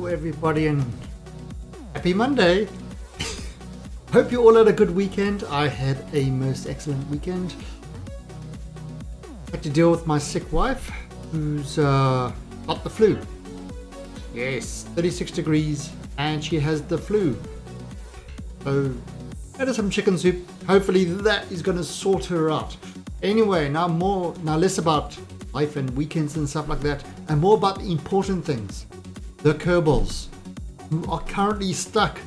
everybody, and happy Monday. Hope you all had a good weekend. I had a most excellent weekend. Had to deal with my sick wife who's got the flu. Yes, 36 degrees and she has the flu. So had some chicken soup. Hopefully that is going to sort her out. Anyway, now less about life and weekends and stuff like that, and more about the important things. The Kerbals, who are currently stuck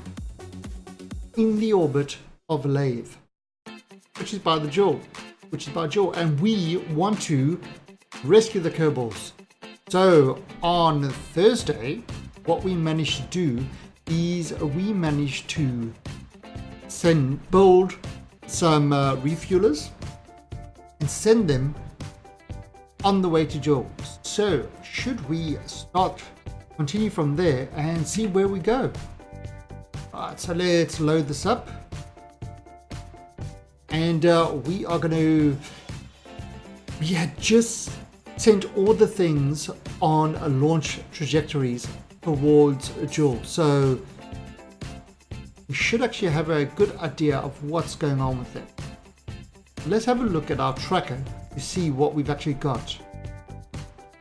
in the orbit of Lathe, which is by Jool, and we want to rescue the Kerbals. So on Thursday, what we managed to do is we managed to build some refuelers and send them on the way to Jool. So should we continue from there and see where we go? Alright, so let's load this up, and we had just sent all the things on launch trajectories towards Jool, so we should actually have a good idea of what's going on with it. Let's have a look at our tracker to see what we've actually got.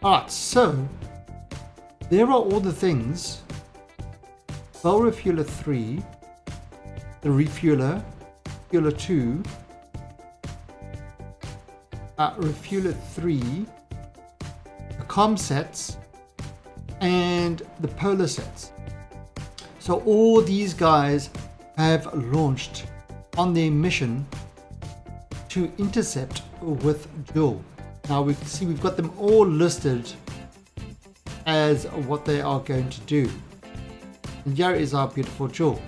Alright, so there are all the things. Well, Refueler 3, the Refueler, Refueler 2, Refueler 3, the comm sets, and the polar sets. So all these guys have launched on their mission to intercept with Jool. Now we can see we've got them all listed as what they are going to do. And here is our beautiful Jool.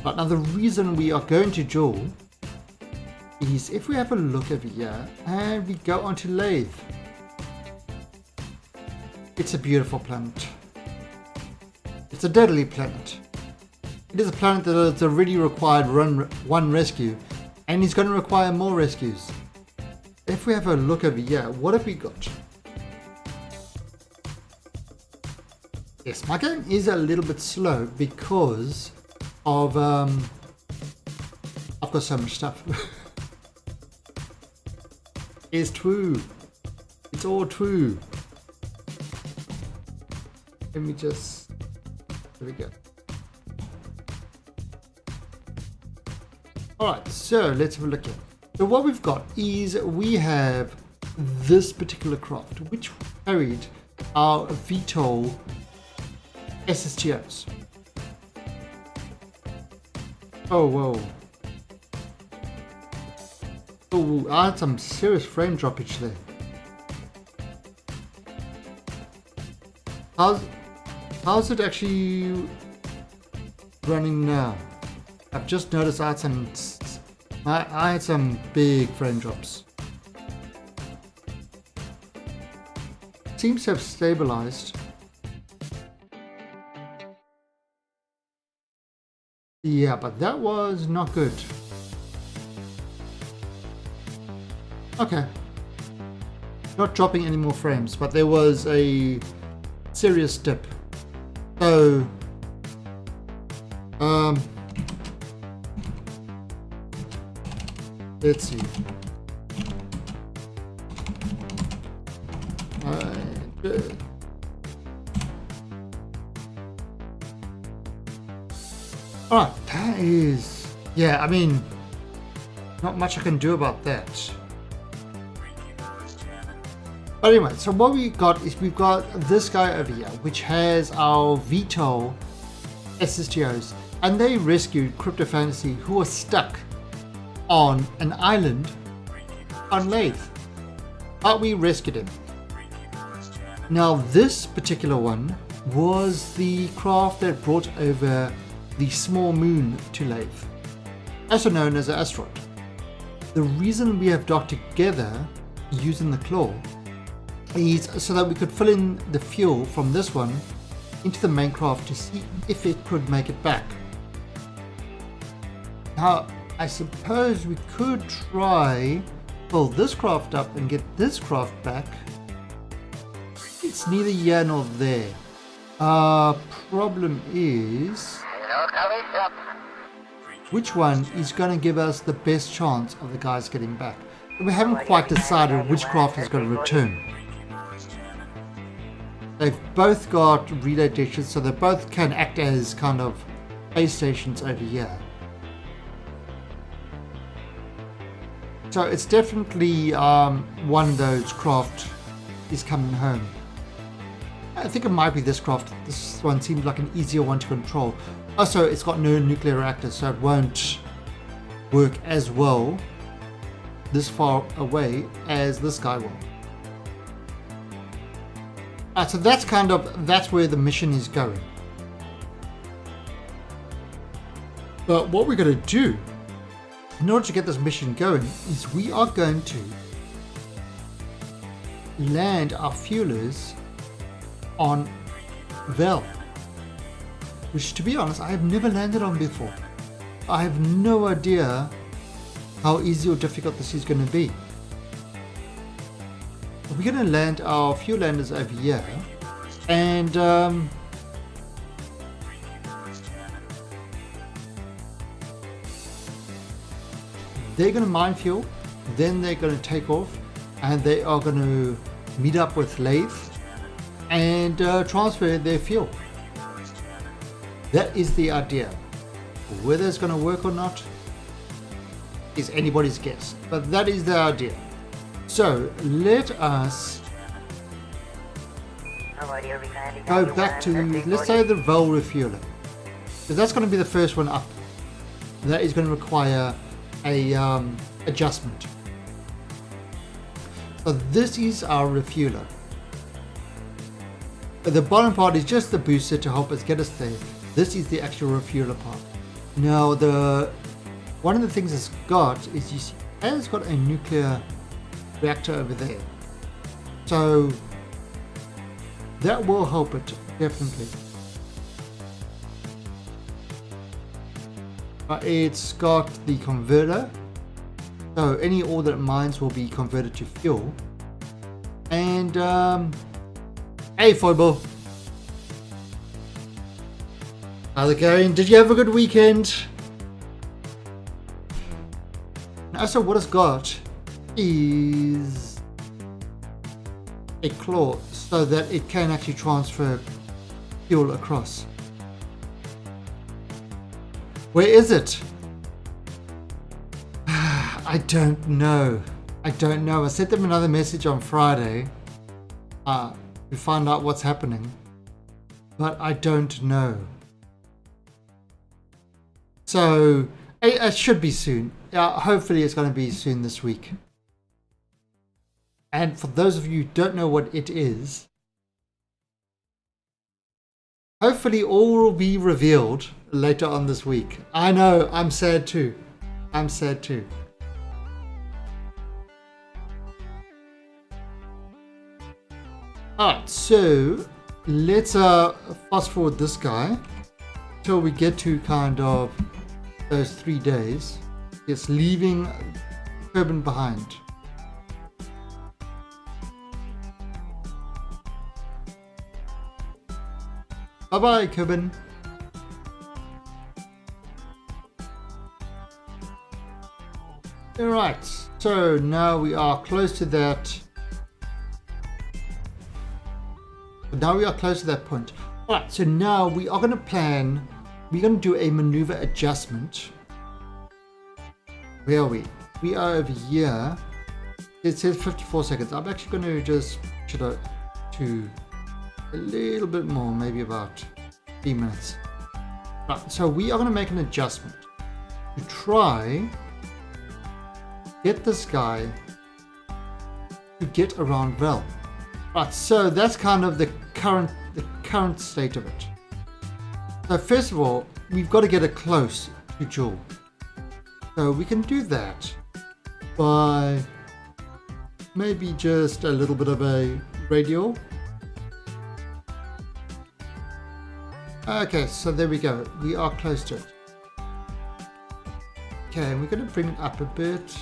But now the reason we are going to Jool is if we have a look over here and we go onto Lathe. It's a beautiful planet. It's a deadly planet. It is a planet that has already required one rescue, and is going to require more rescues. If we have a look over here, what have we got? Yes, my game is a little bit slow because of I've got so much stuff. It's true. It's all true. Let me just, there we go. Alright, so let's have a look here. So what we've got is we have this particular craft which carried our VTOL SSTOs. Oh, whoa. Oh, I had some serious frame droppage there. How's it actually running now? I've just noticed I had some big frame drops. Seems to have stabilized. Yeah, but that was not good. Okay. Not dropping any more frames, but there was a serious dip. So, let's see. Alright, that is, yeah, I mean, not much I can do about that. But anyway, so what we got is we've got this guy over here, which has our VTOL SSTOs, and they rescued Crypto Fantasy, who was stuck on an island on Lathe. But we rescued him. Now this particular one was the craft that brought over the small moon to Lathe, also known as an asteroid. The reason we have docked together using the claw is so that we could fill in the fuel from this one into the main craft to see if it could make it back. Now I suppose we could try fill this craft up and get this craft back. It's neither here nor there. Problem is, which one is going to give us the best chance of the guys getting back? We haven't quite decided which craft is going to return. They've both got relay dishes, so they both can act as kind of base stations over here. So it's definitely one of those craft is coming home. I think it might be this craft. This one seems like an easier one to control. Also, it's got no nuclear reactors, so it won't work as well this far away as this guy will. So that's where the mission is going. But what we're going to do in order to get this mission going is we are going to land our fuelers on Vel, which, to be honest, I have never landed on before. I have no idea how easy or difficult this is going to be. We're going to land our fuel landers over here, and they're going to mine fuel, then they're going to take off, and they are going to meet up with Lathe and transfer their fuel. That is the idea. Whether it's going to work or not is anybody's guess, but that is the idea. So let us go back to, let's say, the Vel refueler, because that's going to be the first one up. That is going to require a adjustment. So this is our refueler. The bottom part is just the booster to help us get us there. This is the actual refueler part. Now, one of the things it's got is, you see, it's got a nuclear reactor over there. So that will help it, definitely. It's got the converter. So any ore that it mines will be converted to fuel. And hey, Foible. How's it going? Did you have a good weekend? Now, so what it's got is a claw so that it can actually transfer fuel across. Where is it? I don't know. I sent them another message on Friday to find out what's happening, but I don't know. So it should be soon. Hopefully it's going to be soon this week. And for those of you who don't know what it is, hopefully all will be revealed later on this week. I know, I'm sad too. Alright, so let's fast forward this guy till we get to kind of those 3 days. Yes, leaving Kerbin behind. Bye bye, Kerbin. Alright, so now we are close to that. Now we are close to that point. Alright, so now we are going to plan. We're going to do a maneuver adjustment. Where are we? We are over here. It says 54 seconds. I'm actually going to just push it to a little bit more, maybe about 3 minutes. Right, so we are going to make an adjustment to try get this guy to get around Vel. Right, so that's kind of the current state of it. So first of all, we've got to get it close to Jool. So we can do that by maybe just a little bit of a radial. Okay, so there we go. We are close to it. Okay, and we're going to bring it up a bit.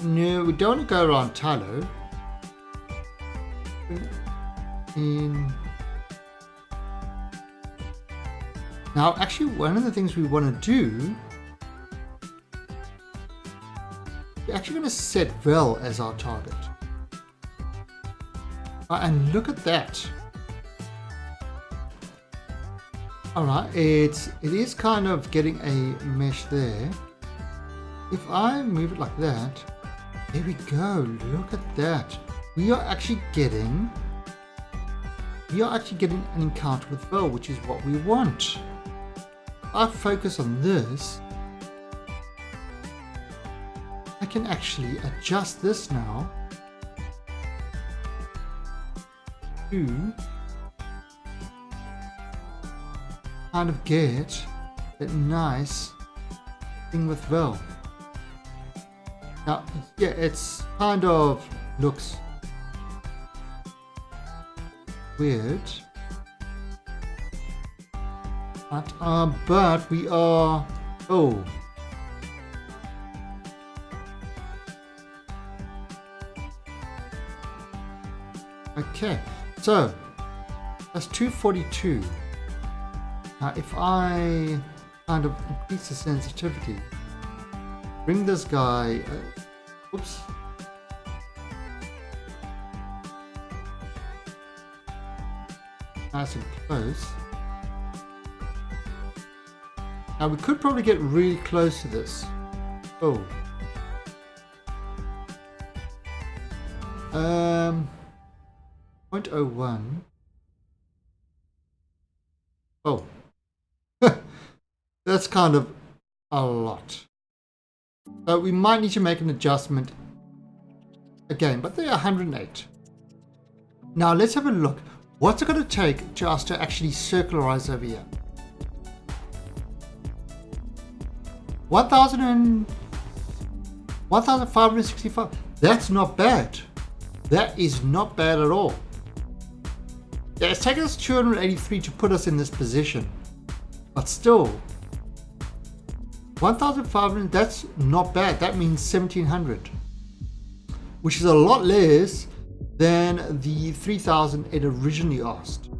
No, we don't want to go around Tylo. in. Now, actually, one of the things we want to do, we're actually going to set Vel as our target. And look at that. Alright, it is kind of getting a mesh there. If I move it like that, there we go, look at that. We are actually getting an encounter with Vel, which is what we want. If I focus on this, I can actually adjust this now to kind of get that nice thing with Vel. Now, yeah, it's kind of looks weird, but we are, oh, okay, so that's 242. Now if I kind of increase the sensitivity, bring this guy, oops, nice and close. Now we could probably get really close to this. Oh. 0.01. Oh. That's kind of a lot. So we might need to make an adjustment again, but they're 108. Now let's have a look. What's it going to take to us to actually circularize over here? 1565. That's not bad. That is not bad at all. Yeah, it's taken us 283 to put us in this position, but still 1500, that's not bad. That means 1700, which is a lot less than the 3000 it originally asked.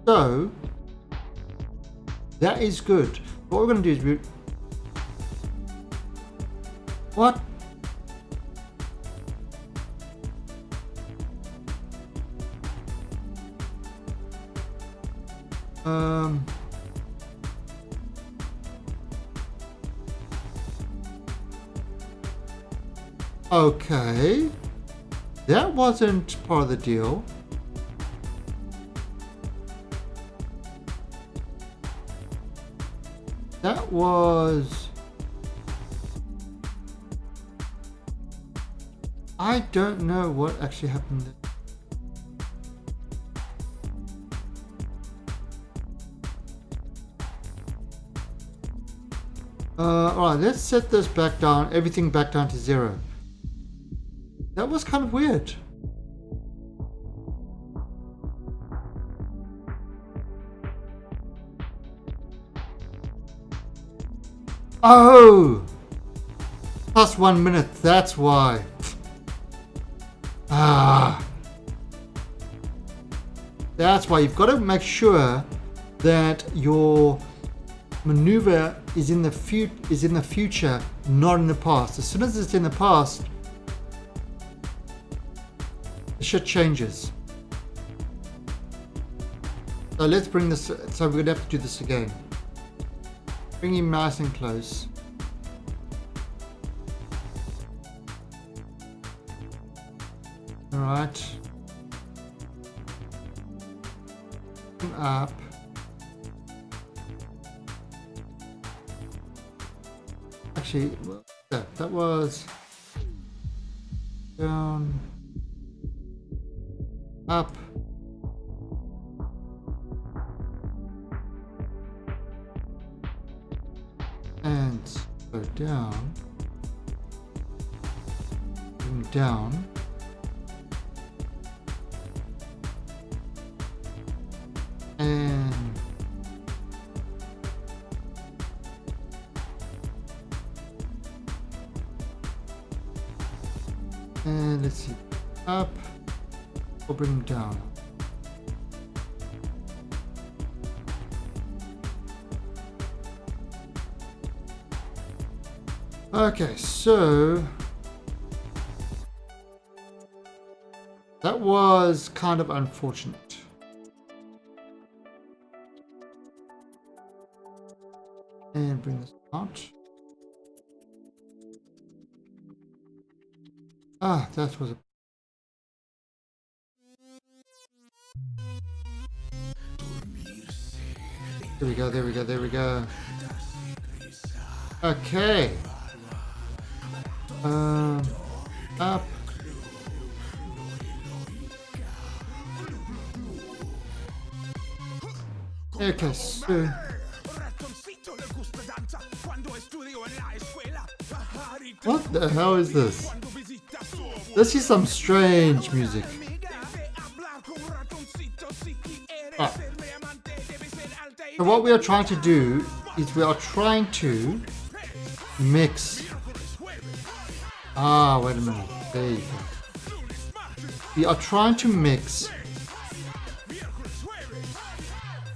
So that is good. What we're going to do is what? Okay, that wasn't part of the deal. That was, I don't know what actually happened there. Alright, let's set this back down, everything back down to 0. That was kind of weird. Oh! Plus 1 minute, that's why. That's why you've got to make sure that your maneuver is in the future, not in the past. As soon as it's in the past, the shit changes. So let's bring this, so we're gonna have to do this again. Bring him nice and close. Alright. Up. Actually, that was down, up, and go down, bring down, and let's see, up, or bring him down? Okay, so that was kind of unfortunate. And bring this out. Ah, that was a... There we go, there we go, there we go. Okay. Up. Okay, so... What the hell is this? This is some strange music. Ah. So what we are trying to do is we are trying to mix... Ah, wait a minute. There you go. We are trying to mix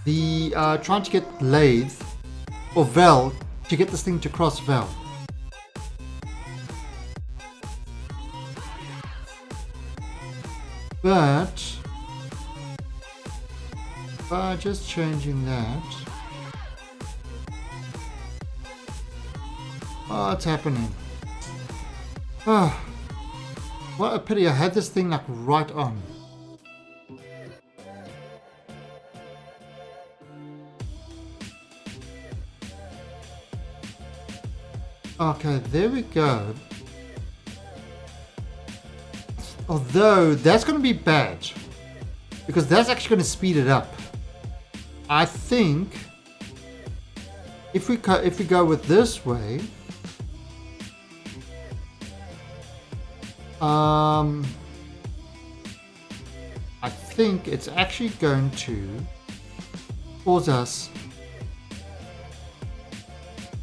the... trying to get lathe or vel to get this thing to cross vel. But by just changing that, what's happening? Oh, what a pity! I had this thing like right on. Okay, there we go. Although that's going to be bad because that's actually going to speed it up. I think if we go with this way, I think it's actually going to cause us.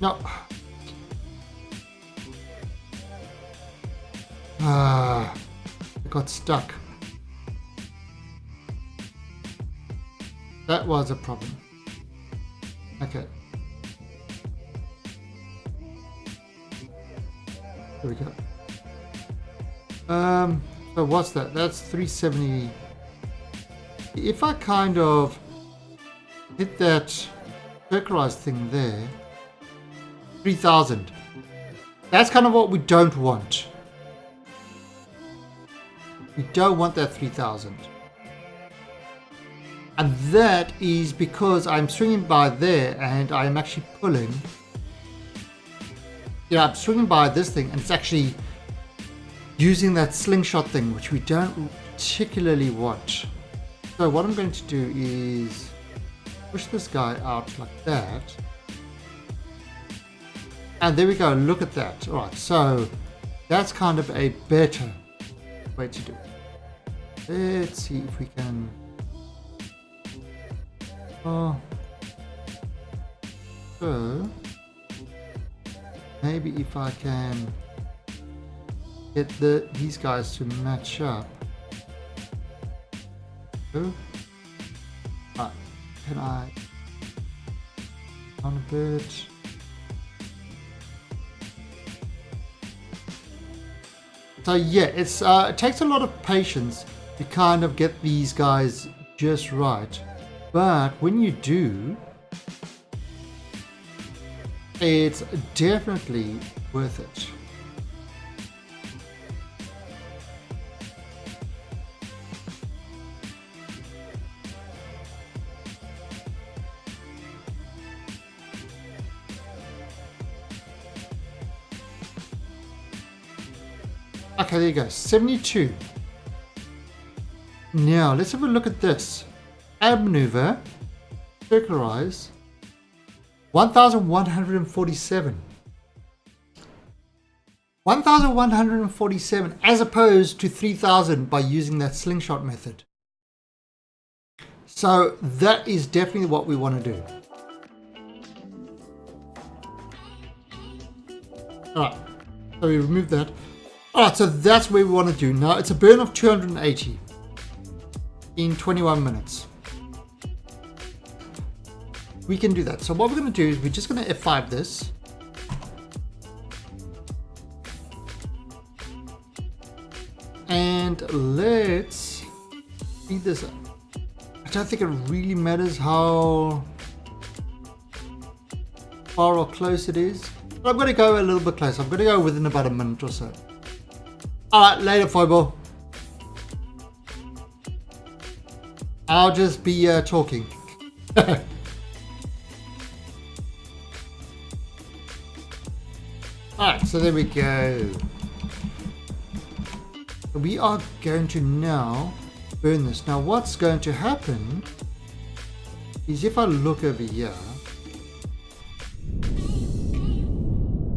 No. Got stuck. That was a problem. Okay. Here we go. So what's that? That's 370. If I kind of hit that circularized thing there, 3000. That's kind of what we don't want. We don't want that 3000. And that is because I'm swinging by there and I'm actually pulling. Yeah, I'm swinging by this thing and it's actually using that slingshot thing, which we don't particularly want. So what I'm going to do is push this guy out like that. And there we go, look at that. All right, so that's kind of a better way to do it. Let's see if we can... Oh. So, maybe if I can get these guys to match up. Oh. Can I... on a bit... So yeah, it takes a lot of patience to kind of get these guys just right, but when you do, it's definitely worth it. Okay, there you go, 72. Now, let's have a look at this. Add maneuver, circularize, 1147. 1147 as opposed to 3000 by using that slingshot method. So that is definitely what we want to do. Alright, so we remove that. Alright, so that's where we want to do. Now it's a burn of 280. in 21 minutes. We can do that. So what we're going to do is we're just going to F5 this. And let's speed this up. I don't think it really matters how far or close it is. But I'm going to go a little bit closer. I'm going to go within about a minute or so. Alright, later, Foible. I'll just be talking. Alright, so there we go. We are going to now burn this. Now what's going to happen is if I look over here,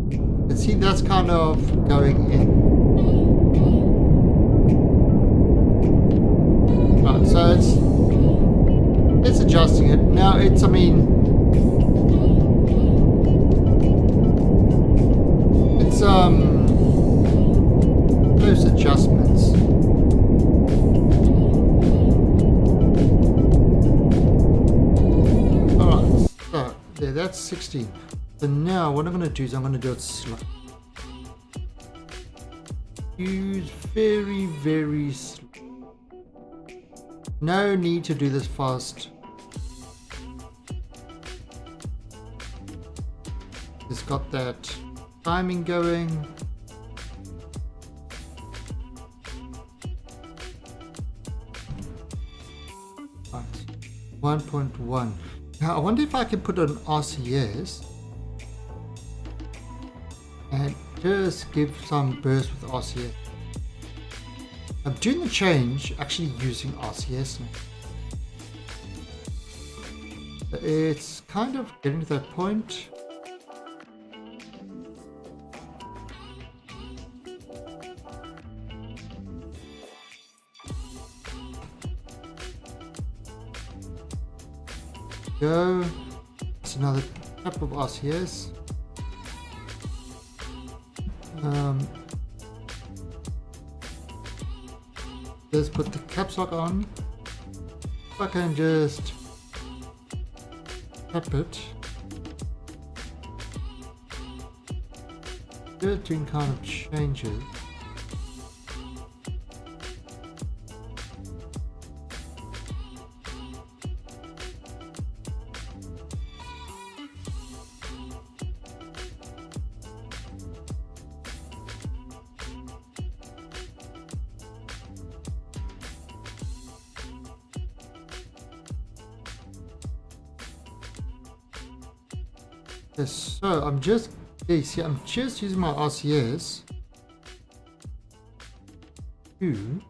you can see that's kind of going in. Right, so it's adjusting it. Now it's, I mean, it's those adjustments. Alright, so there, that's 16. So now what I'm going to do is I'm going to do it slow. Use very, very slow. No need to do this fast. It's got that timing going. Right. 1.1. Now I wonder if I can put an RCS and just give some burst with RCS. I'm doing the change actually using RCS now. It's kind of getting to that point. Go. That's another tap of RCS. Let's put the caps lock on. If I can just tap it. Just doing kind of changes. So I'm just, you see, I'm just using my RCS to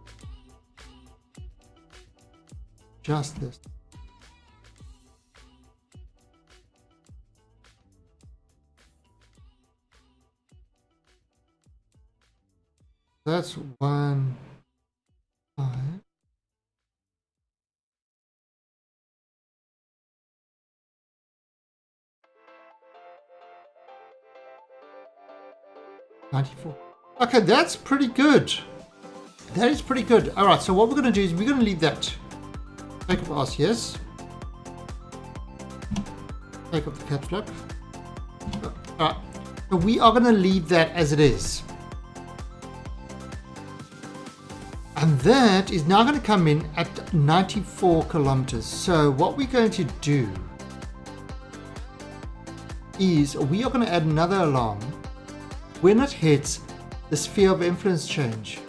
adjust this. That's 1, 5. 94. Okay, that's pretty good. That is pretty good. All right, so what we're going to do is we're going to leave that. Take off RCS. Take off the caps lock. All right, so we are going to leave that as it is. And that is now going to come in at 94 kilometers. So what we're going to do is we are going to add another alarm when it hits the sphere of influence change.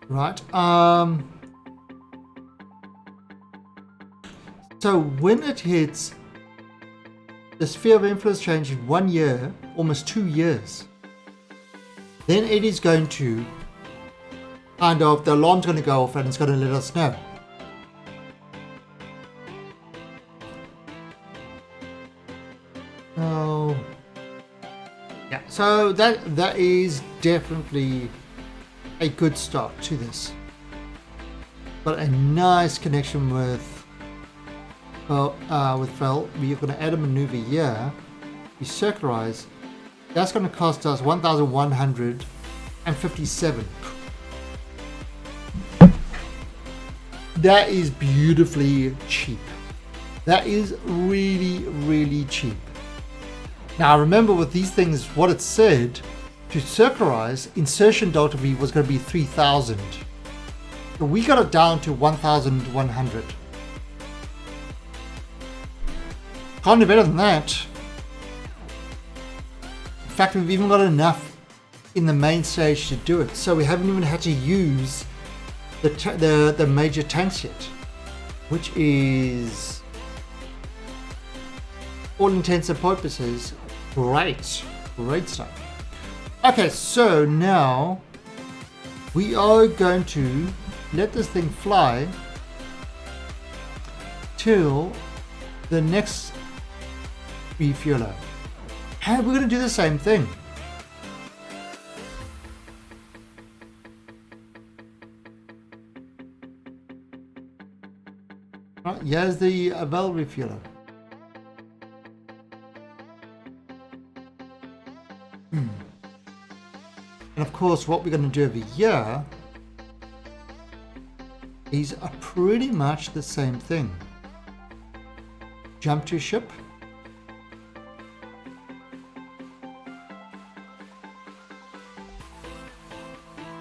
Right. So when it hits the sphere of influence change in 1 year, almost 2 years, then it is going to kind of, the alarm's going to go off and it's going to let us know. Oh, yeah. So that is definitely a good start to this. But a nice connection with Fel. We are going to add a maneuver here. We circularize. That's going to cost us 1,157. That is beautifully cheap. That is really, really cheap. Now remember with these things, what it said, to circularize, insertion delta V was going to be 3000. So we got it down to 1100. Can't do better than that. In fact, we've even got enough in the main stage to do it. So we haven't even had to use the major tanks yet, which is, all intents and purposes, great stuff. Okay, so now we are going to let this thing fly till the next refueler, and we're going to do the same thing. Right, here's the valve refueler. And of course, what we're going to do over here is pretty much the same thing. Jump to ship.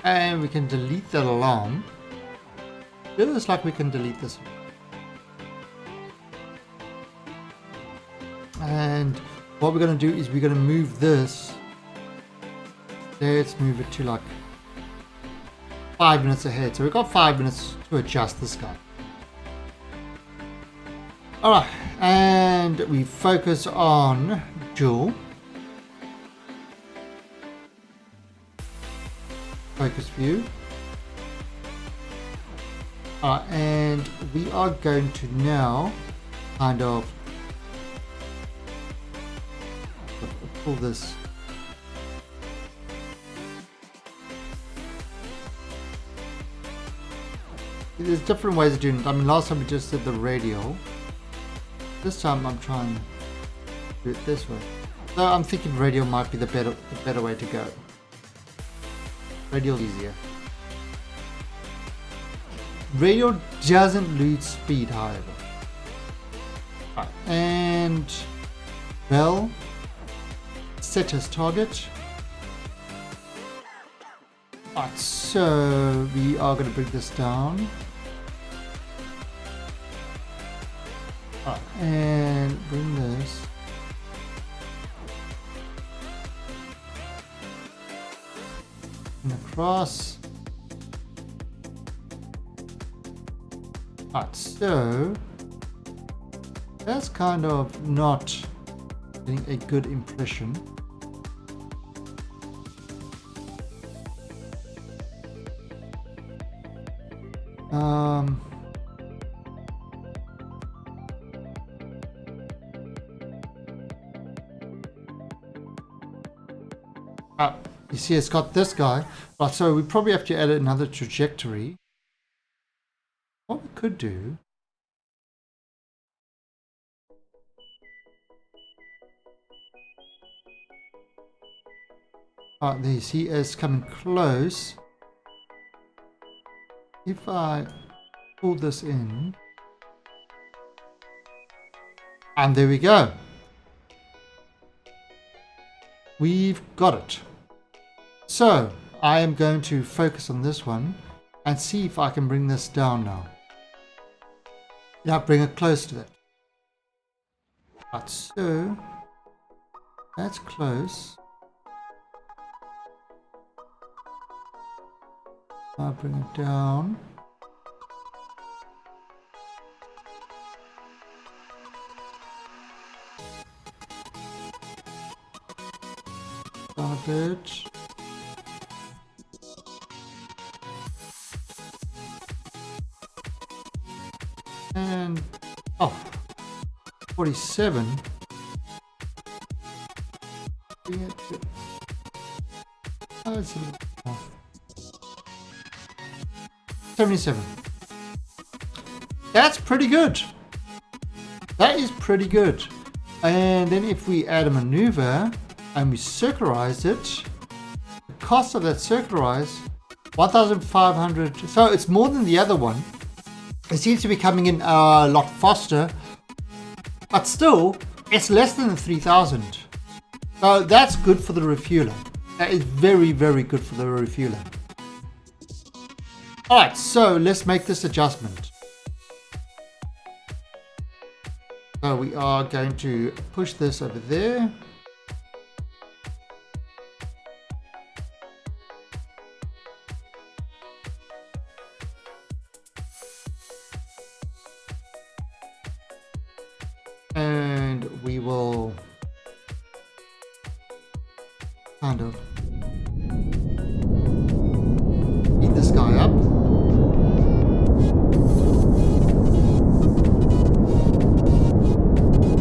And we can delete that alarm. Just like we can delete this. And what we're going to do is we're going to move this. Let's move it to like 5 minutes ahead. So we've got 5 minutes to adjust this guy. Alright, and we focus on Jool. Focus view. And we are going to now kind of pull this. There's different ways of doing it. I mean, last time we just did the radial. This time I'm trying to do it this way. So I'm thinking radial might be the better way to go. Radial easier. Radial doesn't lose speed, however. Right. And well, set as target. Alright, so we are going to bring this down. Alright, and bring this. And across. Alright, so that's kind of not getting a good impression. You see it's got this guy, right? So we probably have to add another trajectory. What we could do, there you see it's coming close. If I pull this in, and there we go. We've got it. So I am going to focus on this one and see if I can bring this down now. Now bring it close to that. Right, so that's close. I'll bring it down. Start it. And 47. That's a little more. 77. That's pretty good. That is pretty good. And then if we add a maneuver and we circularize it, the cost of that circularize 1,500. So it's more than the other one. It seems to be coming in a lot faster, but still, it's less than the 3000. So that's good for the refueler. That is very, very good for the refueler. Alright, so let's make this adjustment. So we are going to push this over there. And we will kind of speed this guy up.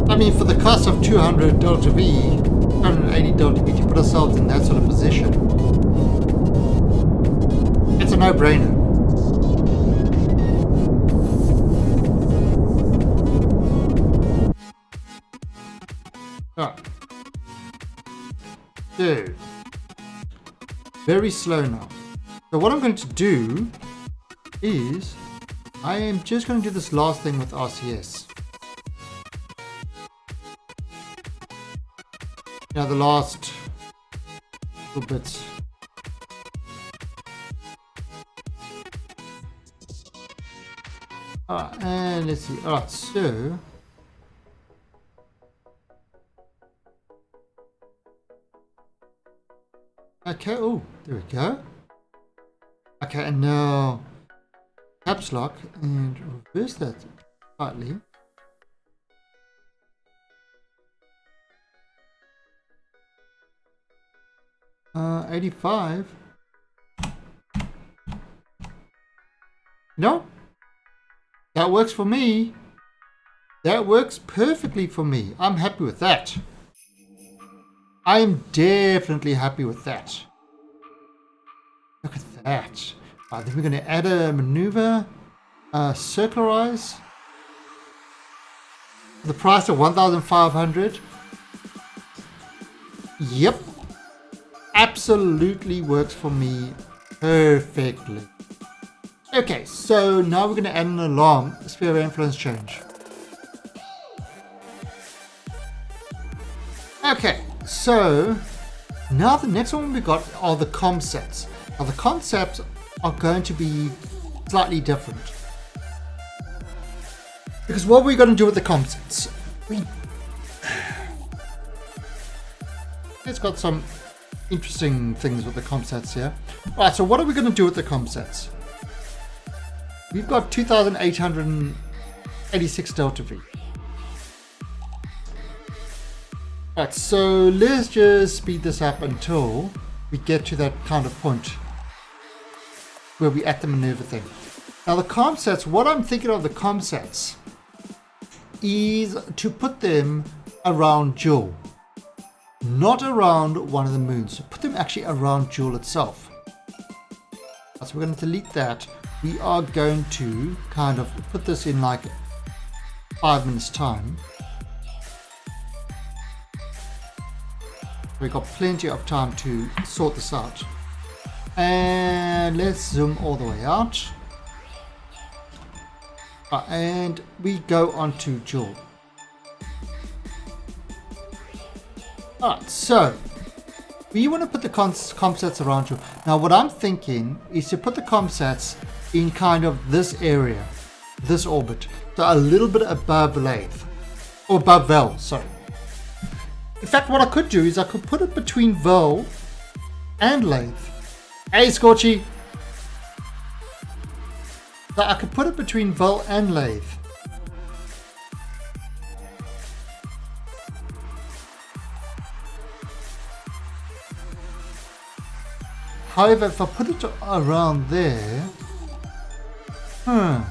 I mean, for the cost of 200 delta V, 280 delta V, to put ourselves in that sort of position, it's a no-brainer. Alright. So, very slow now. So what I'm going to do is, I am just going to do this last thing with RCS. Now the last little bits. Alright, and let's see. Alright, so okay, oh, there we go. Okay, and now caps lock and reverse that slightly. Uh, 85. No, that works for me. That works perfectly for me. I'm happy with that. I am definitely happy with that. Look at that. Right, then we're going to add a maneuver, circularize. The price of 1,500. Yep. Absolutely works for me perfectly. Okay, so now we're going to add an alarm, sphere of influence change. Okay, so now the next one we got are the comm sets. Now the concepts are going to be slightly different. Because what we're going to do with the comm sets, it's got some interesting things with the comm sets here. Alright, so what are we going to do with the comm sets? We've got 2,886 delta V. Alright, so let's just speed this up until we get to that kind of point where we at the maneuver thing. Now the comm sets, what I'm thinking of the comm sets is to put them around Jool. Not around one of the moons. So put them actually around Jool itself. So we're going to delete that. We are going to kind of put this in like 5 minutes time. We've got plenty of time to sort this out. And let's zoom all the way out. And we go on to Jool. Alright, so we want to put the comm sets around you. Now what I'm thinking is to put the comm sets in kind of this area, this orbit. So a little bit above Lathe. Or above Vel, sorry. In fact, what I could do is I could put it between Vel and Lathe. Hey, Scorchy! So I could put it between Vel and Lathe. However, if I put it around there, I'm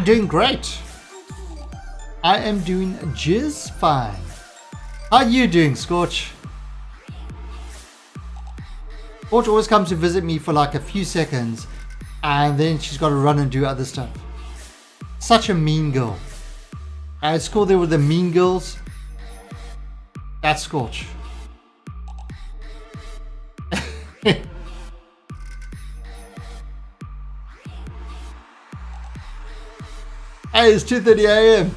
doing great. I am doing just fine. How you doing, Scorch? Scorch always comes to visit me for like a few seconds, and then she's got to run and do other stuff. Such a mean girl. At school there were the mean girls. That's Scorch. Hey, it's 2:30 a.m.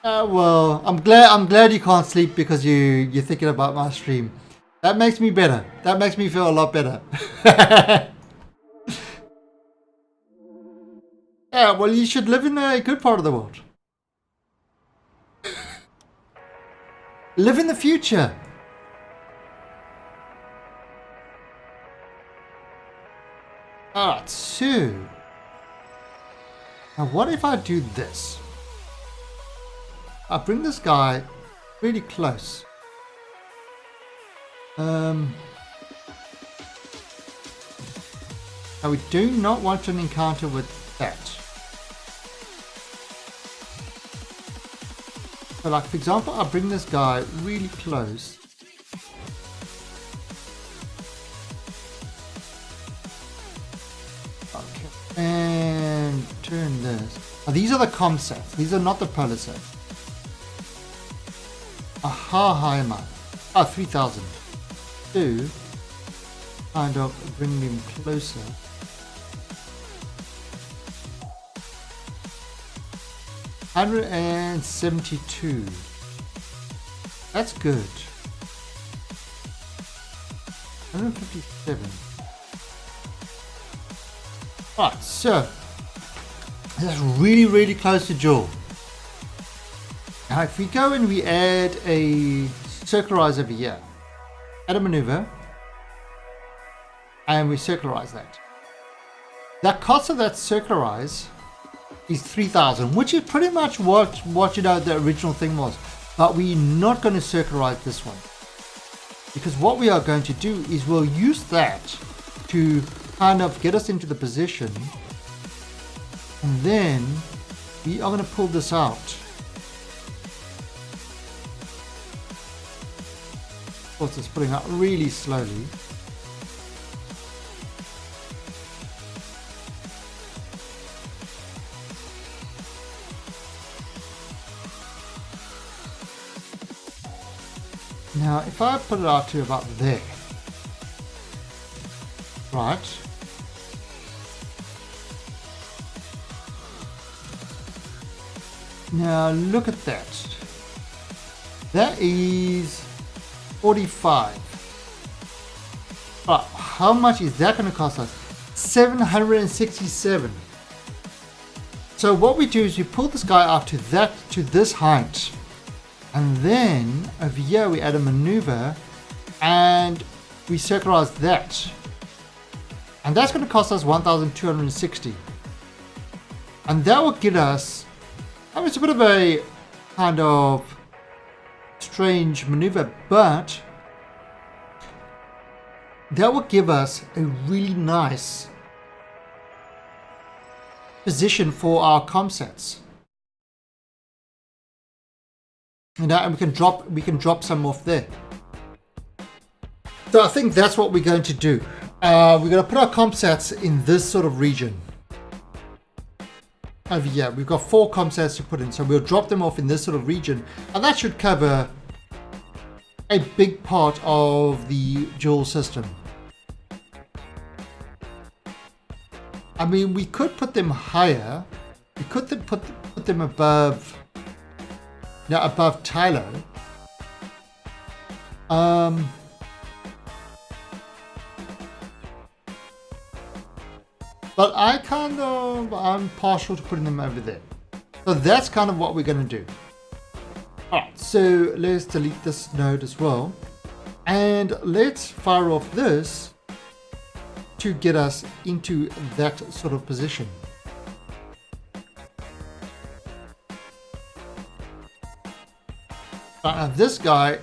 Well, I'm glad you can't sleep because you're thinking about my stream. That makes me better. That makes me feel a lot better. Yeah, well, you should live in a good part of the world. Live in the future. Alright, so now what if I do this? I bring this guy really close. Now we do not want an encounter with that. So like for example, I bring this guy really close. Okay. And turn this. Now, these are the com sets. These are not the polar sets. How high am I? 3,000. To kind of bring them closer. $172. That's good. 157. Alright, so that's really close to Jool. Now if we go and we add a circularize over here, add a maneuver, and we circularize that. The cost of that circularize is 3,000, which is pretty much what the original thing was. But we're not going to circularize this one, because what we are going to do is we'll use that to kind of get us into the position, and then we are going to pull this out. Of course, it's pulling out really slowly. Now, if I put it out to about there, right? Now, look at that. That is 45. Right, how much is that going to cost us? 767. So what we do is we pull this guy out to this height. And then over here we add a maneuver and we circularize that. And that's going to cost us 1,260. And that will get us, I mean, it's a bit of a kind of strange maneuver, but that will give us a really nice position for our comsats. And we can drop some off there. So I think that's what we're going to do. We're going to put our comsats in this sort of region. Over here, we've got 4 comsats to put in, so we'll drop them off in this sort of region, and that should cover a big part of the Jool system. I mean, we could put them higher. We could put them above. Now above Tylo. But I'm partial to putting them over there. So that's kind of what we're going to do. Alright, so let's delete this node as well. And let's fire off this to get us into that sort of position. This guy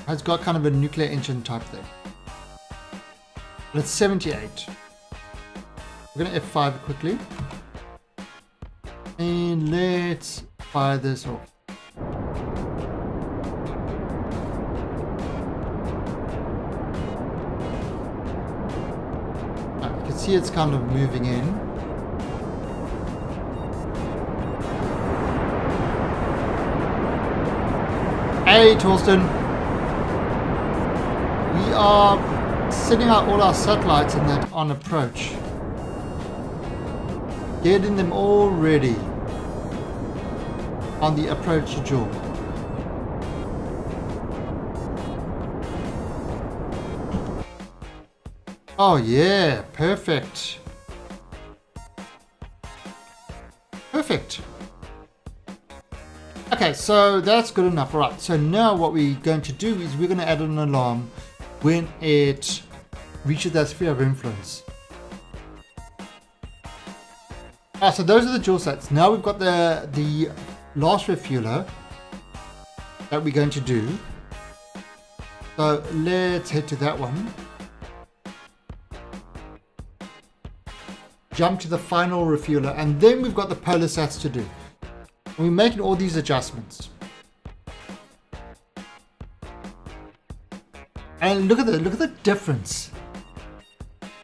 has got kind of a nuclear engine type thing. But it's 78. We're going to F5 quickly. And let's fire this off. You can see it's kind of moving in. Hey Torsten, we are sending out all our satellites in that on approach. Getting them all ready on the approach to Jool. Oh yeah, perfect. Perfect. Okay, so that's good enough. All right, so now what we're going to do is we're going to add an alarm when it reaches that sphere of influence. So those are the Jool sets. Now we've got the last refueler that we're going to do. So let's head to that one. Jump to the final refueler, and then we've got the polar sats to do. And we're making all these adjustments. And look at the difference.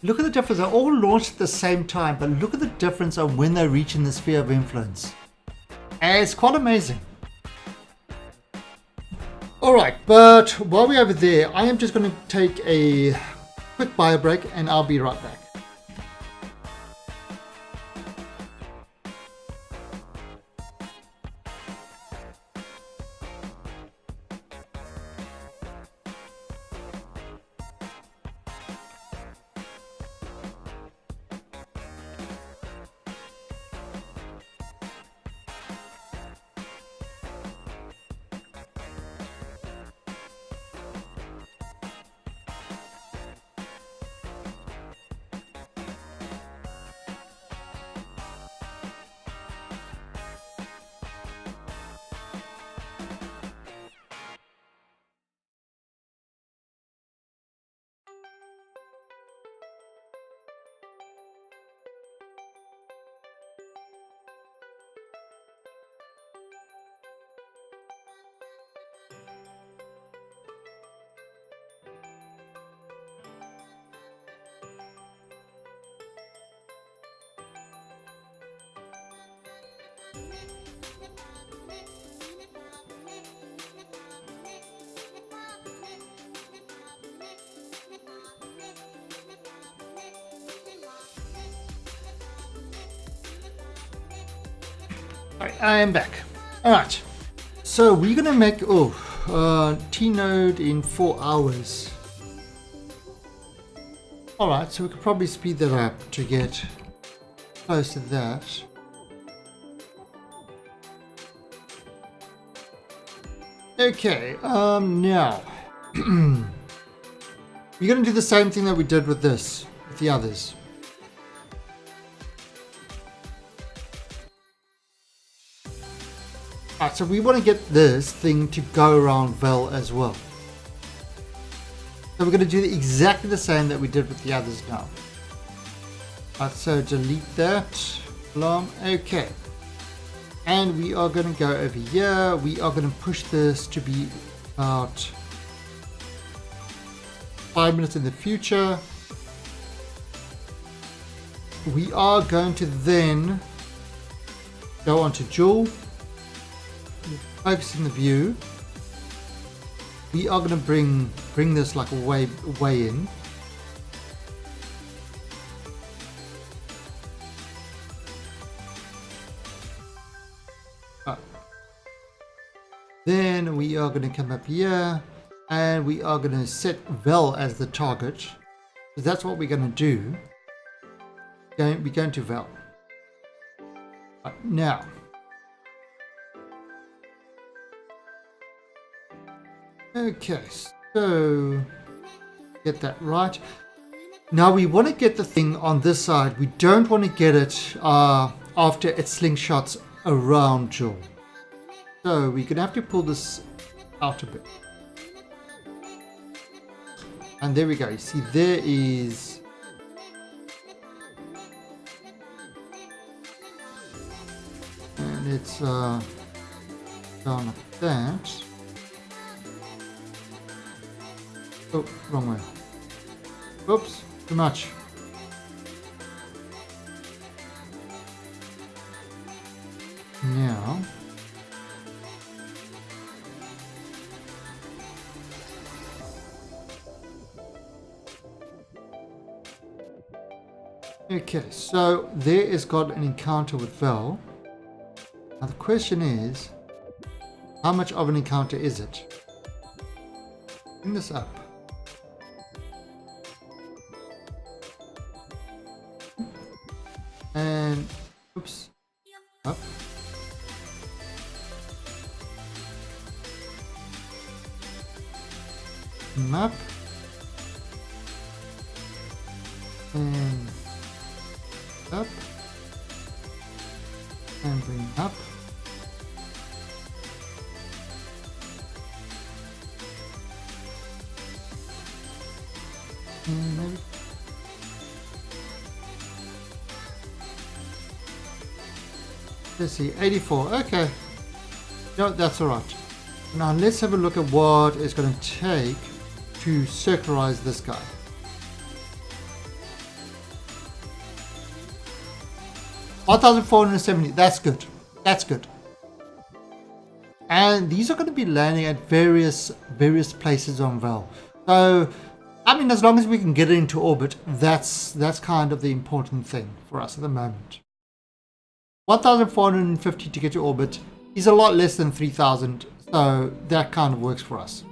Look at the difference. They're all launched at the same time, but look at the difference of when they're reaching the sphere of influence. And it's quite amazing. Alright, but while we're over there, I am just going to take a quick bio break and I'll be right back. Alright, I am back. Alright, so we're going to make T-node in 4 hours. Alright, so we could probably speed that up to get close to that. Okay, now we're going to do the same thing that we did with this, with the others. Alright, so we want to get this thing to go around Vel as well. So we're going to do exactly the same that we did with the others now. Alright, so delete that alarm. Okay. And we are going to go over here. We are going to push this to be about 5 minutes in the future. We are going to then go on to Jool. Focus in the view. We are going to bring this like way in. Then we are going to come up here and we are going to set Vel as the target. So that's what we're going to do. We're going to Vel. Now. Okay, so get that right. Now we want to get the thing on this side. We don't want to get it after it slingshots around Jool. So we're going to have to pull this out a bit. And there we go. You see, there is... And it's down like that. Oh, wrong way. Oops, too much. Now... Okay, so there is got an encounter with Val. Now the question is, how much of an encounter is it? Bring this up. And oops, up. Map. And up. And bring up. And maybe. Let's see, 84. Okay. No, that's all right. Now let's have a look at what it's going to take to circularize this guy. $1,470. That's good. That's good. And these are going to be landing at various places on Val. So, I mean, as long as we can get it into orbit, that's kind of the important thing for us at the moment. 1,450 to get to orbit is a lot less than 3,000, so that kind of works for us.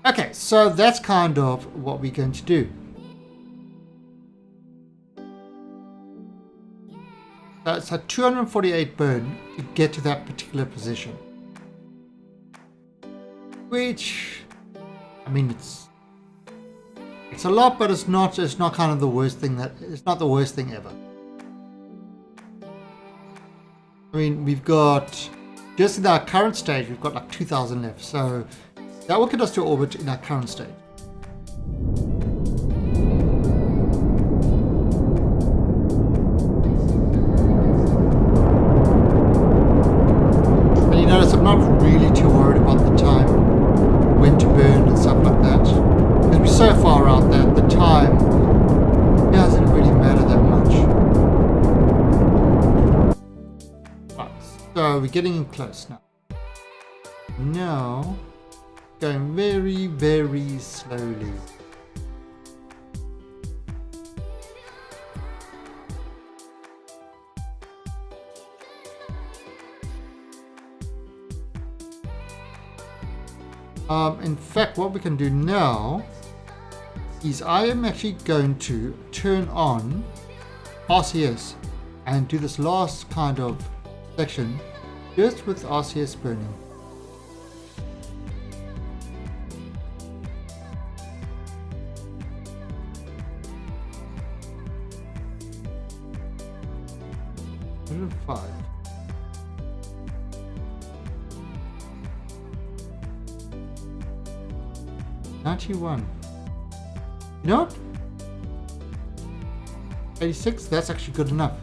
Okay, so that's kind of what we're going to do. So it's a 248 burn to get to that particular position. Which, I mean, it's a lot, but it's not kind of the worst thing it's not the worst thing ever. I mean, we've got, just in our current stage, we've got like 2,000 left. So that will get us to orbit in our current state. And you notice I'm not really too worried about the time, when to burn and stuff like that. Because we're so far out that the time doesn't really matter that much. So we're getting in close now. Now, going very, very slowly. In fact, what we can do now is I am actually going to turn on RCS and do this last kind of section just with RCS burning. Five. $91. You know what? 86, that's actually good enough.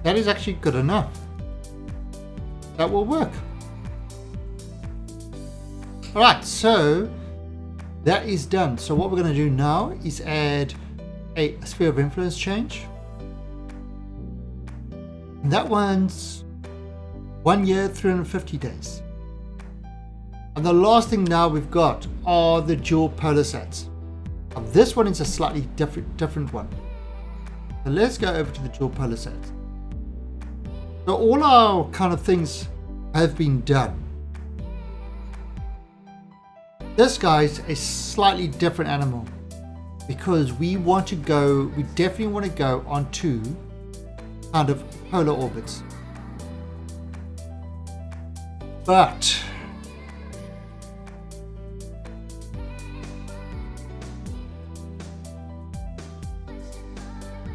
That is actually good enough. That will work. Alright, so that is done. So what we're going to do now is add a sphere of influence change. And that one's 1 year, 350 days. And the last thing now we've got are the Jool polar sats. Now this one is a slightly different one. So let's go over to the Jool polar sats. So all our kind of things have been done. This guy's a slightly different animal because we definitely want to go onto kind of polar orbits. But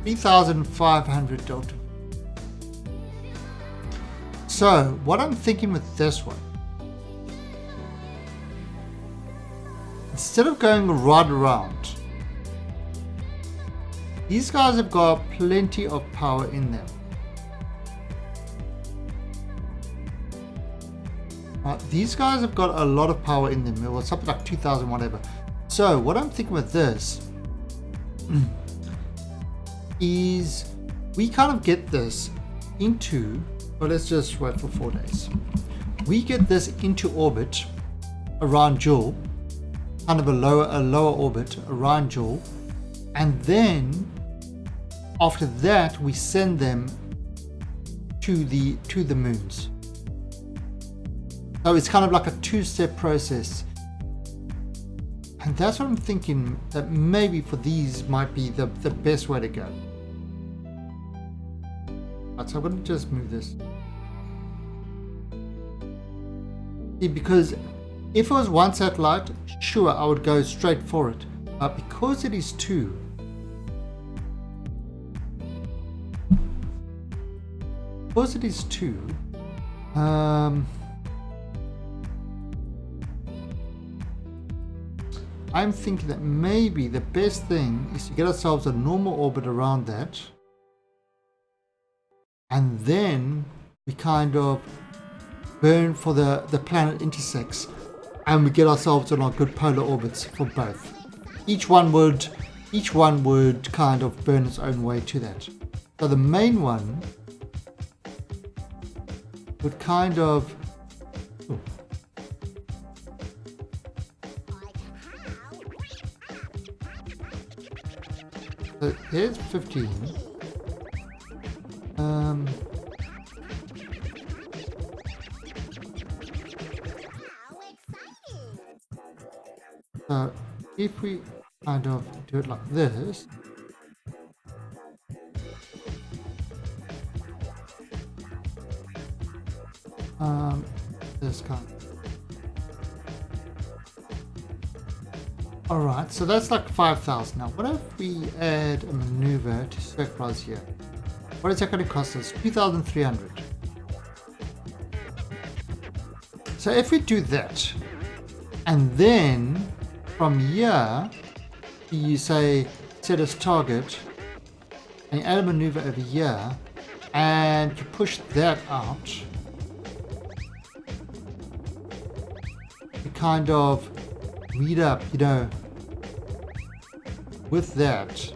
$3,500. So what I'm thinking with this one, instead of going right around, these guys have got plenty of power in them. These guys have got a lot of power in them. It was something like 2,000 whatever. So what I'm thinking with this is we kind of get this into, well, let's just wait for 4 days. We get this into orbit around Jool, kind of a lower orbit around Jool, and then after that we send them to the moons. So it's kind of like a two-step process. And that's what I'm thinking, that maybe for these might be the best way to go. Right, so I'm going to just move this. See, because if it was one satellite, sure, I would go straight for it. But because it is two, I'm thinking that maybe the best thing is to get ourselves a normal orbit around that, and then we kind of burn for the planet intersects, and we get ourselves on our good polar orbits for both. Each one would kind of burn its own way to that. So the main one would kind of so here's 15. So if we kind of do it like this, this kind of. Alright, so that's like 5,000. Now, what if we add a maneuver to circularize here? What is that going to cost us? 2,300. So if we do that, and then from here, you say set as target, and you add a maneuver over here, and you push that out, you kind of meet up, you know, with that.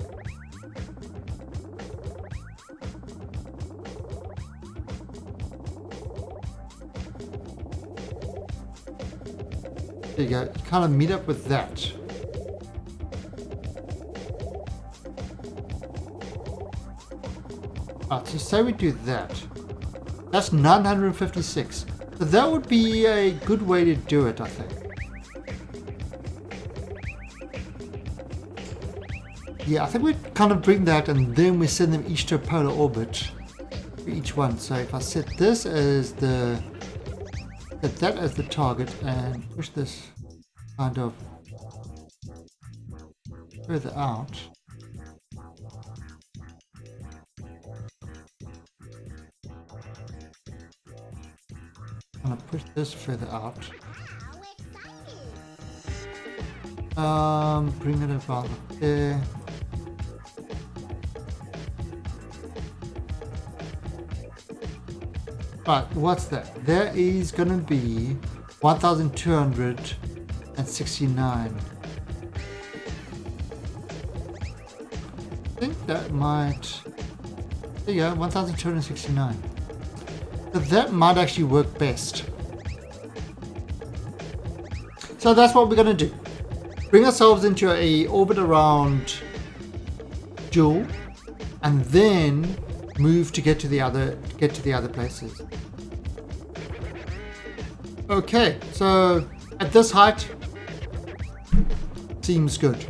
There you go, you kind of meet up with that. Right, so say we do that. That's 956. So that would be a good way to do it, I think. Yeah, I think we kind of bring that and then we send them each to a polar orbit for each one. So if I set this as the, set that as the target and push this kind of further out. I'm gonna push this further out. Bring it about there. Right, what's that? That is gonna be 1,269. I think that might. There you go, 1,269. So that might actually work best. So that's what we're gonna do. Bring ourselves into a orbit around Jool, and then move to get to the other places. Okay, so at this height, seems good.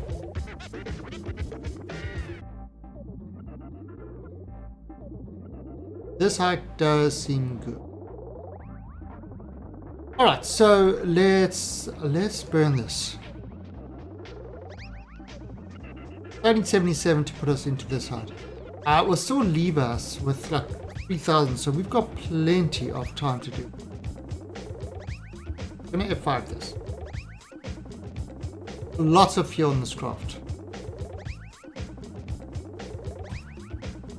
This height does seem good. All right, so let's burn this. 1377 to put us into this height. It will still leave us with like 3,000, so we've got plenty of time to do. I'm gonna F5 this. Lots of fuel in this craft.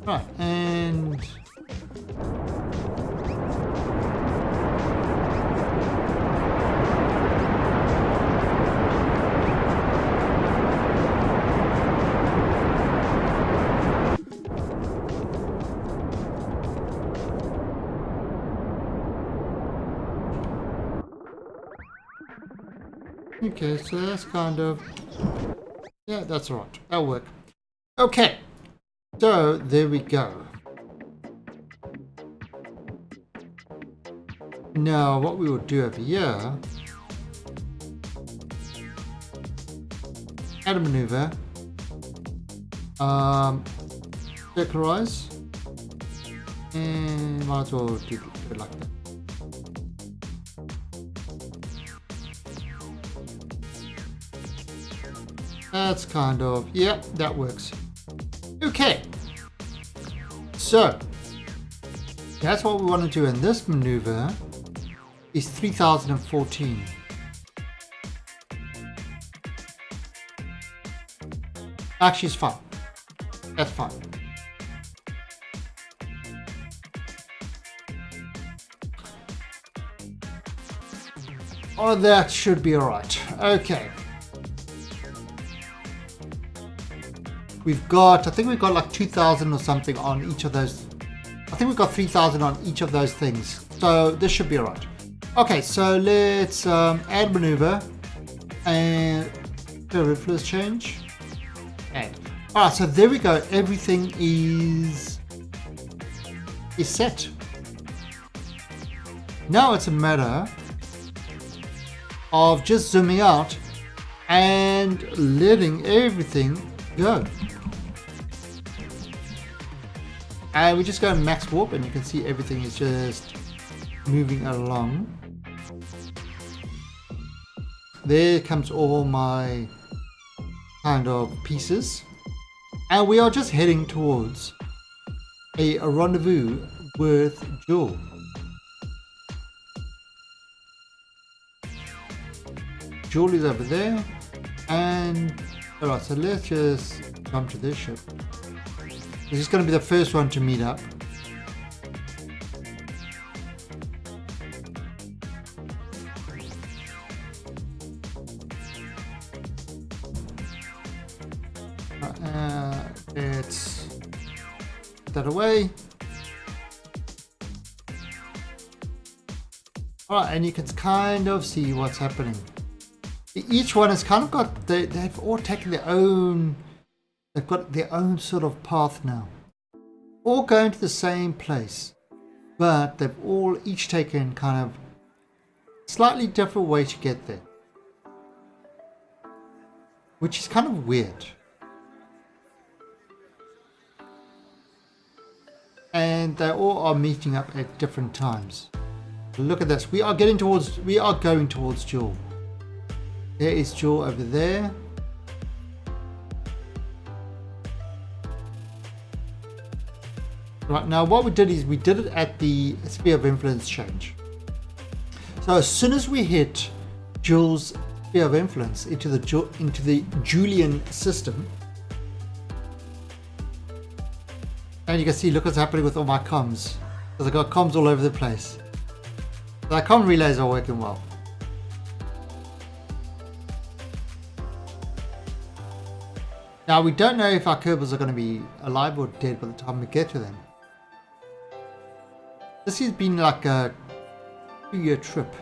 Right, and okay, so that's kind of, yeah, that's alright. That'll work. Okay, so there we go. Now what we will do over here, add a maneuver, circularize, and might as well do it like that. That's kind of, yeah, that works. Okay, so that's what we want to do in this maneuver. Is 3014. Actually, it's fine. That's fine. Oh, that should be alright. Okay. We've got, I think we've got like 2,000 or something on each of those. I think we've got 3,000 on each of those things. So this should be alright. Okay, so let's add maneuver and influence change. Add. Alright, so there we go. Everything is set. Now it's a matter of just zooming out and letting everything go. And we just go max warp and you can see everything is just moving along. There comes all my kind of pieces. And we are just heading towards a rendezvous with Jool. Jool is over there. And alright, so let's just jump to this ship. This is going to be the first one to meet up. Let's put that away. Alright, and you can kind of see what's happening. Each one has kind of got, they've all taken their own, they've got their own sort of path now. All going to the same place, but they've all each taken kind of slightly different way to get there. Which is kind of weird. And they all are meeting up at different times. Look at this. We are going towards Jool. There is Jool over there. Right, now what we did is we did it at the sphere of influence change. So as soon as we hit Jool's sphere of influence into the Julian system, and you can see, look what's happening with all my comms. Because I've got comms all over the place. The comm relays are working well. Now we don't know if our Kerbals are going to be alive or dead by the time we get to them. This has been like a 2-year trip.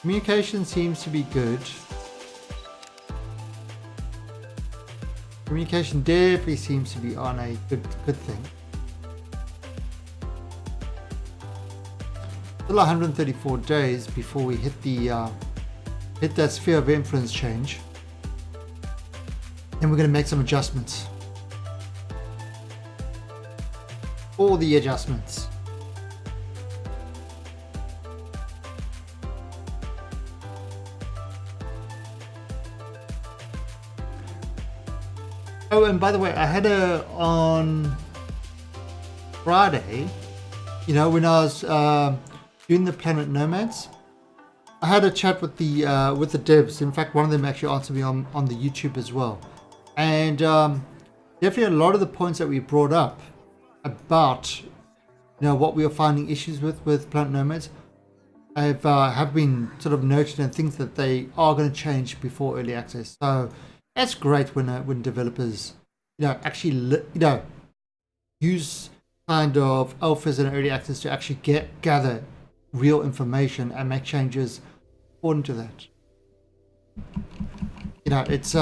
Communication seems to be good. Communication definitely seems to be on a good thing. Still 134 days before we hit that sphere of influence change. And we're going to make some adjustments. All the adjustments. Oh, and by the way, I had on Friday, you know, when I was doing the Planet Nomads, I had a chat with the devs. In fact, one of them actually answered me on the YouTube as well. And definitely a lot of the points that we brought up about, you know, what we were finding issues with Planet Nomads have been sort of noted and things that they are going to change before early access. So That's great when developers, actually, use kind of alphas and early access to actually gather real information and make changes according to that. It's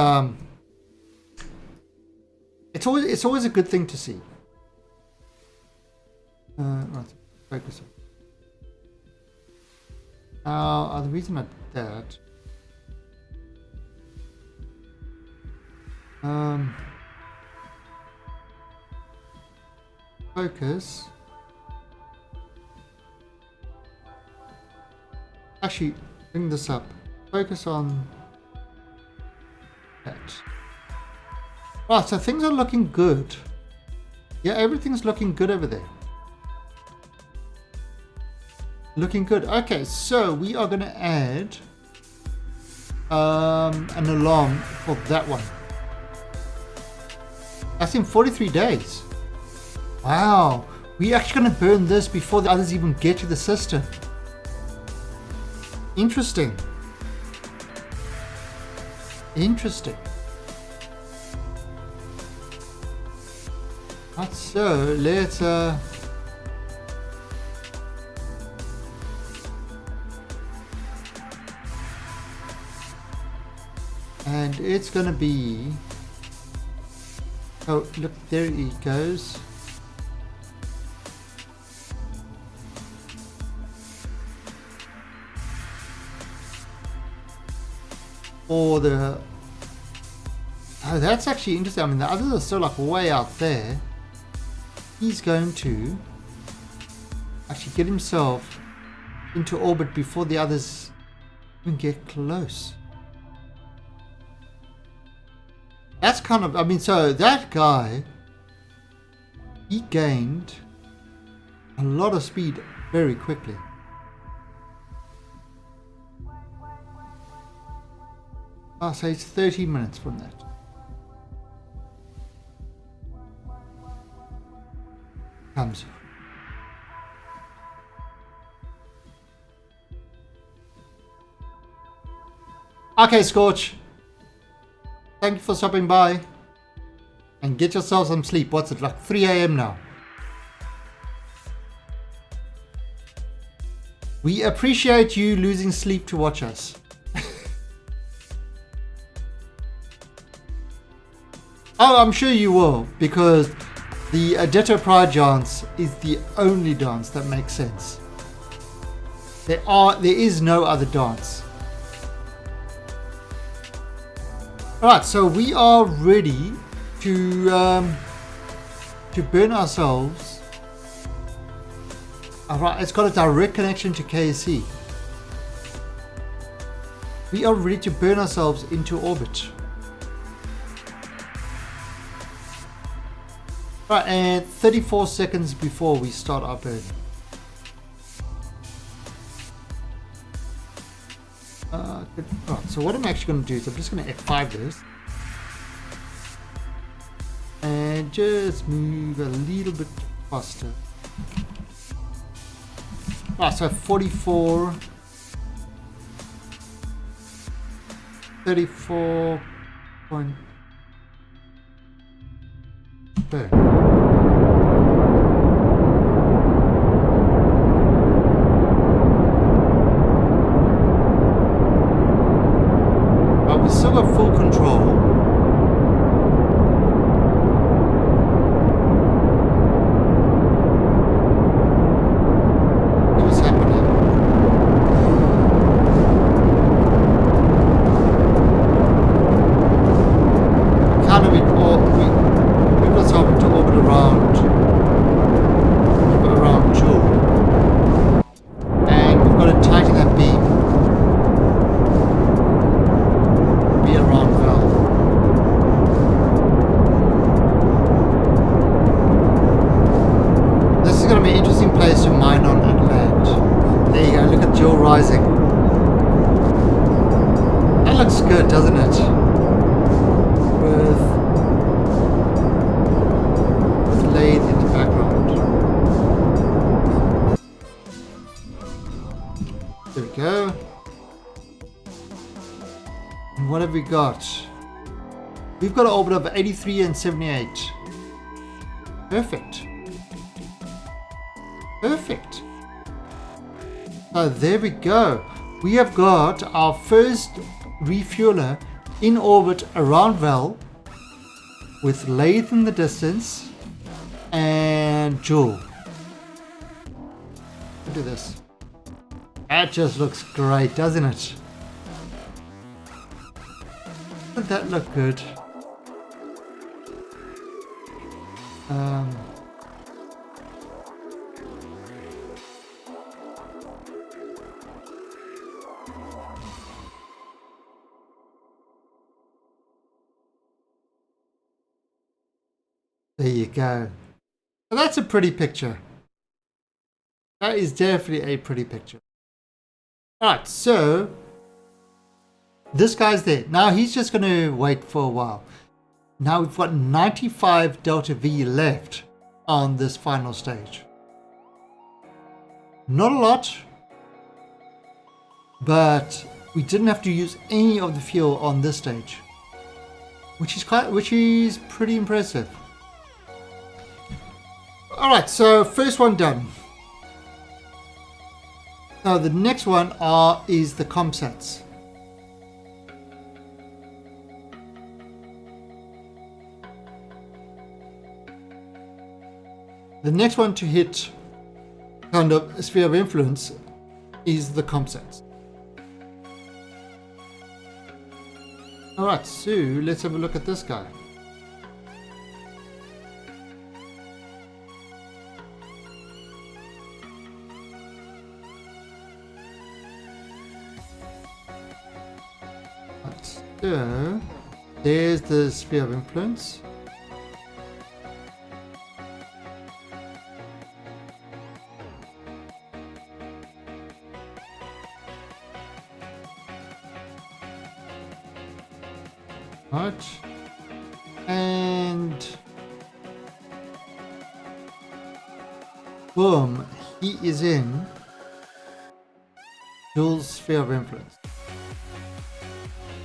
always a good thing to see. Right, focus on. Now, the reason I did that. Focus. Actually, bring this up. Focus on that. Right, so things are looking good. Yeah, everything's looking good over there. Looking good. Okay, so we are going to add an alarm for that one. That's in 43 days. Wow. We're actually going to burn this before the others even get to the system. Interesting. Interesting. Right, so let's and it's gonna be, oh look, there he goes. Or the, oh, that's actually interesting. I mean, the others are still like way out there. He's going to actually get himself into orbit before the others even get close. That's kind of, I mean, so that guy, he gained a lot of speed very quickly. I'll say it's 30 minutes from that. Comes. Okay, Scorch. Thank you for stopping by. And get yourself some sleep. What's it, like 3 a.m. now? We appreciate you losing sleep to watch us. Oh, I'm sure you will, because the Ditto Pride dance is the only dance that makes sense. There is no other dance. Alright, so we are ready to burn ourselves. Alright, it's got a direct connection to KSC. We are ready to burn ourselves into orbit. Right, and 34 seconds before we start our burn. Right, so what I'm actually going to do is I'm just going to F5 this. And just move a little bit faster. Right, so 44. 34. Burn. But we still got full control. What's happening? Kind of we've got something to orbit around Jool. And we've got to tighten that beam. Be around Val. This is going to be an interesting place to mine on and land. There you go, look at Jool rising. That looks good, doesn't it? With Lathe in the background. There we go. And what have we got? We've got an orbit of 83 and 78. Perfect. Perfect. So there we go. We have got our first refueler in orbit around Val with Lathe in the distance and Jool. Look at this. That just looks great, doesn't it? Doesn't that look good? There you go. So that's a pretty picture. That is definitely a pretty picture. Alright, so this guy's there. Now he's just going to wait for a while. Now we've got 95 Delta V left on this final stage. Not a lot, but we didn't have to use any of the fuel on this stage, which is pretty impressive. Alright, so first one done. Now the next one is the ComSats. The next one to hit kind of a sphere of influence is the ComSats. Alright, so let's have a look at this guy. So there's the sphere of influence. Right. And boom, he is in Jool's sphere of influence.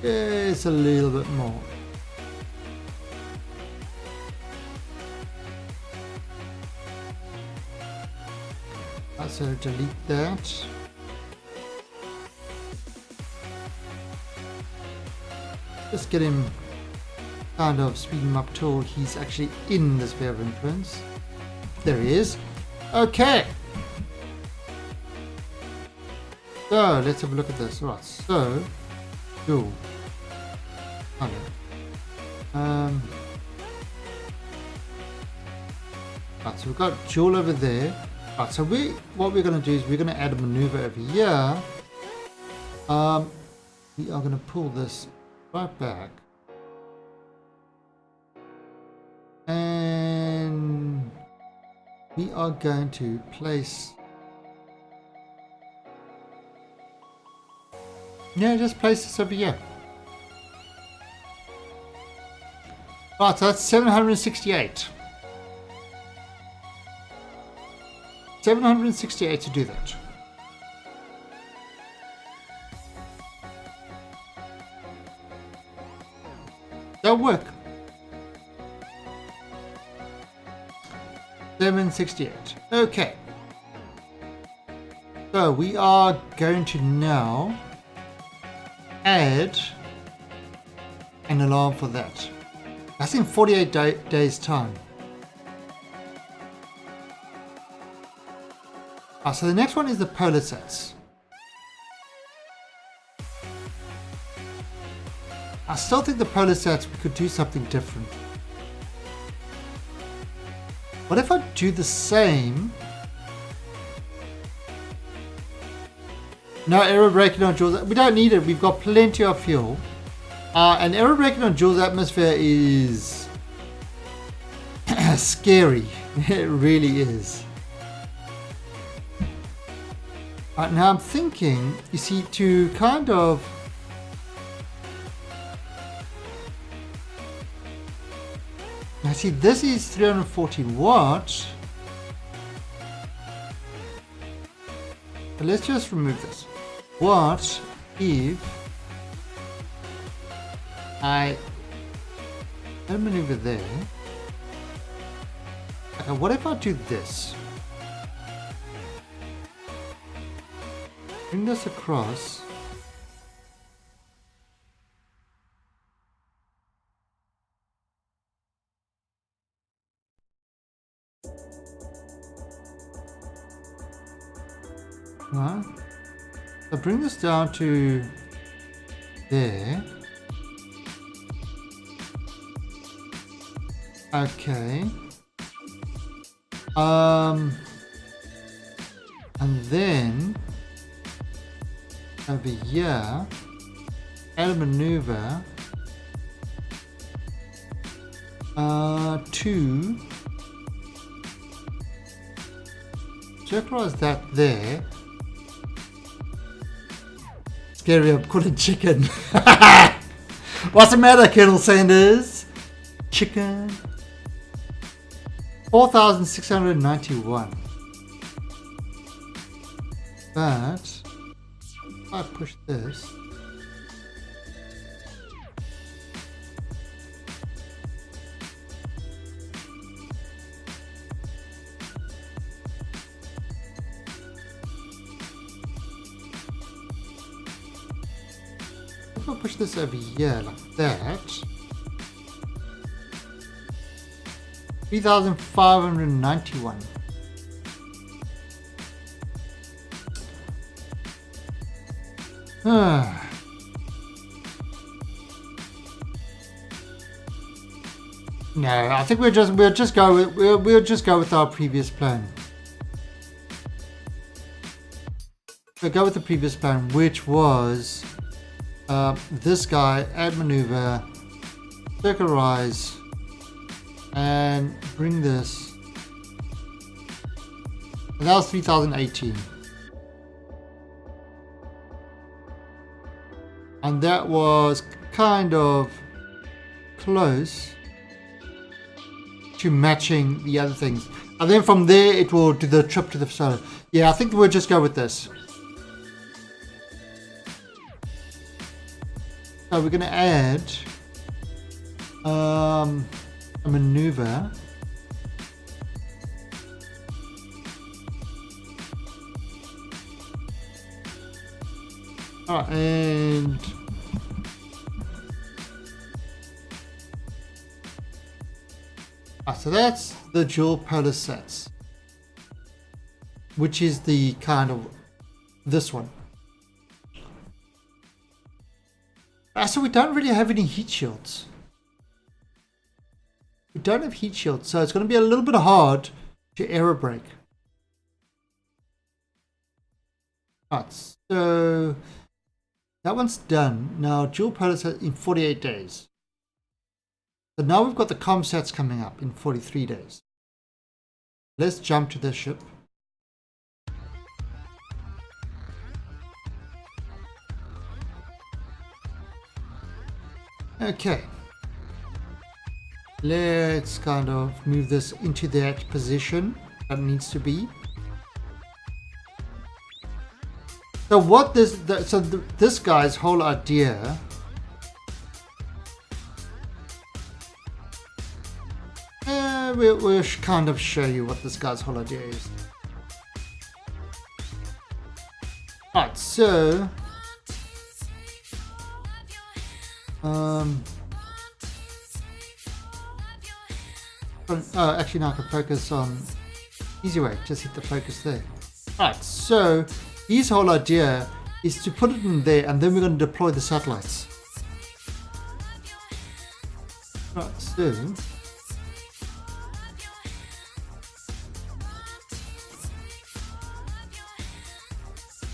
It's a little bit more. So delete that. Just get him kind of speed him up till he's actually in the sphere of influence. There he is. Okay. So let's have a look at this. Right, so Jool. Okay. Right, so we've got Jool over there. Right, so what we're going to do is we're going to add a maneuver over here. We are going to pull this right back. And we are going to place... Yeah, just place this over here. Right, so that's 768. 768 to do that. That'll work. 768. Okay. So we are going to now add an alarm for that. That's in 48 days time. So the next one is the polar sets. I still think the polar sets we could do something different. What if I do the same? No aero braking on Jool's. We don't need it. We've got plenty of fuel. And aero braking on Jool's atmosphere is scary. It really is. Now I'm thinking, you see, to kind of now see, this is 340 watts. But let's just remove this. What if I And maneuver there. Okay, what if I do this? Bring this across. Right. So bring this down to there. Okay. And then over here, add a maneuver to circularize that there. Scary, I'm calling chicken. What's the matter, Colonel Sanders? Chicken. 4,691. But if I push this, if I push this over here like that, 3,591. No, I think we'll just go with our previous plan. We'll go with the previous plan, which was this guy, add maneuver, circularize, and bring this. And that was 3018. And that was kind of close to matching the other things. And then from there it will do the trip to the facility. Yeah, I think we'll just go with this. So we're going to add a maneuver. And so that's the Jool polar sets, which is the kind of this one. So we don't really have any heat shields. We don't have heat shields, so it's going to be a little bit hard to aero brake. Right, so that one's done. Now Jool polar set in 48 days. So now we've got the ComSats coming up in 43 days. Let's jump to this ship. Okay. Let's kind of move this into that position that it needs to be. So what this guy's whole idea we'll kind of show you what this guy's whole idea is. Alright, so actually now I can focus on easy way, just hit the focus there. Alright, so his whole idea is to put it in there and then we're going to deploy the satellites. Right, so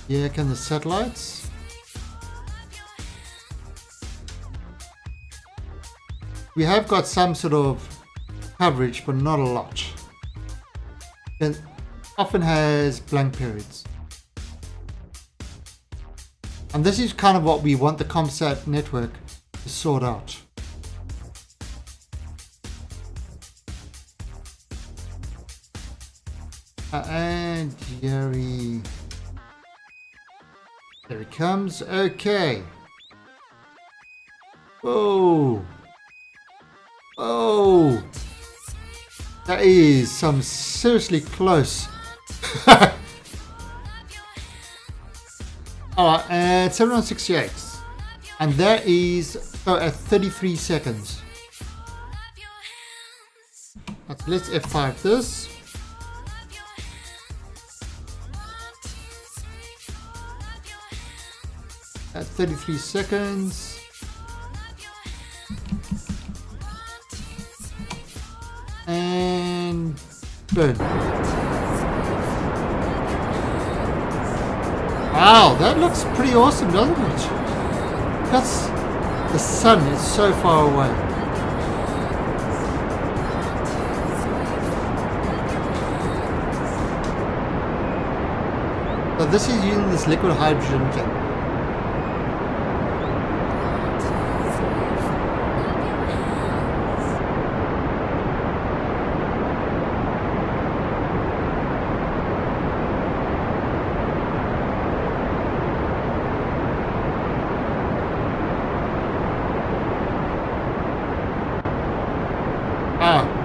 here come the satellites. We have got some sort of coverage, but not a lot. It often has blank periods. And this is kind of what we want the ComSat network to sort out. And there he comes. Okay. Whoa. Oh, that is some seriously close. Alright, and 768. And that is at 33 seconds. Let's F5 this. At 33 seconds. And burn. Wow, that looks pretty awesome, doesn't it? That's, the sun is so far away. So this is using this liquid hydrogen thing.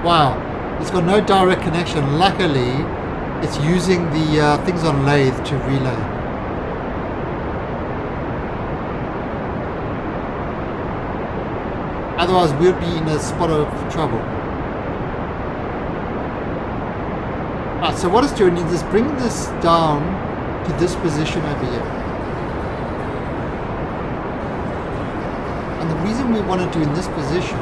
Wow, it's got no direct connection. Luckily, it's using the things on lathe to relay. Otherwise, we'll be in a spot of trouble. Right, so what it's doing is just bringing this down to this position over here. And the reason we want to do in this position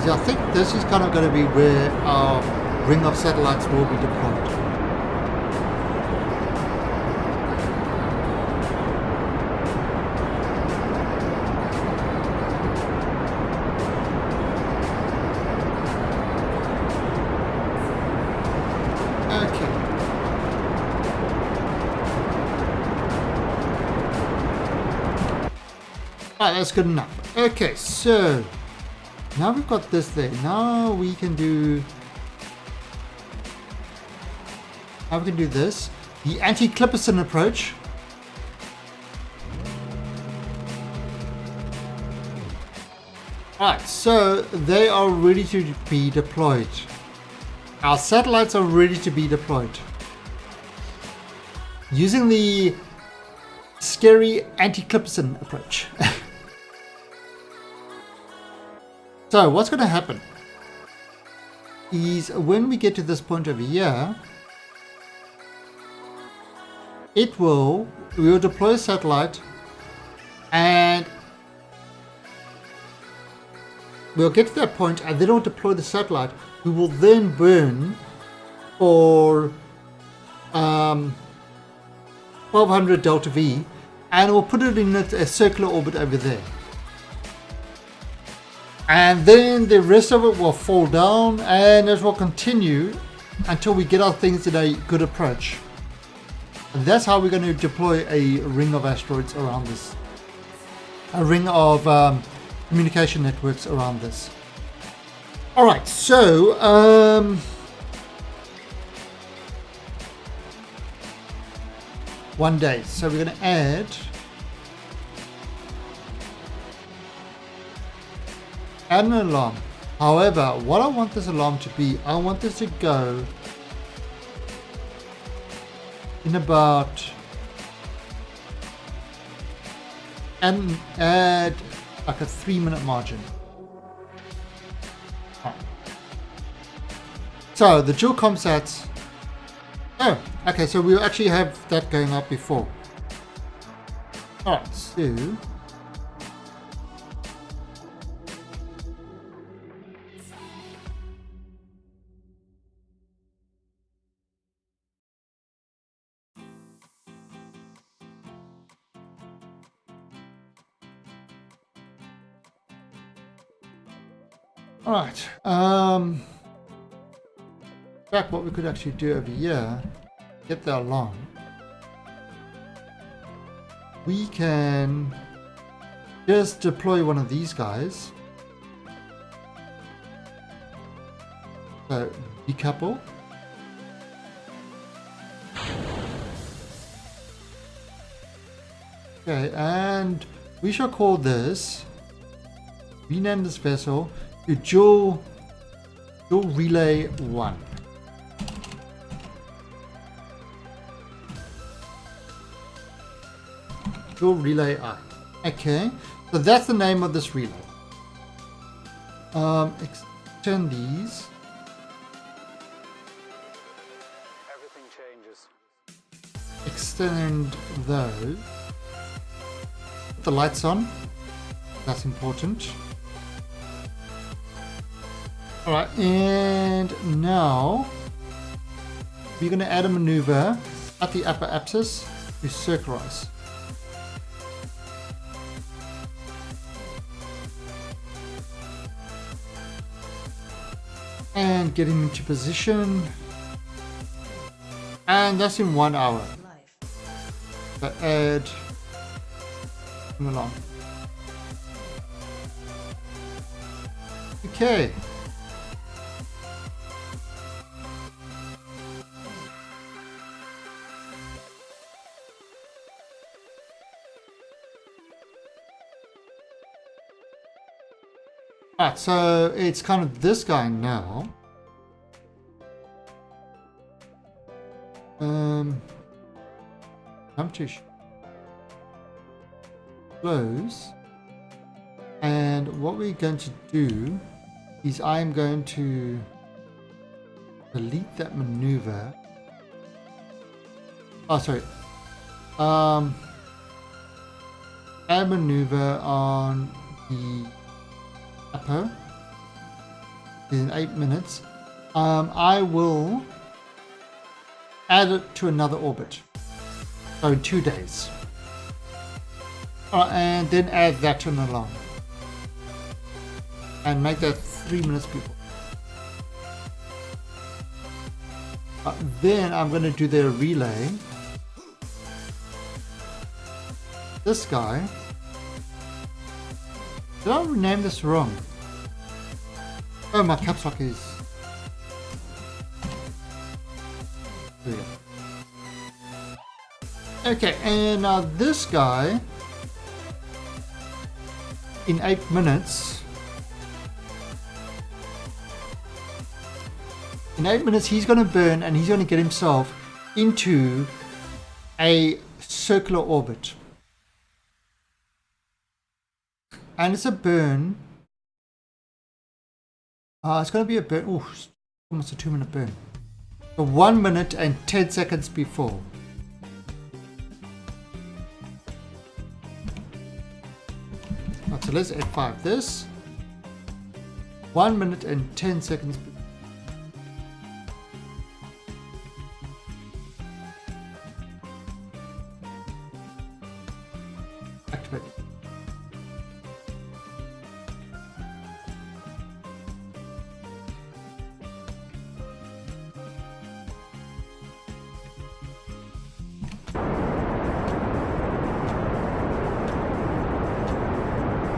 I think this is kind of going to be where our ring of satellites will be deployed. Okay. Alright, that's good enough. Okay, so now we've got this there. Now we can do this. The anti-Clipperson approach. Alright, so they are ready to be deployed. Our satellites are ready to be deployed. Using the scary anti-Clipperson approach. So what's going to happen is when we get to this point over here, we'll deploy a satellite and we'll get to that point and then we'll deploy the satellite. We will then burn for 1200 delta V and we'll put it in a circular orbit over there. And then the rest of it will fall down and it will continue until we get our things in a good approach. And that's how we're going to deploy a ring of asteroids around this. A ring of communication networks around this. Alright, so 1 day. So we're going to add an alarm. However, what I want this alarm to be, I want this to go in about and add like a 3-minute margin. So the Jool ComSats. Oh, okay, so we'll actually have that going up before. Alright, so alright, back what we could actually do over here, get the alarm. We can just deploy one of these guys. So decouple. Okay, and we shall call this, rename this vessel to Jool Relay 1. Jool Relay I. Okay, so that's the name of this relay. Extend these. Everything changes. Extend those. Put the lights on. That's important. Alright, and now we're going to add a maneuver at the upper axis to circularize. And get him into position. And that's in 1 hour. So add him along. Okay. Alright, so it's kind of this guy now. Jump to close. And what we're going to do is I am going to delete that maneuver. Oh, sorry. Add maneuver on the upper in 8 minutes. I will add it to another orbit. So in 2 days. And then add that to an alarm. And make that 3 minutes before. Then I'm going to do the relay. This guy. Did I rename this wrong? Oh, my caps lock is. There we go. Okay, and now this guy, in 8 minutes, he's going to burn and he's going to get himself into a circular orbit. And it's a burn. It's going to be a burn. Oh, almost a 2-minute burn. So 1 minute and 10 seconds before. Right, so let's F5 this. 1 minute and 10 seconds before. Activate.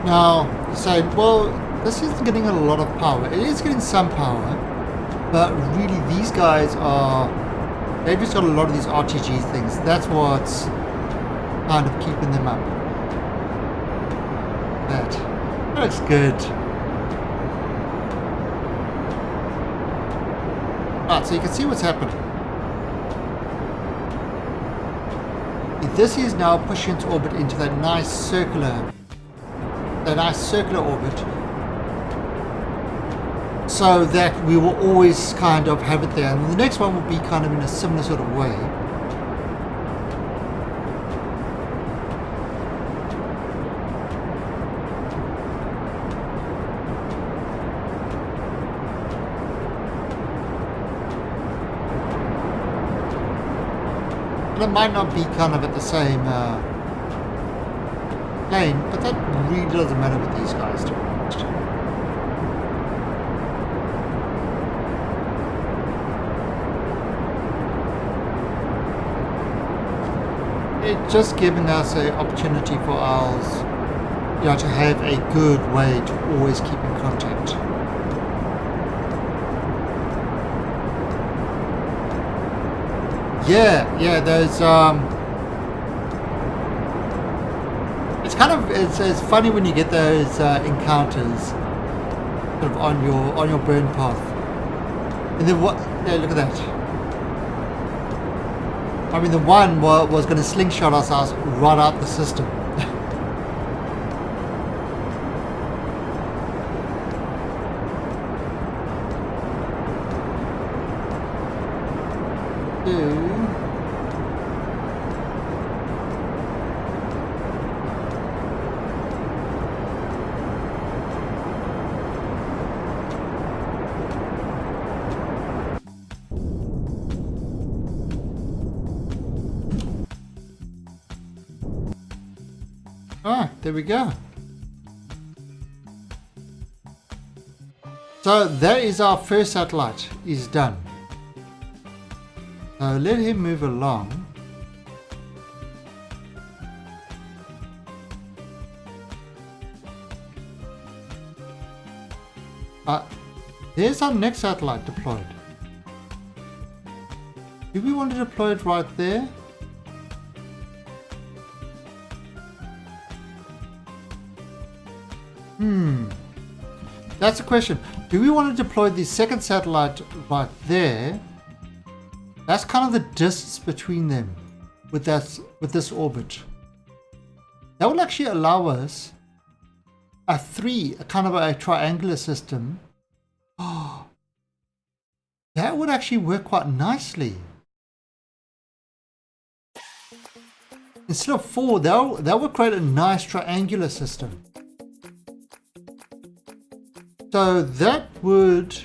Now, you say, well, this isn't getting a lot of power. It is getting some power, but really these guys they've just got a lot of these RTG things. That's what's kind of keeping them up. That looks good. Alright, so you can see what's happening. This is now pushing its orbit into that nice circular orbit, so that we will always kind of have it there, and the next one will be kind of in a similar sort of way. And it might not be kind of at the same plane, but that really doesn't matter with these guys too much. It's just giving us an opportunity for ours, to have a good way to always keep in contact. Yeah, those kind of it's funny when you get those encounters sort of on your burn path, and then what? Yeah, look at that. I mean, the one was going to slingshot us right out the system. There we go. So that is our first satellite is done. So let him move along. There's our next satellite deployed. Do we want to deploy it right there? That's the question. Do we want to deploy the second satellite right there? That's kind of the distance between them with this orbit. That will actually allow us a kind of a triangular system. Oh, that would actually work quite nicely. Instead of 4, that would create a nice triangular system. So that would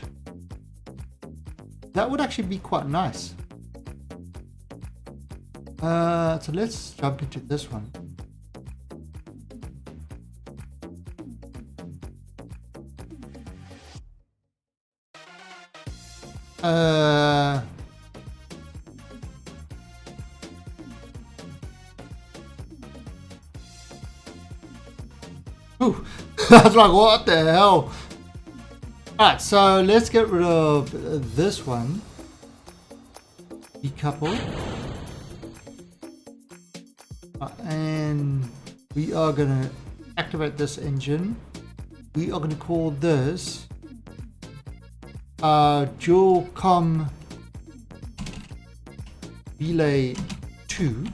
actually be quite nice. So let's jump into this one. Ooh, I was like, what the hell? Alright, so let's get rid of this one. Decouple. And we are going to activate this engine. We are going to call this Jool Relay 2.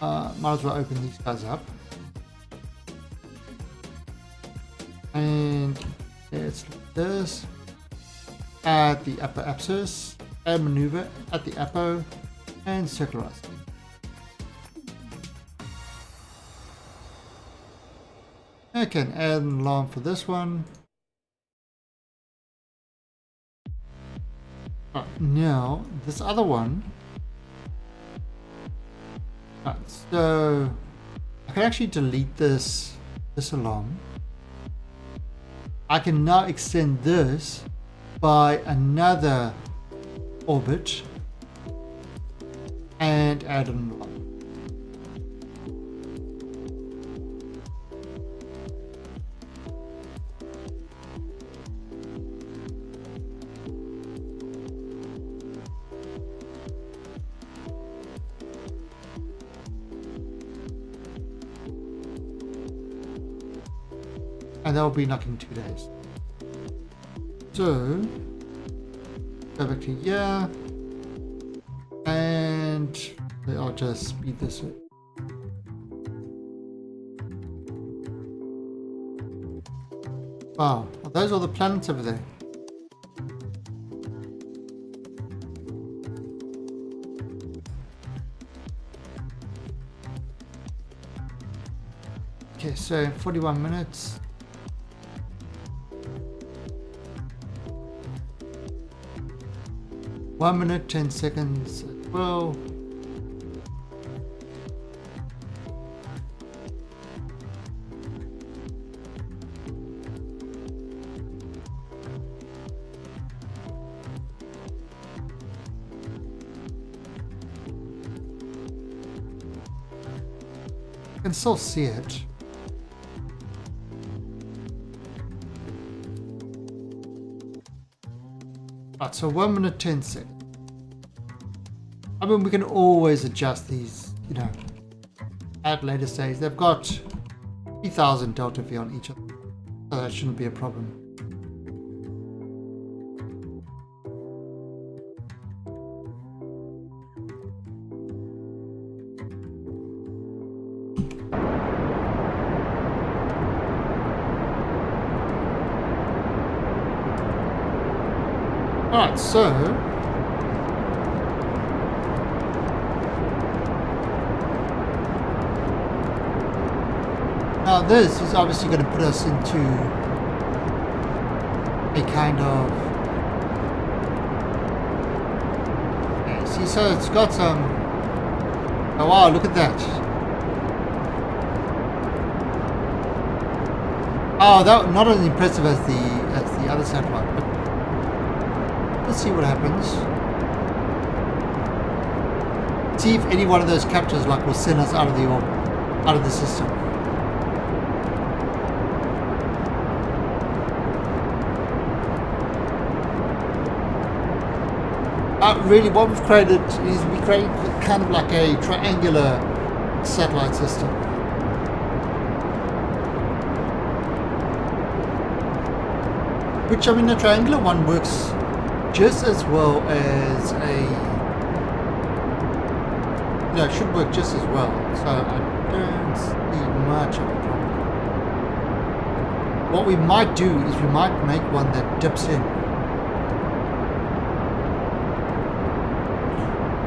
Might as well open these guys up. And let's look at this. Add the upper axis, add maneuver, add the apo, and circularize. I can add an alarm for this one. Now, this other one. So I can actually delete this alarm. I can now extend this by another orbit and add an alarm. And that will be like in 2 days. So go back to here, and I'll just speed this up. Wow, are those all the planets over there? Okay, so 41 minutes. One minute, 10 seconds as well. I can still see it. Right, so 1 minute, 10 seconds. I mean, we can always adjust these, you know, at later stage. They've got 3,000 Delta V on each of them, so that shouldn't be a problem. Alright, so now this is obviously going to put us into a kind of, yeah, see, so it's got some, oh wow, look at that. Oh, that not as impressive as the other satellite, but let's see what happens. See if any one of those captures like will send us out of the orbit, out of the system. Really, what we've created is we created kind of like a triangular satellite system. Which, I mean, the triangular one works just as well as a, you know, it should work just as well. So I don't see much of a problem. What we might do is we might make one that dips in.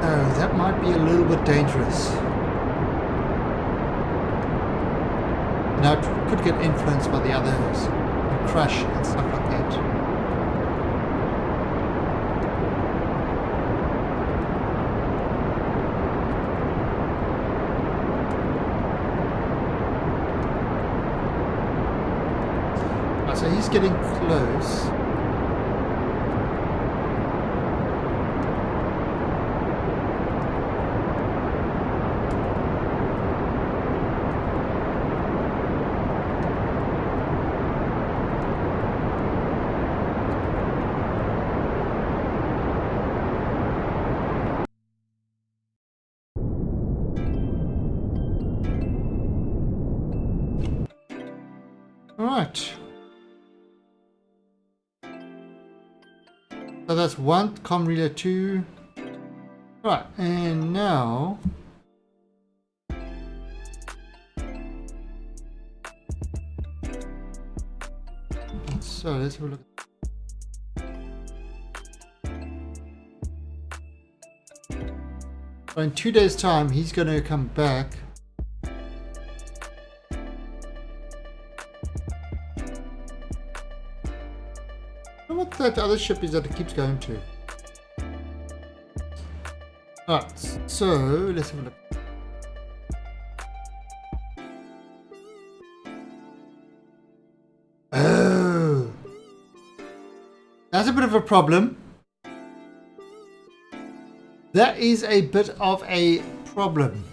Oh, that might be a little bit dangerous. Now it could get influenced by the others and crash and stuff like that. So he's getting close. All right. So that's one, comm relay 2. Right, and now so let's have a look. So in 2 days' time, he's going to come back. What that other ship is that it keeps going to. Alright, so let's have a look. Oh, that's a bit of a problem. That is a bit of a problem.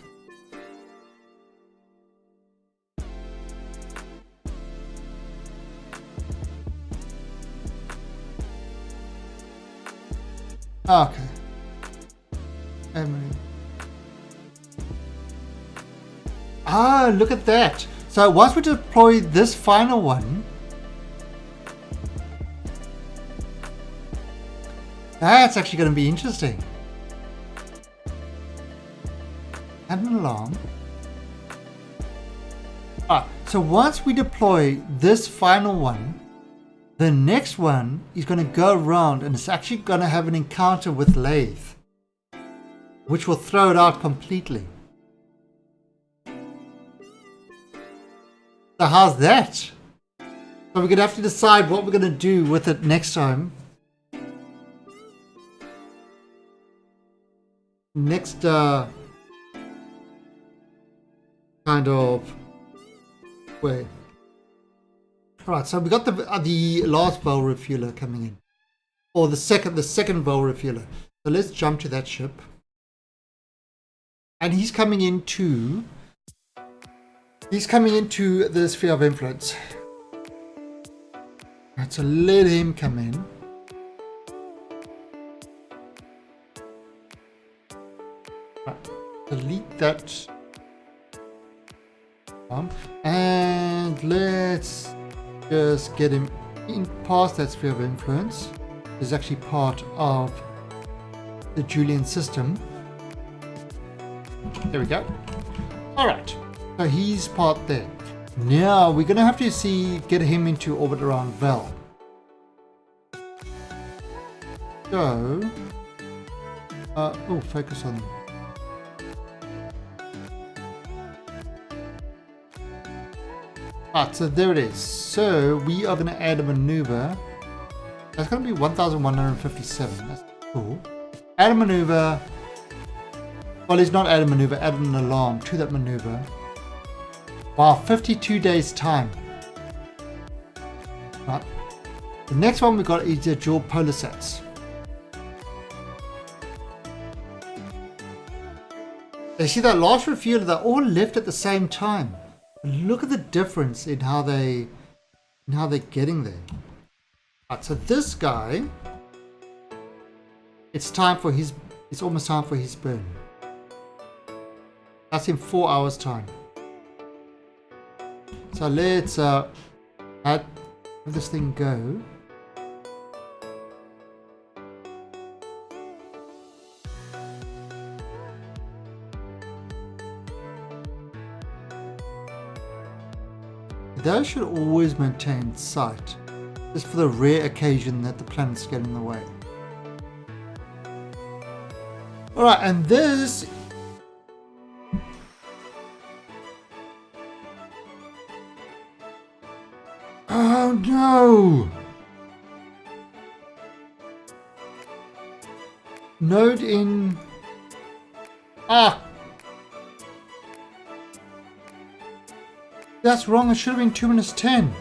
Okay. Ah, look at that. So once we deploy this final one, that's actually going to be interesting. And an alarm. Ah, so once we deploy this final one, the next one is going to go around and it's actually going to have an encounter with Lathe, which will throw it out completely. So how's that? So we're going to have to decide what we're going to do with it next time. Next kind of way. Alright, so we got the last Vel refueler coming in. Or the second Vel refueler. So let's jump to that ship. And he's coming into the sphere of influence. Right, so let him come in. Right, delete that. And let's just get him in past that sphere of influence. Is actually part of the Julian system. There we go. Alright, so he's part there. Now we're going to have to get him into orbit around Vel. So, focus on. Right, so there it is. So we are going to add a maneuver. That's going to be 1157. That's cool. Add a maneuver. Well, it's not add a maneuver, add an alarm to that maneuver. Wow, 52 days time. Right. The next one we got is the Jool polar sats. You see that last refueler, they're all left at the same time. Look at the difference in how they're getting there. Right, so this guy, it's almost time for his burn. That's in 4 hours time. So let's let this thing go. Those should always maintain sight, just for the rare occasion that the planets get in the way. Alright, and this... Oh no! Node in... That's wrong, it should have been 2 minutes 10.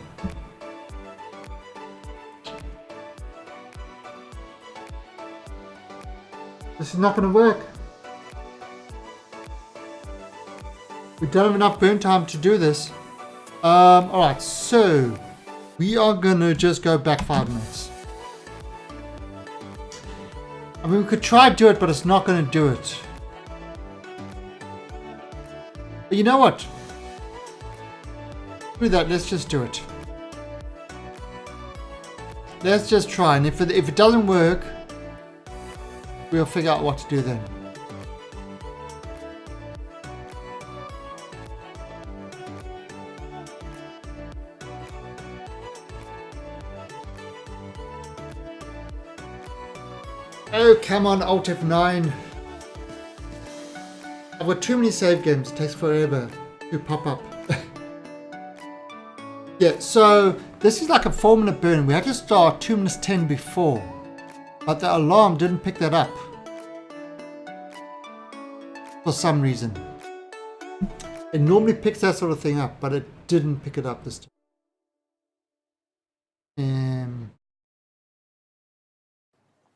This is not going to work. We don't have enough burn time to do this. Alright, so we are going to just go back 5 minutes. I mean, we could try to do it, but it's not going to do it. But you know what? Screw that, let's just do it. Let's just try, and if it doesn't work, we'll figure out what to do then. Oh, come on, Alt F9. I've got too many save games, it takes forever to pop up. Yeah, so this is like a 4-minute burn. We had to start 2 minutes 10 before, but the alarm didn't pick that up for some reason. It normally picks that sort of thing up, but it didn't pick it up this time.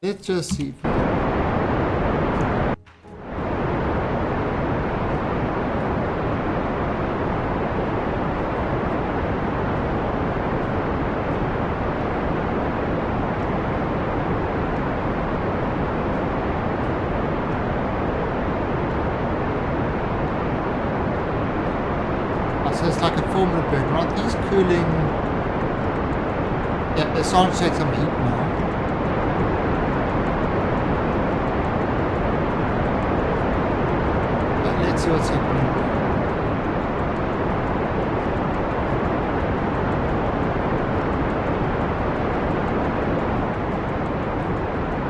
Let's just see. So it's like a 4-minute burn, right? He's cooling. Yeah, they're starting to take some heat now. Let's see what's happening.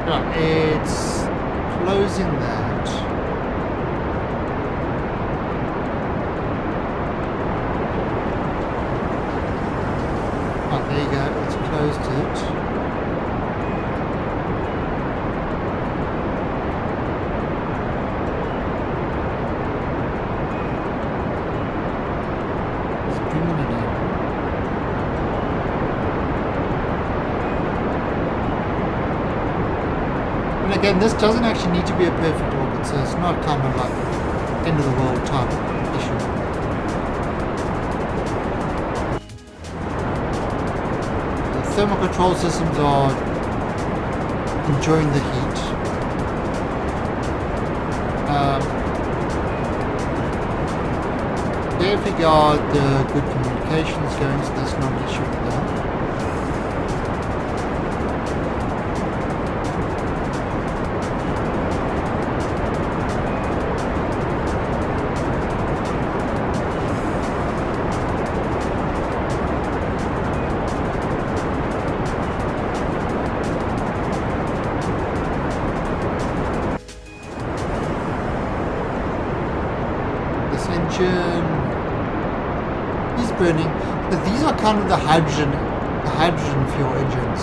Right, it's closing that. Oh, there you go, it's closed it. Again, this doesn't actually need to be a perfect orbit, so it's not kind of like end of the world type issue. The thermal control systems are enjoying the heat. Definitely got good communications going, so that's not an issue with that. He's burning, but these are kind of the hydrogen fuel engines.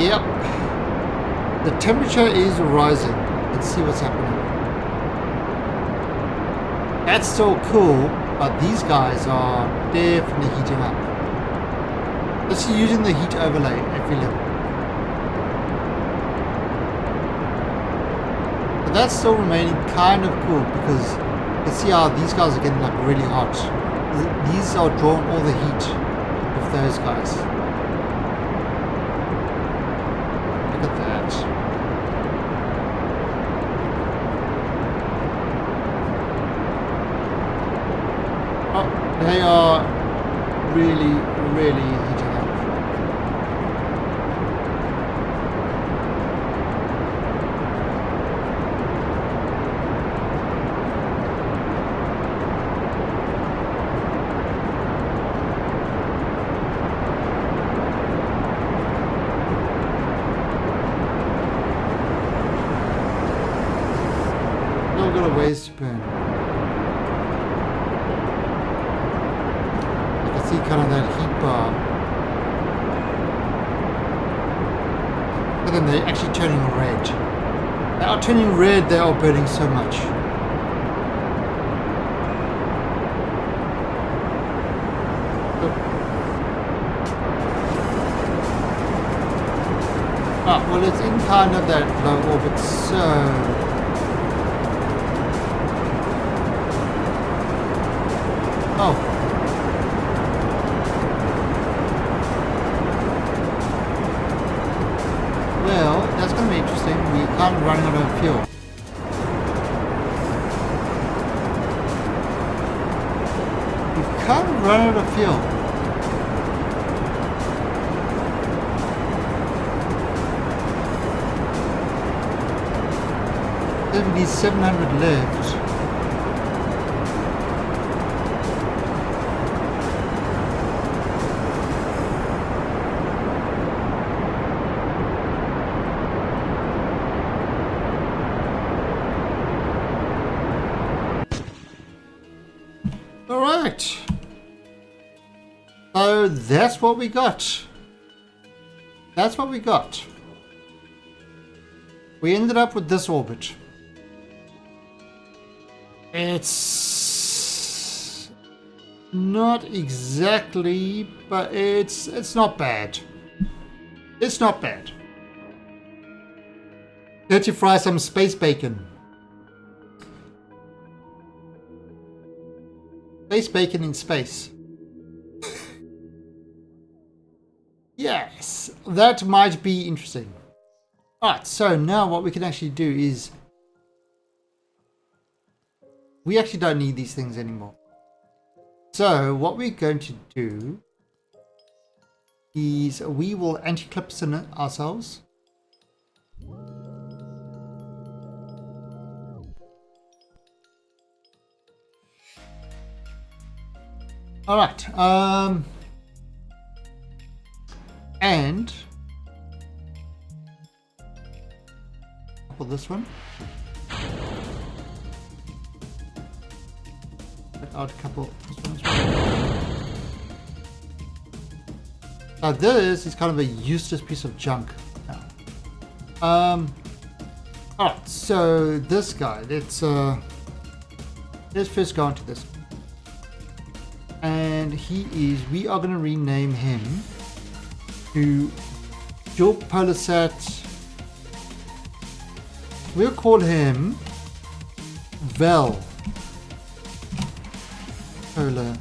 Yep, the temperature is rising. Let's see what's happening. That's so cool, but these guys are definitely heating up. Let's see, using the heat overlay every level. But that's still remaining kind of cool because you can see how these guys are getting like really hot. These are drawing all the heat of those guys. Look at that. Oh, they are really, really heating up. Ways to burn. You can see kind of that heat bar. But then they're actually turning red. They are turning red, they are burning so much. Oh, well, it's in kind of that low orbit, so oh. Well, that's going to be interesting. We can't run out of fuel. We can't run out of fuel. Then we need 700 left. Alright, so that's what we got. That's what we got. We ended up with this orbit. It's not exactly, but it's not bad. It's not bad. Let's fry some space bacon. Space bacon in space. Yes, that might be interesting. Alright, so now what we can actually do is we actually don't need these things anymore. So what we're going to do is we will anti-clips in it ourselves. All right, and couple this one. I'll couple this one as well. Now this is kind of a useless piece of junk now. Alright, so this guy, let's first go on to this. And we are going to rename him to Jool Polar-Sat. We'll call him Vel Polar-Sat.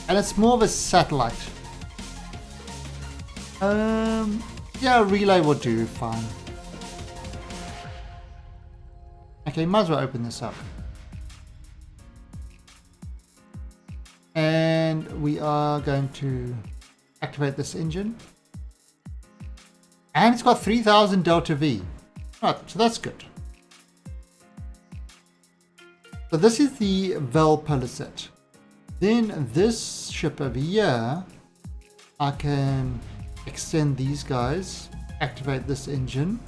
And it's more of a satellite. Yeah, relay will do fine. Okay, might as well open this up. And we are going to activate this engine. And it's got 3000 delta V. Right, so that's good. So this is the Vel polar set. Then this ship over here, I can extend these guys, activate this engine,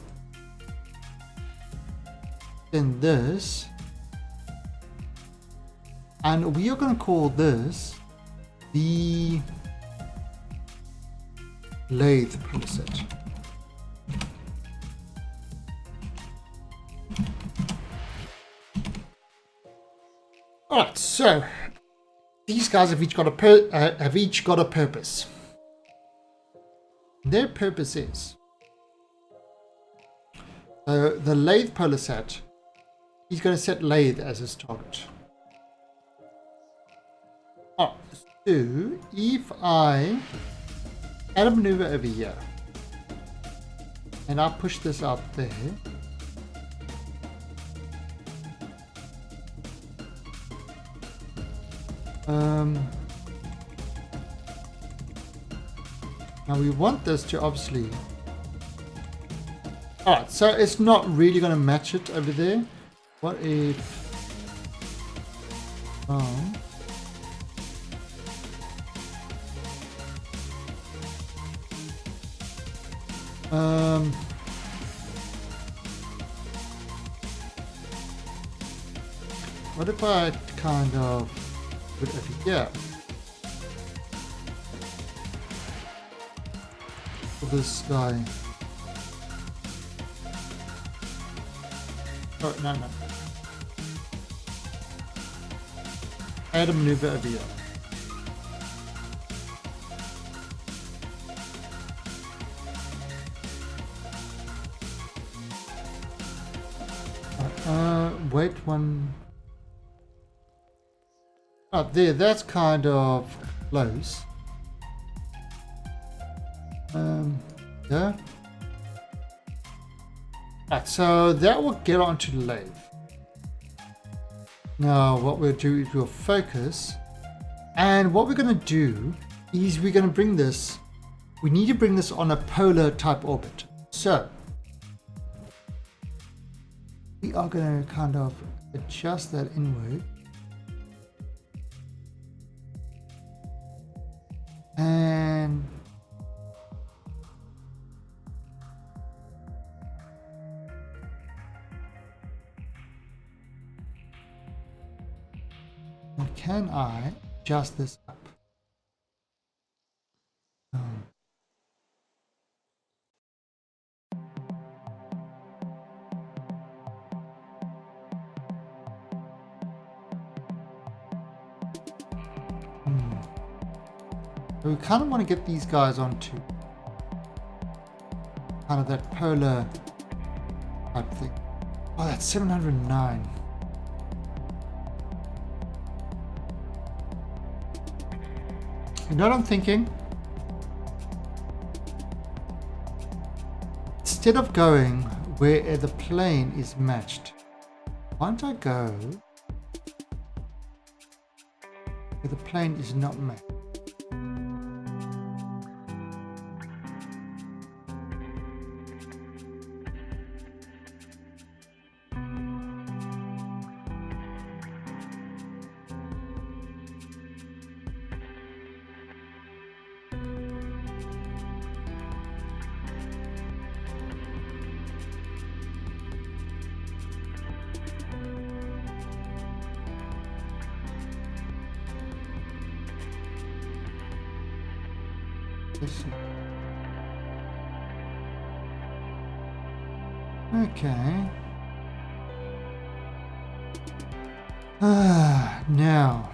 then this, and we are going to call this the lathe polar set. Alright, so these guys have each got a purpose. Their purpose is the lathe polar set. He's going to set lathe as his target. Oh, so if I add a maneuver over here and I push this out there, now we want this to obviously. Alright, so it's not really going to match it over there. What if... what if I kind of put it over here? For this guy. Oh, no. Add a maneuver over here. Wait one. Oh, there, that's kind of close. Yeah. Right, so that will get onto the lathe. Now what we'll do is we'll focus, and what we're going to do is we're going to bring this, we need to bring this on a polar type orbit. So we are going to kind of adjust that inward, and can I adjust this up? So we kind of want to get these guys onto kind of that polar type thing. Oh, that's 709. You know what I'm thinking? Instead of going where the plane is matched, why don't I go where the plane is not matched? Okay. Now.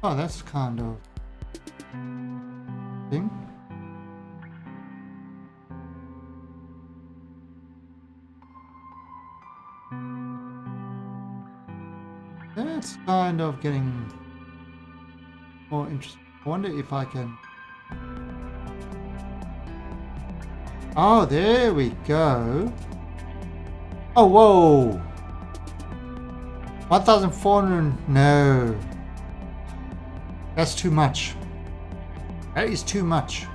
Oh, that's kind of thing. That's kind of getting more interesting. I wonder if I can. Oh, there we go. Oh, whoa. 1,400. No. That's too much. That is too much.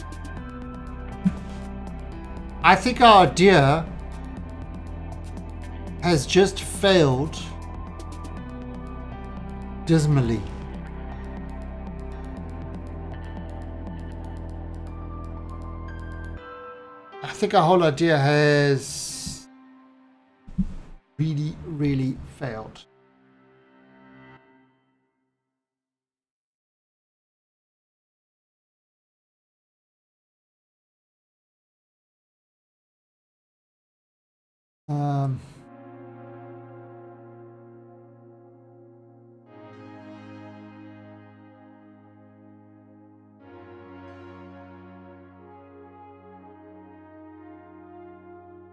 I think our idea has just failed dismally. I think our whole idea has really, really failed.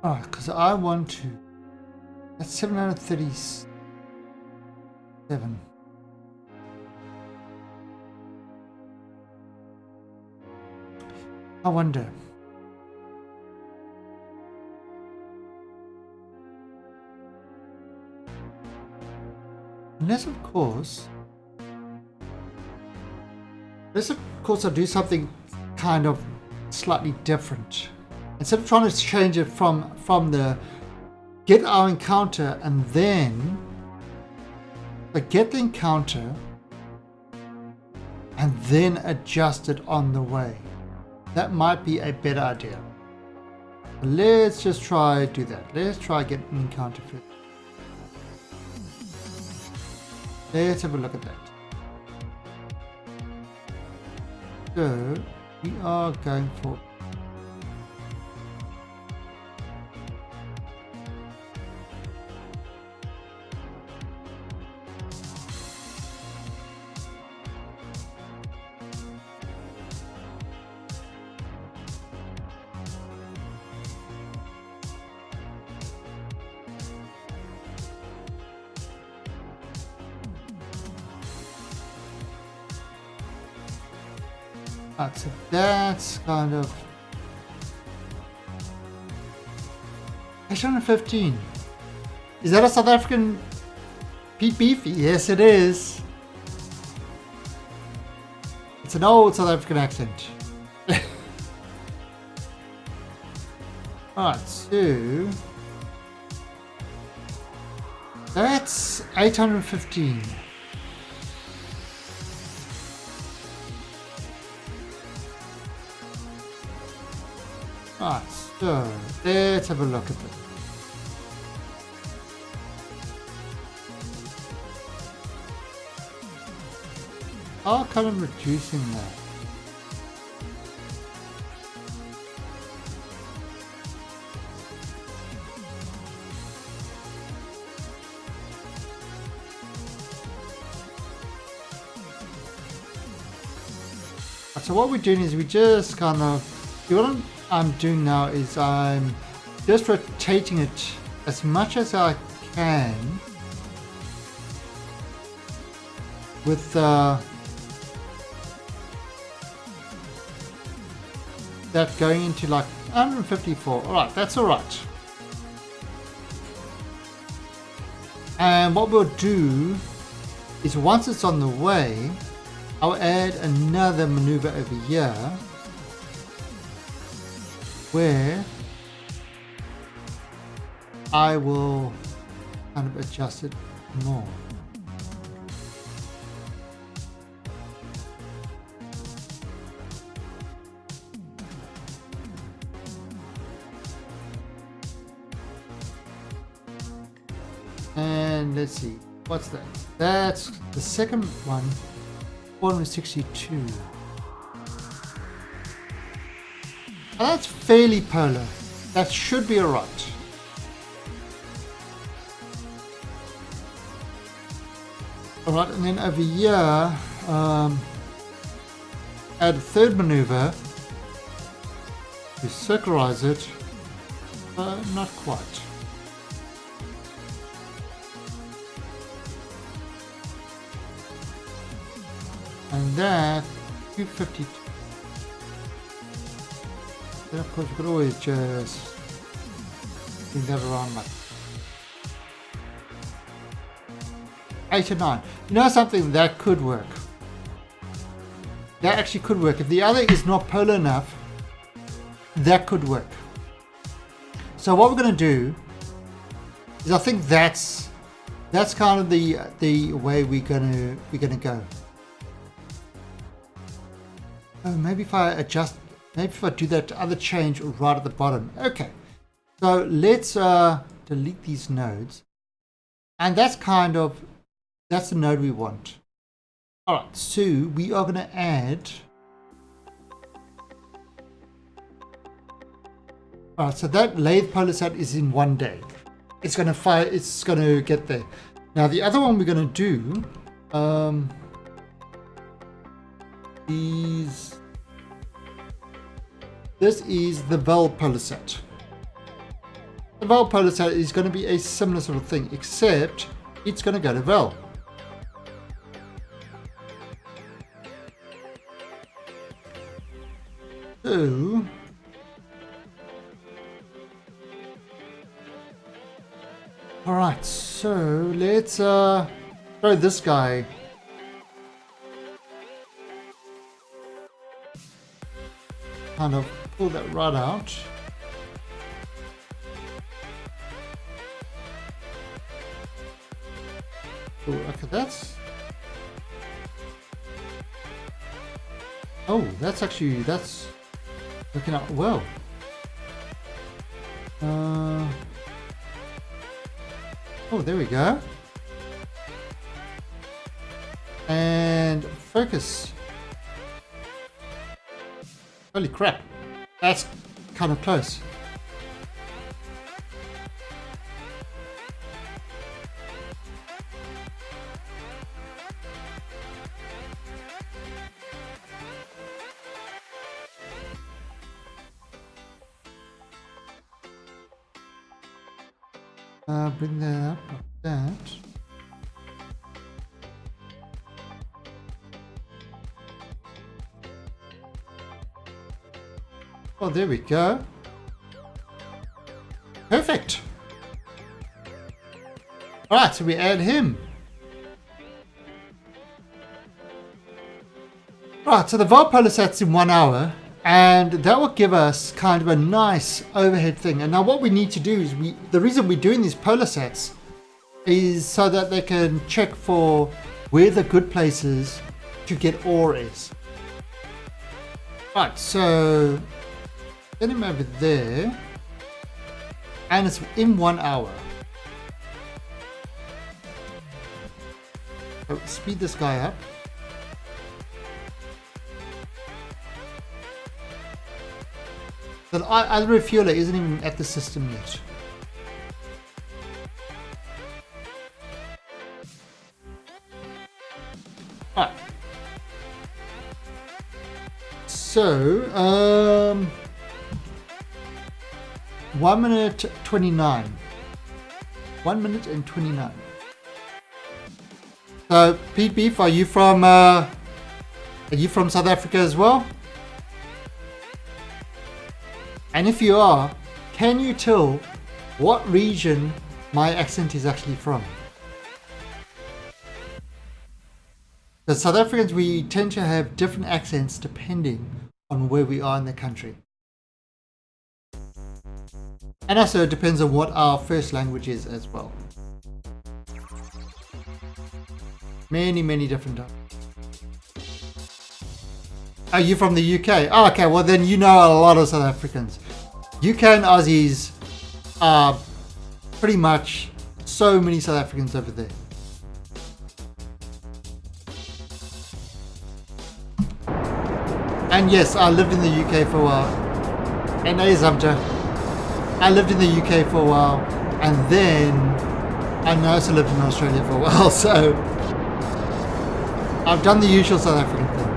Oh, because I want to. That's 737. I wonder. Unless, of course, I do something kind of slightly different. Instead of trying to change it from the get our encounter and then get the encounter and then adjust it on the way. That might be a better idea. Let's just try do that. Let's try get an encounter first. Let's have a look at that. So we are going for so that's kind of 815. Is that a South African Pete Beef? Yes, it is. It's an old South African accent. Alright, so that's 815. Alright, so let's have a look at this. I'll kind of reducing that. So what we're doing is we just kind of, what I'm doing now is I'm just rotating it as much as I can with that going into like 154. Alright, that's alright. And what we'll do is once it's on the way, I'll add another maneuver over here where I will kind of adjust it more. And let's see, what's that? That's the second one, 462. Now that's fairly polar. That should be alright. Alright, and then over here, add a third maneuver to circularize it. Not quite. And that 252. Then of course we could always just bring that around like 8 or 9. You know something that could work? That actually could work. If the other is not polar enough, that could work. So what we're going to do is, I think that's kind of the way we're gonna go. Oh, maybe if I adjust, maybe if I do that other change right at the bottom. Okay, so let's delete these nodes, and that's the node we want. All right, so we are gonna add. All right, so that lathe polar set is in 1 day. It's gonna get there. Now the other one we're gonna do is this is the Val polar set. The Val polar set is going to be a similar sort of thing, except it's going to go to Val. So alright, so let's throw this guy. Kind of pull that right out. Oh, okay, that's working out well. Oh, there we go. And focus. Holy crap, that's kind of close. Bring that up like that. Oh, there we go. Perfect. All right, so we add him. Right, so the Val polar set's in 1 hour, and that will give us kind of a nice overhead thing. And now what we need to do is the reason we're doing these polar sets is so that they can check for where the good places to get ore is. Right, so get him over there, and it's in 1 hour. So speed this guy up. The other refueler isn't even at the system yet. Alright. So, 1 minute 29. 1 minute and 29. So, Pete Beef, are you from South Africa as well? And if you are, can you tell what region my accent is actually from? As South Africans, we tend to have different accents depending on where we are in the country. And also it depends on what our first language is as well. Many different types. Are you from the UK? Oh, okay, well then you know a lot of South Africans. UK and Aussies are pretty much so many South Africans over there. And yes, I lived in the UK for a while. And I lived in the UK for a while, and then I also lived in Australia for a while, so I've done the usual South African thing.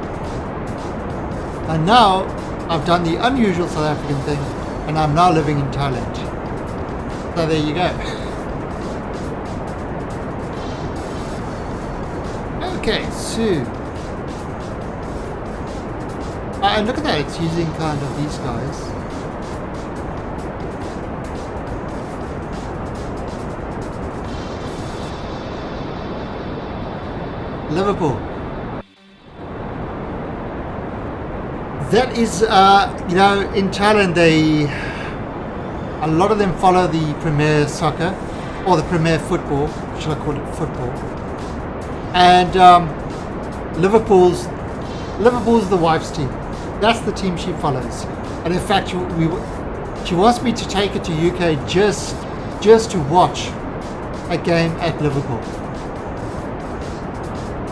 And now I've done the unusual South African thing, and I'm now living in Thailand. So there you go. Okay, so and look at that, it's using kind of these guys. Liverpool. That is, in Thailand, a lot of them follow the Premier Soccer or the Premier Football. Should I call it football? And Liverpool's the wife's team. That's the team she follows. And in fact, she wants me to take it to UK just to watch a game at Liverpool.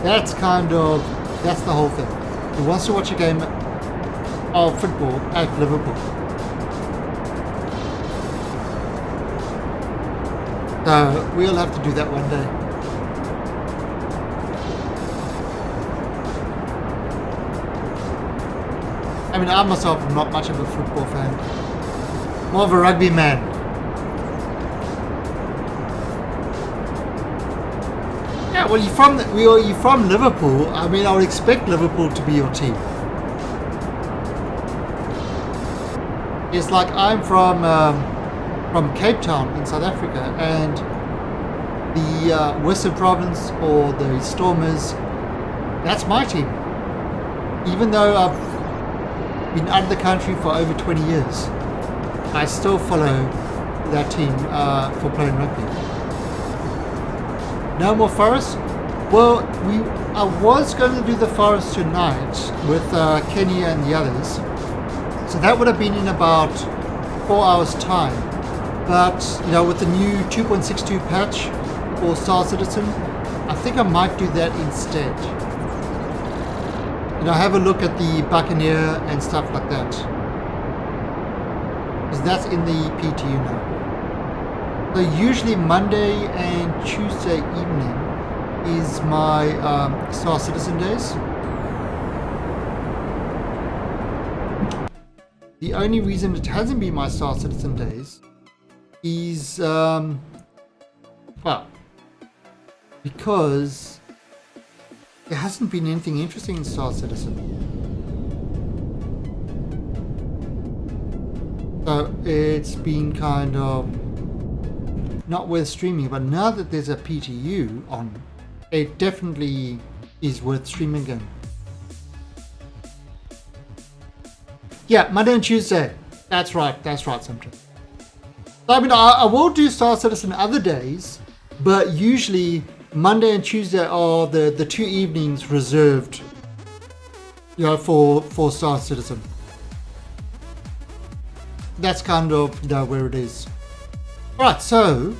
That's the whole thing. He wants to watch a game of football at Liverpool. So we'll have to do that one day. I mean, I myself am not much of a football fan. More of a rugby man. Yeah, well, you're from Liverpool. I mean, I would expect Liverpool to be your team. It's like I'm from Cape Town in South Africa, and the Western Province or the Stormers, that's my team. Even though I've been out of the country for over 20 years, I still follow that team for playing rugby. No more Forest? Well, I was going to do the Forest tonight with Kenny and the others. So that would have been in about 4 hours time. But, with the new 2.62 patch for Star Citizen, I think I might do that instead. Have a look at the Buccaneer and stuff like that. Because that's in the PTU now. So usually Monday and Tuesday evening is my Star Citizen days. The only reason it hasn't been my Star Citizen days is, because there hasn't been anything interesting in Star Citizen. So it's been kind of not worth streaming, but now that there's a PTU on, it definitely is worth streaming again. Yeah, Monday and Tuesday. That's right, something. So, I mean, I will do Star Citizen other days, but usually Monday and Tuesday are the 2 evenings reserved, for Star Citizen. That's kind of where it is. Alright, so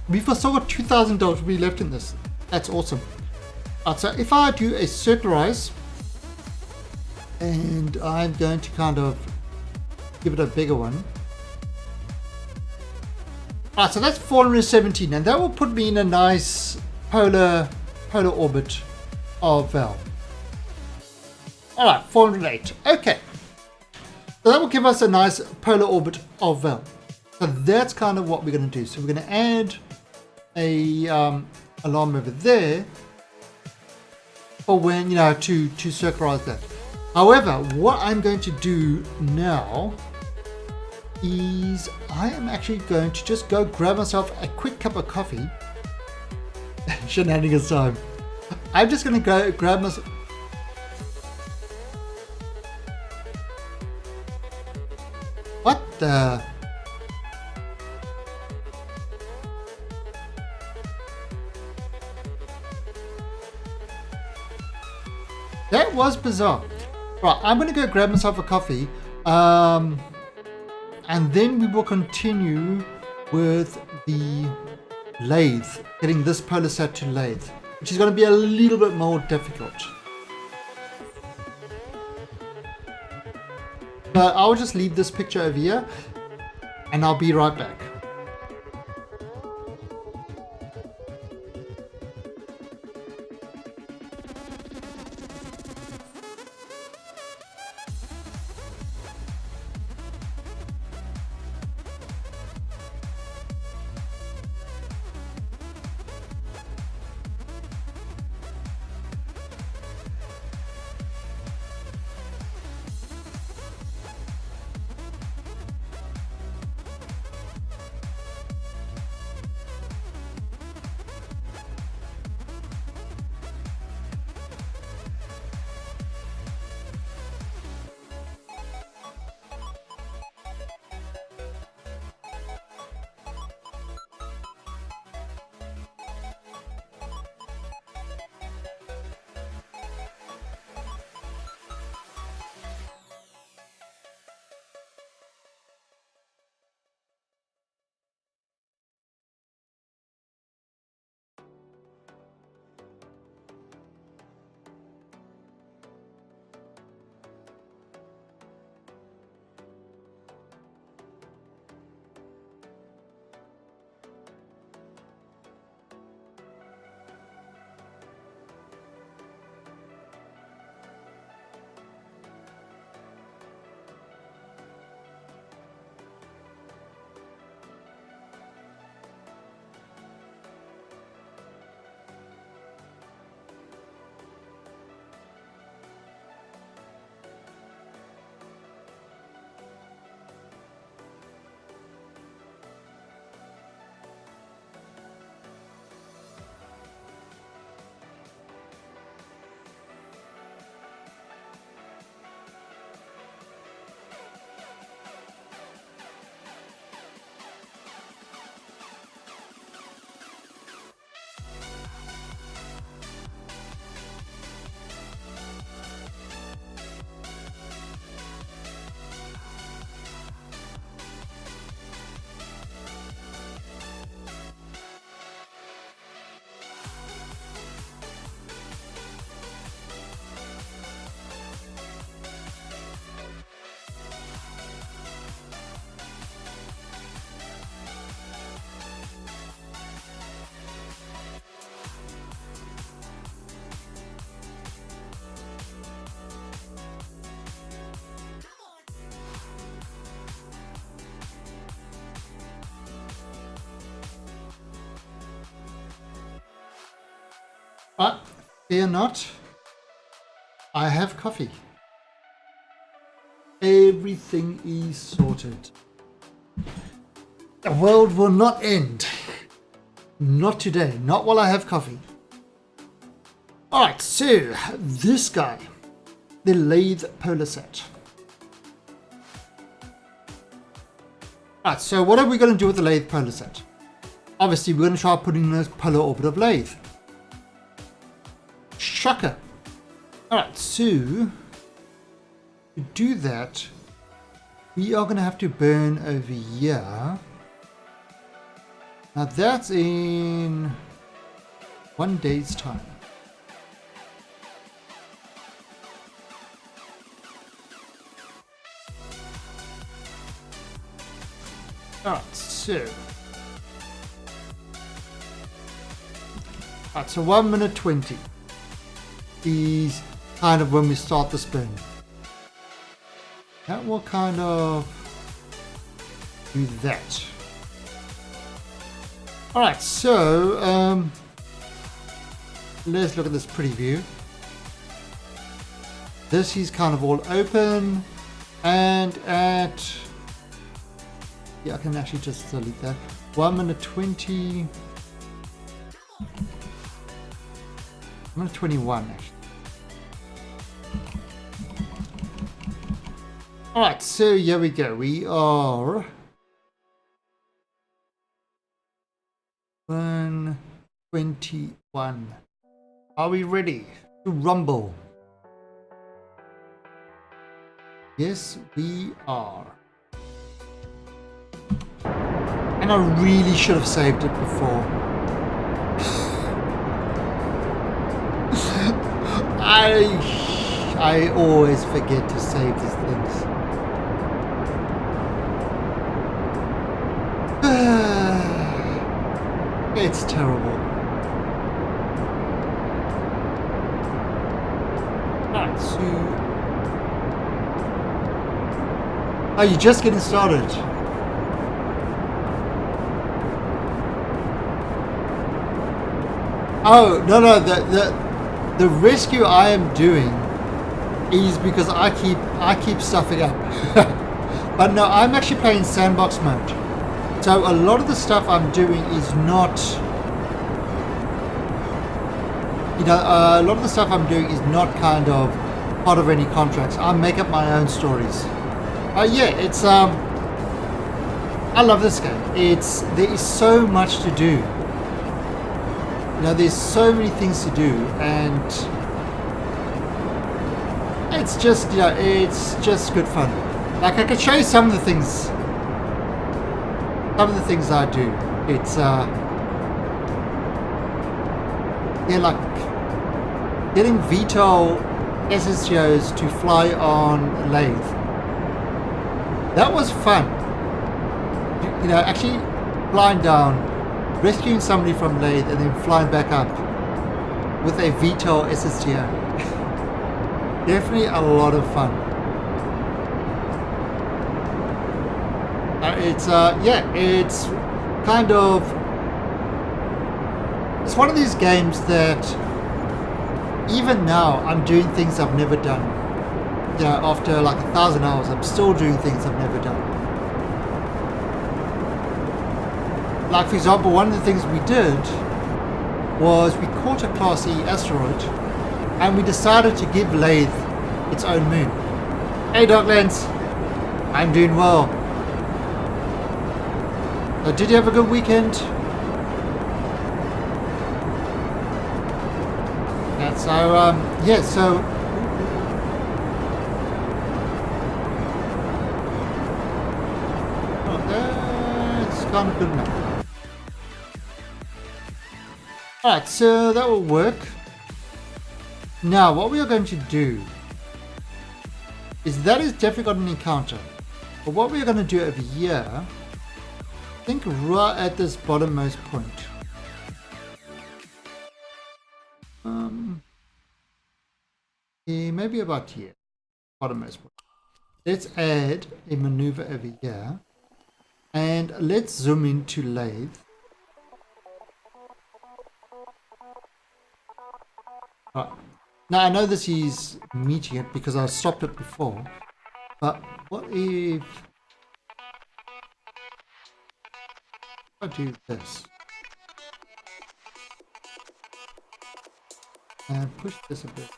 we've still got $2,000 to be left in this. That's awesome. Alright, so if I do a circularize, and I'm going to kind of give it a bigger one. Alright, so that's 417, and that will put me in a nice polar orbit of Val. Alright, 408. Okay. So that will give us a nice polar orbit of Val. So that's kind of what we're going to do. So we're going to add a alarm over there for when, to circularize that. However, what I'm going to do now is I am actually going to just go grab myself a quick cup of coffee. Shenanigans time. I'm just going to go grab myself. What the? That was bizarre. Right, I'm going to go grab myself a coffee, and then we will continue with the lathe, getting this polar set to lathe, which is going to be a little bit more difficult. But I'll just leave this picture over here, and I'll be right back. But fear not, I have coffee. Everything is sorted. The world will not end. Not today, not while I have coffee. Alright, so this guy, the lathe polar set. Alright, so what are we going to do with the lathe polar set? Obviously, we're going to try putting the polar orbit of lathe. Shocker. Alright, so to do that, we are going to have to burn over here. Now that's in 1 day's time. Alright, so 1 minute 20 is kind of when we start the spin. That will kind of do that. Alright, so let's look at this pretty view. This is kind of all open, and at, yeah, I can actually just delete that. 1 minute 20. 1 minute 21 actually. Alright, so here we go. We are 1:21. Are we ready to rumble? Yes, we are. And I really should have saved it before. I always forget to save these things. It's terrible. Alright, so... Oh, you're just getting started. Oh, no, the rescue I am doing is because I keep stuffing up. But no, I'm actually playing sandbox mode. So a lot of the stuff I'm doing is not, a lot of the stuff I'm doing is not kind of part of any contracts. I make up my own stories. Yeah, it's I love this game. There is so much to do. There's so many things to do, and it's just, it's just good fun. Like, I could show you some of the things. Some of the things I do. It's yeah, like getting VTOL SSGOs to fly on lathe. That was fun. Actually flying down, rescuing somebody from lathe, and then flying back up with a VTOL SSGO. Definitely a lot of fun. It's it's kind of, it's one of these games that even now I'm doing things I've never done. After like 1,000 hours, I'm still doing things I've never done. Like, for example, one of the things we did was we caught a Class E asteroid, and we decided to give Lathe its own moon. Hey Darklands, I'm doing well. So did you have a good weekend? Yeah, so yeah, so that's kind of good enough. Alright, so that will work. Now, what we are going to do is that is definitely got an encounter. But what we are going to do over here, I think right at this bottommost point. Yeah, maybe about here. Bottommost point. Let's add a maneuver over here. And let's zoom into lathe. Right. Now I know this is meeting it because I stopped it before, but what if I do this and push this a bit?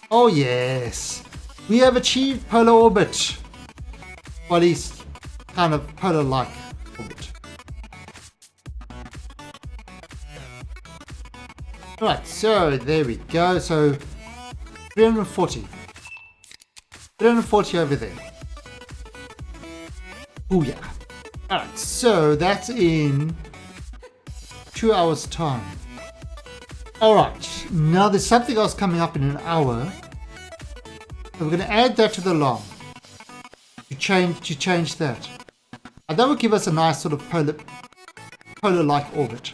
Oh yes, we have achieved polar orbit, or at least kind of polar-like orbit. Right, so there we go. So 340 over there. Oh yeah. Alright, so that's in 2 hours time. Alright, now there's something else coming up in an hour. So we're going to add that to the long to change that, and that will give us a nice sort of polar-like orbit.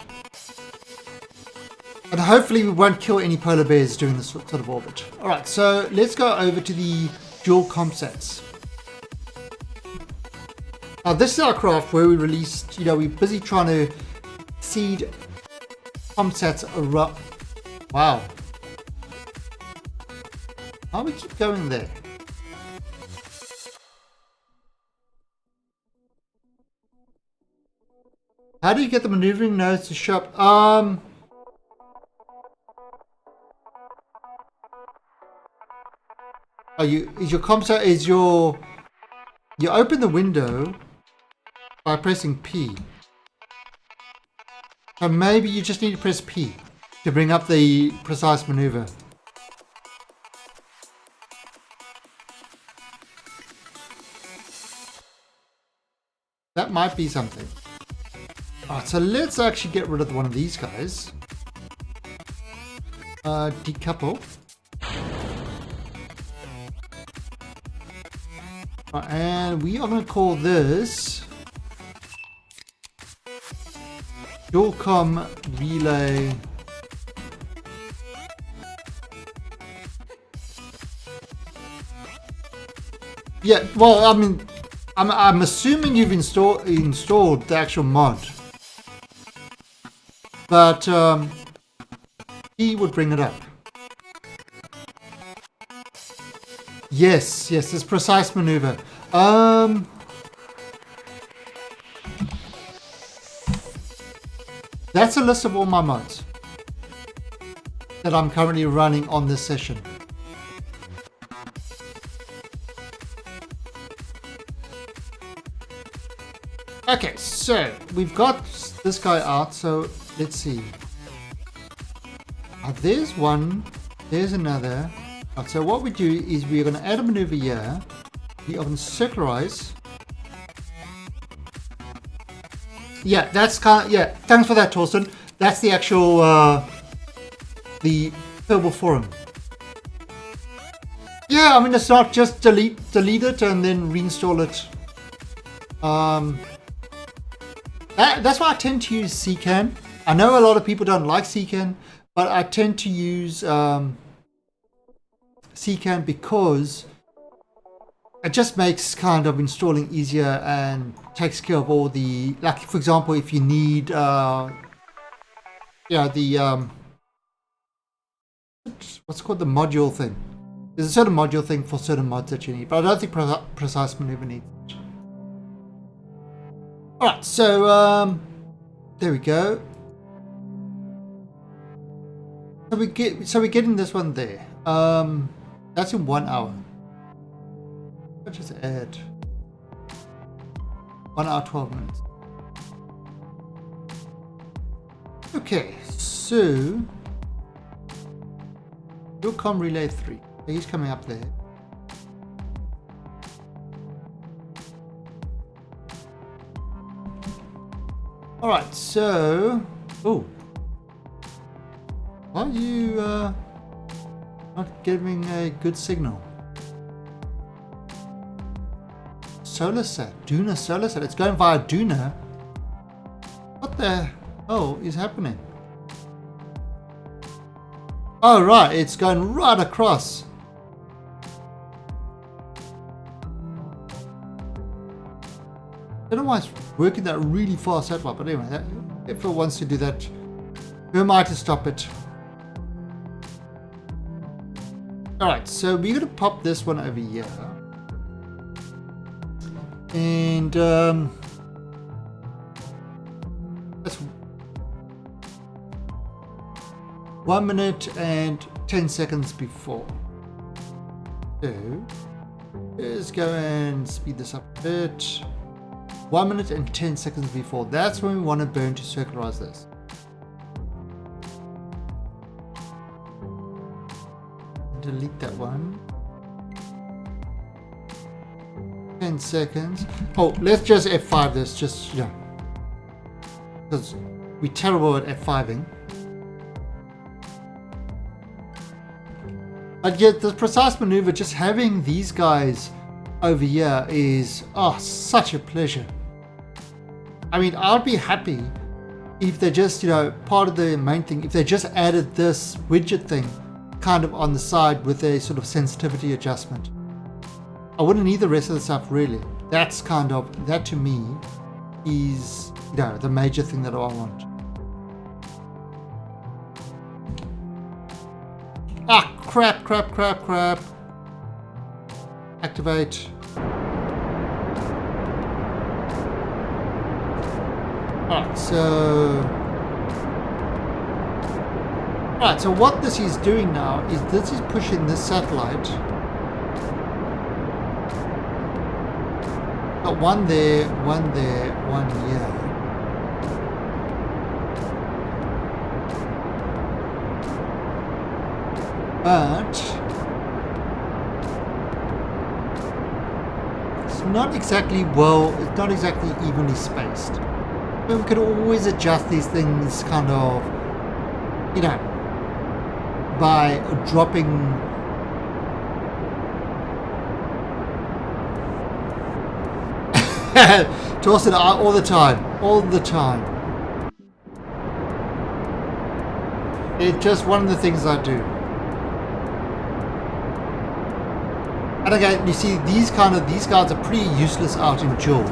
And hopefully we won't kill any polar bears during this sort of orbit. Alright, so let's go over to the Jool ComSats. Now this is our craft where we released, we're busy trying to seed ComSats around. Wow. How do we keep going there? How do you get the maneuvering nodes to show up? You open the window by pressing P. So maybe you just need to press P to bring up the precise maneuver. That might be something. Alright, so let's actually get rid of one of these guys. Decouple. And we are going to call this Jool-Com Relay Yeah, well, I mean, I'm assuming you've installed the actual mod, but he would bring it up. Yes, this precise maneuver. That's a list of all my mods that I'm currently running on this session. Okay, so we've got this guy out, so let's see. There's one, there's another. So what we do is we're going to add a maneuver here. We are going to circularize. Yeah, that's kind of, yeah, thanks for that, Torsten. That's the actual, the Kerbal forum. Yeah, I mean, it's not just delete it and then reinstall it. That's why I tend to use CCAN. I know a lot of people don't like CCAN, but I tend to use CCAN because it just makes kind of installing easier and takes care of all the, like for example, if you need what's it called, the module thing. There's a certain module thing for certain mods that you need, but I don't think precise maneuver needs it. Alright, so there we go. So we're getting this one there. That's in 1 hour. I'll just add 1 hour 12 minutes. Okay, so Jool-Com Relay 3. He's coming up there. Alright, so why are you not giving a good signal? SolarSat, Duna SolarSat, it's going via Duna. What the hell is happening? Oh right, it's going right across. I don't know why it's working that really fast satellite, but anyway, if it wants to do that, Who am I to stop it? Alright, so we're going to pop this one over here. And that's 1 minute and 10 seconds before. So let's go and speed this up a bit. 1 minute and 10 seconds before. That's when we want to burn to circularize this. Delete that one. 10 seconds. Oh, let's just F5 this, just, you know, because we're terrible at F5ing. But yet, the precise maneuver, just having these guys over here is, oh, such a pleasure. I mean, I'd be happy if they just, you know, part of the main thing, if they just added this widget thing kind of on the side with a sort of sensitivity adjustment. I wouldn't need the rest of the stuff really. That's kind of, that to me is, you know, the major thing that I want. Ah, crap. Activate. Alright, so what this is doing now is this is pushing this satellite. Got one there, one here. But it's not exactly evenly spaced. But we could always adjust these things kind of, you know, by dropping toss it out all the time. It's just one of the things I do. And again, you see these guys are pretty useless out in Jool.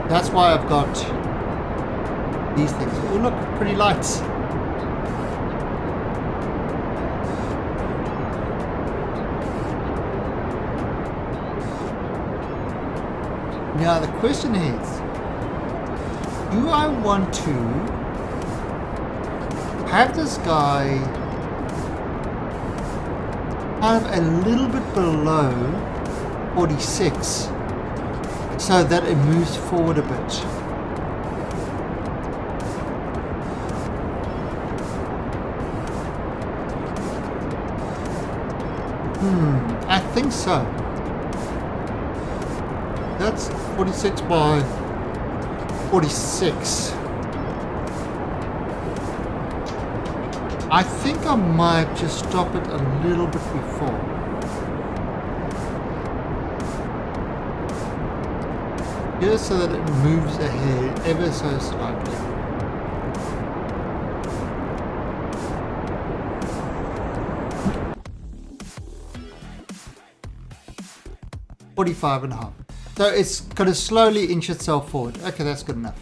That's why I've got these things. Oh look, pretty lights. Now the question is, do I want to have this guy kind of a little bit below 46 so that it moves forward a bit? I think so. That's 46 by 46. I think I might just stop it a little bit before. Just so that it moves ahead ever so slightly. .45.5. So it's going to slowly inch itself forward. Okay, that's good enough.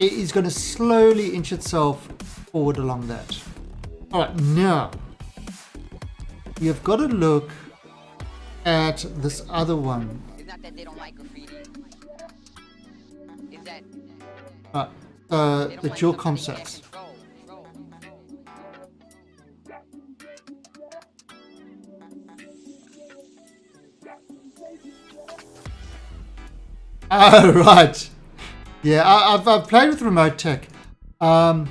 It is going to slowly inch itself forward along that. Alright, now we have got to look at this other one. It's not that they don't like graffiti. It's that The Jool concepts. Oh, right. Yeah, I've played with remote tech. You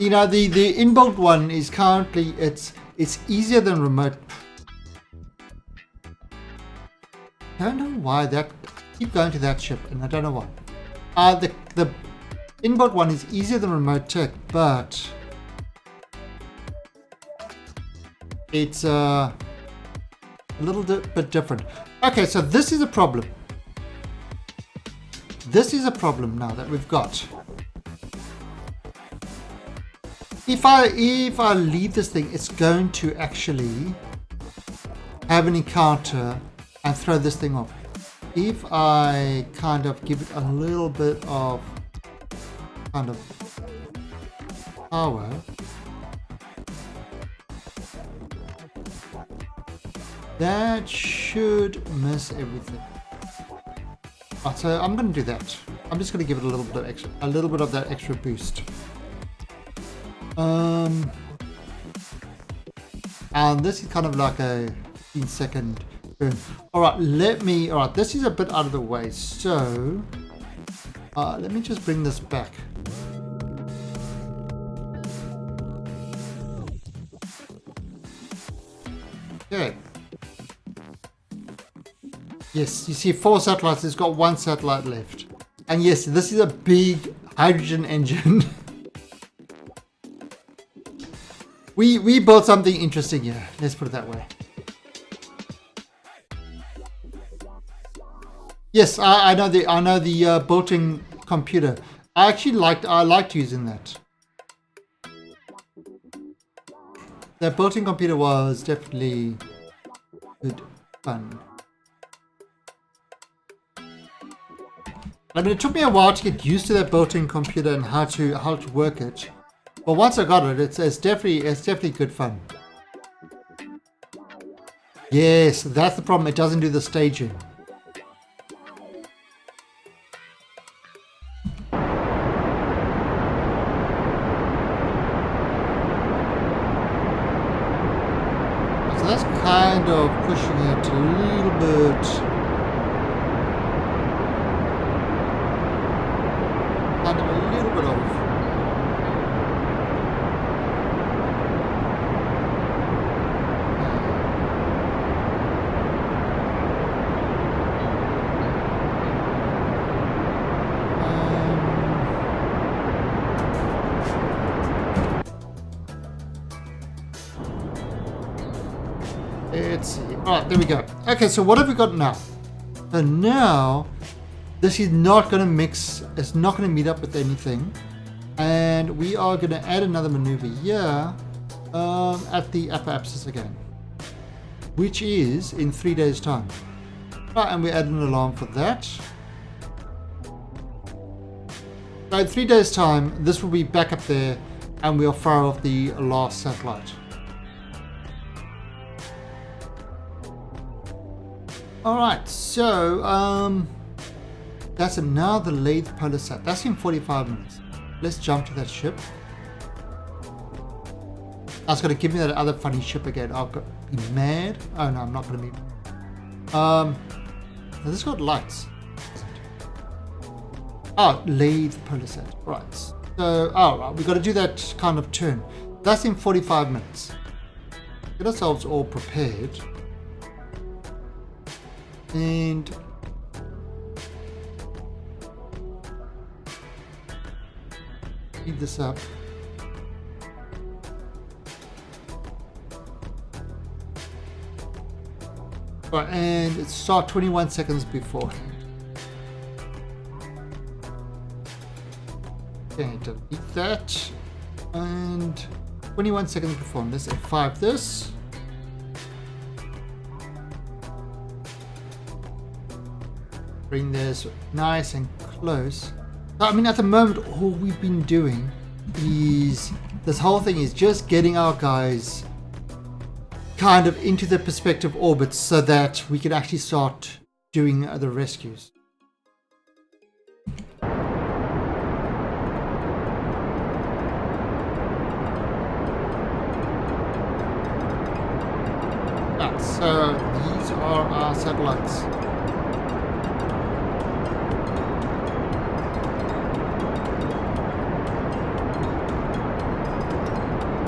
know, the inbuilt one is currently, it's easier than remote. I don't know why that, I keep going to that ship and I don't know why. The inbuilt one is easier than remote tech, but it's a little bit different. Okay, so this is a problem. This is a problem now that we've got. If I leave this thing, it's going to actually have an encounter and throw this thing off. If I kind of give it a little bit of kind of power. That should miss everything. Right, so I'm going to do that. I'm just going to give it a little bit of extra, a little bit of that extra boost. And this is kind of like a 15-second burn. All right, all right, this is a bit out of the way. So let me just bring this back. Okay. Yes, you see 4 satellites, it's got 1 satellite left. And yes, this is a big hydrogen engine. We built something interesting here, let's put it that way. Yes, I know the built-in computer. I liked using that. The built-in computer was definitely good fun. I mean, it took me a while to get used to that built-in computer and how to work it. But once I got it, it's definitely good fun. Yes, that's the problem. It doesn't do the staging. So that's kind of pushing it a little bit. Kind of a little bit off. Let's see. Alright, there we go. Okay, so what have we got now? So now, this is not going to mix, it's not going to meet up with anything. And we are going to add another maneuver here at the upper axis again. Which is in 3 days' time. Right, and we add an alarm for that. So in 3 days' time, this will be back up there and we'll fire off the last satellite. Alright, so that's now the Lathe Polar Sat. That's in 45 minutes. Let's jump to that ship. That's going to give me that other funny ship again. I'll be mad. Oh no, I'm not going to be. This has got lights. Oh, Lathe Polar Sat. Right. So, right, we've got to do that kind of turn. That's in 45 minutes. Get ourselves all prepared. And speed this up. Right, and it start 21 seconds beforehand. Okay, delete that. And 21 seconds beforehand. Let's F5 this. Bring this nice and close. I mean, at the moment, all we've been doing is this whole thing is just getting our guys kind of into the perspective orbits so that we can actually start doing the rescues. Right, so these are our satellites.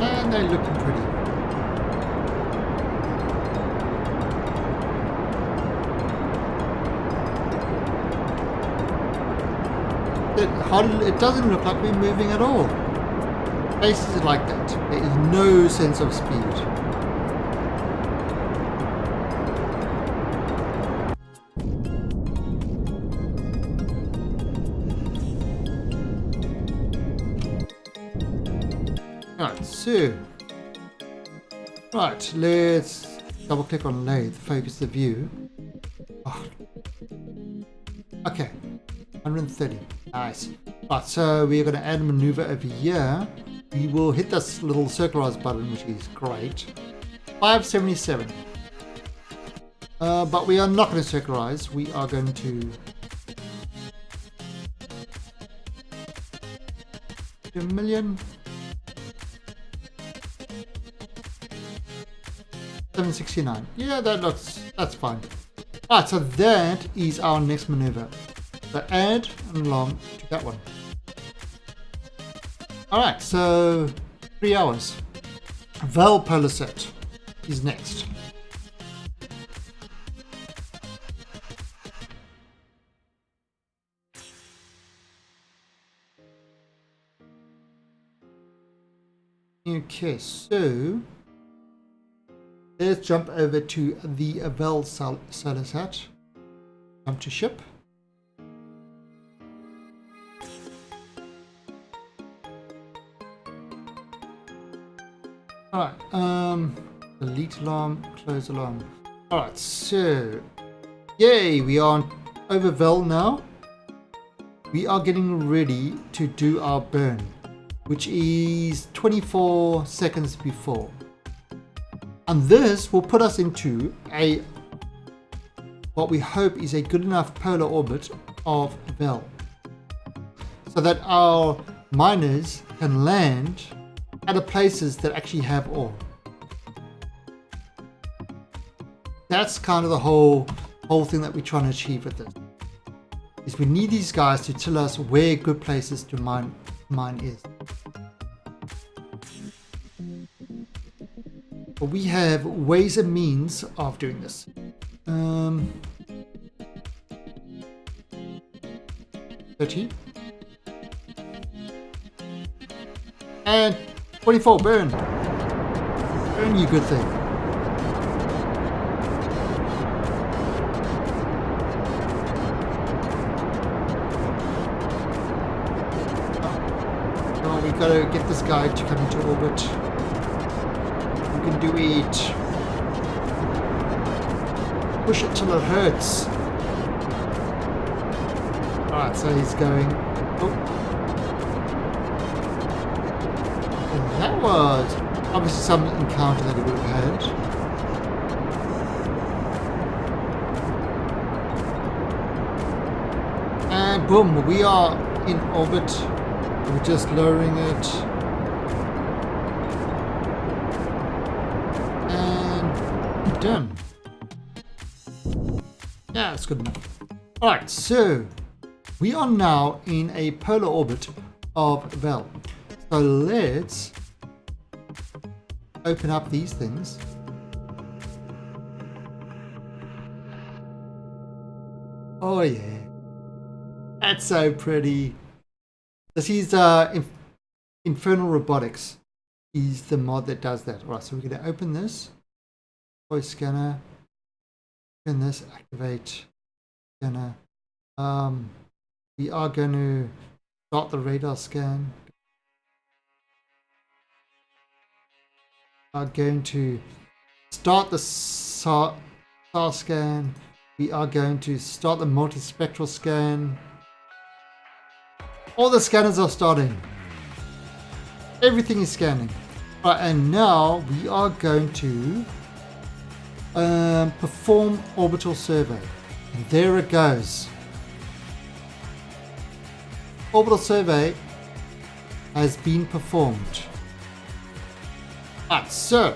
And they're looking pretty. It doesn't look like we're moving at all. Places like that. There is no sense of speed. Right, let's double click on lathe, focus the view. Oh. Okay, 130, nice. Right, so we're going to add a maneuver over here. We will hit this little circularize button, which is great. 577. But we are not going to circularize. We are going to 2,000,000. 769. Yeah, that's fine. Alright, so that is our next maneuver. So add an alarm to that one. Alright, so 3 hours. Val polar set is next. Okay, so let's jump over to the Val solar set. Jump to ship. Alright, delete alarm, close alarm. Alright, so yay, we are over Val now. We are getting ready to do our burn, which is 24 seconds before. And this will put us into what we hope is a good enough polar orbit of Val, so that our miners can land at the places that actually have ore. That's kind of the whole thing that we're trying to achieve with this. Is we need these guys to tell us where good places to mine is. But we have ways and means of doing this. 30 and 24. Burn, you good thing. Oh, we gotta get this guy to come into orbit. We can do it. Push it till it hurts. Alright, so he's going. Oh. And that was obviously some encounter that he would have had. And boom, we are in orbit. We're just lowering it. And done. Yeah, that's good enough. Alright, so we are now in a polar orbit of Val. So let's open up these things. Oh yeah, that's so pretty. This is Infernal Robotics is the mod that does that. Alright, so we're going to open this. Voice scanner. Open this, activate scanner. We are going to start the radar scan. We are going to start the SAR scan. We are going to start the multispectral scan. All the scanners are starting. Everything is scanning. Right, and now we are going to perform orbital survey. And there it goes. Orbital survey has been performed. Alright, so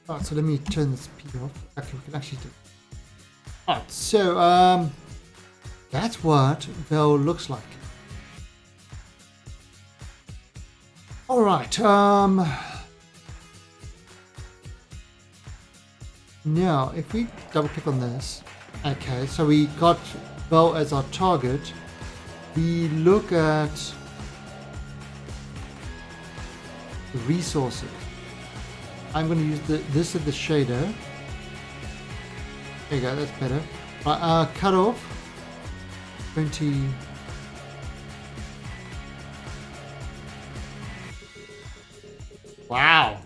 let me turn this P off. Okay, we can actually do it. Alright, so that's what Val looks like. Alright, now if we double click on this, okay, so we got Val as our target. We look at the resources. I'm going to use this as the shader. There you go, that's better. Cut off 20. Wow,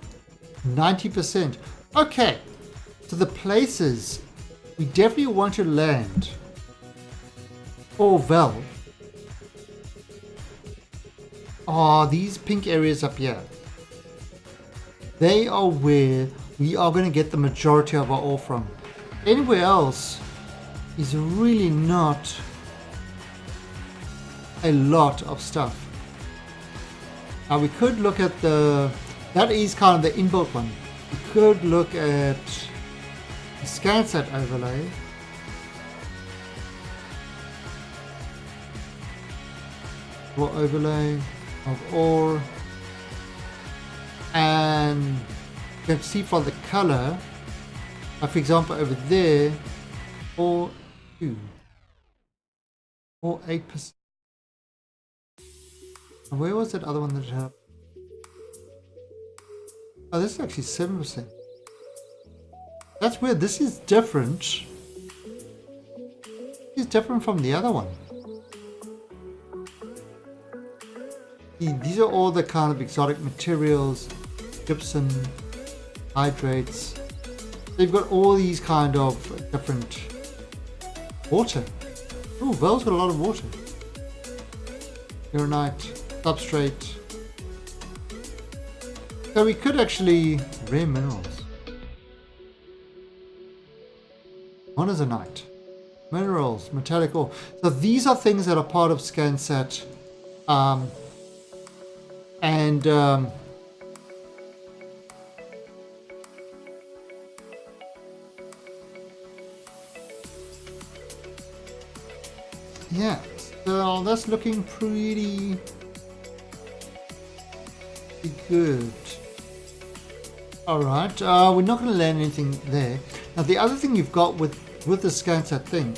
90%. Okay, so the places we definitely want to land for Vel. Oh, these pink areas up here. They are where we are going to get the majority of our ore from. Anywhere else is really not a lot of stuff. Now we could look at that is kind of the inbuilt one. We could look at the ScanSat overlay. Or overlay of ore. And you can see for the color, for example over there, or 2 or 8%. And where was that other one that had? Oh, this is actually 7%. That's weird. This is different. It's different from the other one. See, these are all the kind of exotic materials, gypsum, hydrates. So you've got all these kind of different water. Oh, Vel's got a lot of water. Uranite, substrate. So we could actually rare minerals. Monazonite, minerals, metallic ore. So these are things that are part of ScanSat, yeah. So that's looking pretty good. Alright, we're not going to land anything there. Now the other thing you've got with the ScanSat thing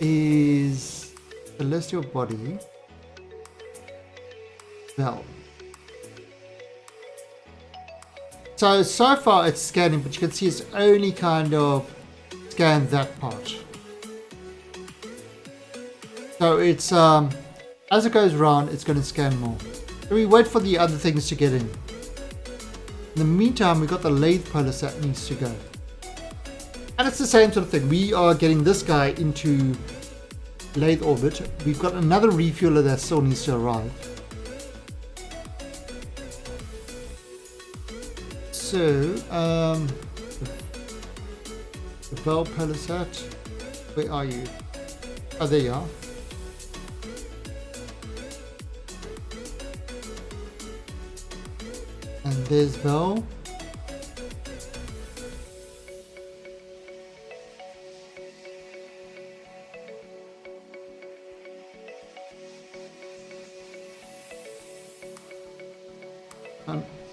is celestial body Vel. So far it's scanning, but you can see it's only kind of scanned that part. So it's as it goes around, it's going to scan more. So we wait for the other things to get in. In the meantime, we've got the lathe pulse that needs to go. And it's the same sort of thing. We are getting this guy into lathe orbit. We've got another refueler that still needs to arrive. So, the Vel Palisat, where are you? Oh, there you are. And there's Vel.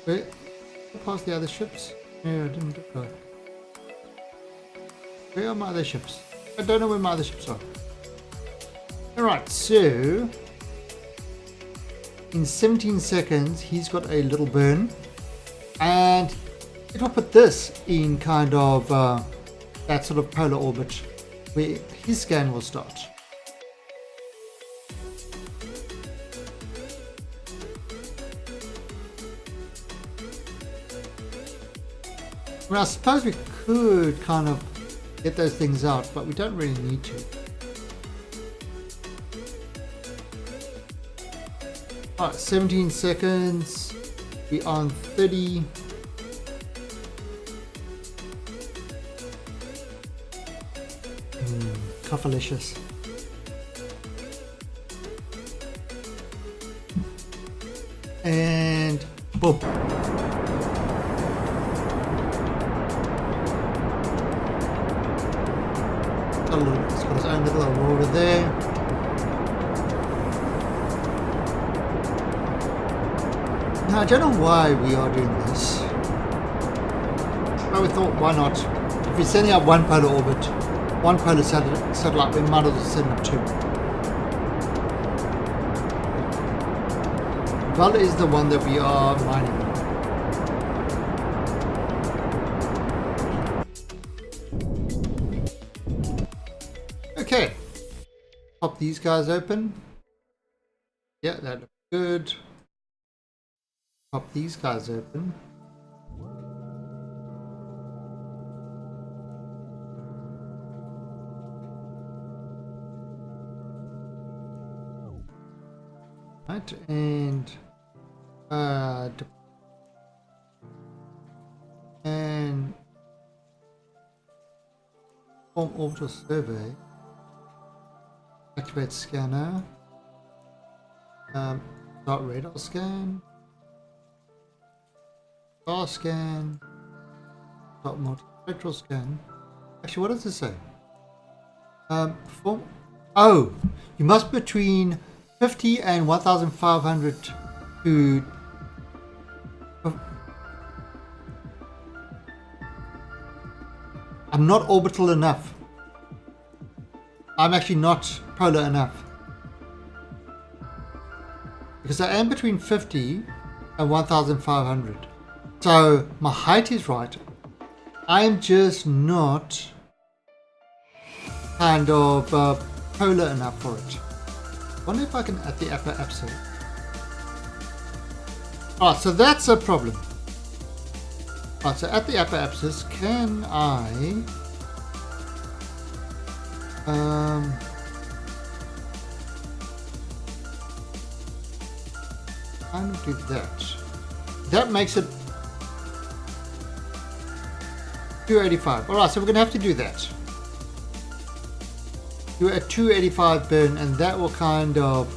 Wait, past the other ships? No, I didn't go. Where are my other ships? I don't know where my other ships are. Alright, so in 17 seconds he's got a little burn, and it will put this in kind of that sort of polar orbit where his scan will start. Well, I suppose we could kind of get those things out, but we don't really need to. Alright, 17 seconds. We are on 30. Coffalicious. And boom. It's got its own little aurora there. Now I don't know why we are doing this, but we thought, why not? If we're sending out one polar orbit, one polar satellite, we might as well send up two. Vel is the one that we are mining. Okay, pop these guys open. Yeah, that looks good. Pop these guys open. Right, and form orbital survey. Activate scanner. Start radar scan. Star scan. Start multispectral scan. Actually, what does it say? Form. Oh, you must be between 50 and 1,500 to. I'm not orbital enough. I'm actually not polar enough. Because I am between 50 and 1,500. So my height is right. I am just not kind of polar enough for it. I wonder if I can at the upper apsis. Alright, so that's a problem. Alright, so at the upper apsis, can I kind of do that. That makes it 285. Alright, so we're gonna have to do that. Do a 285 burn, and that will kind of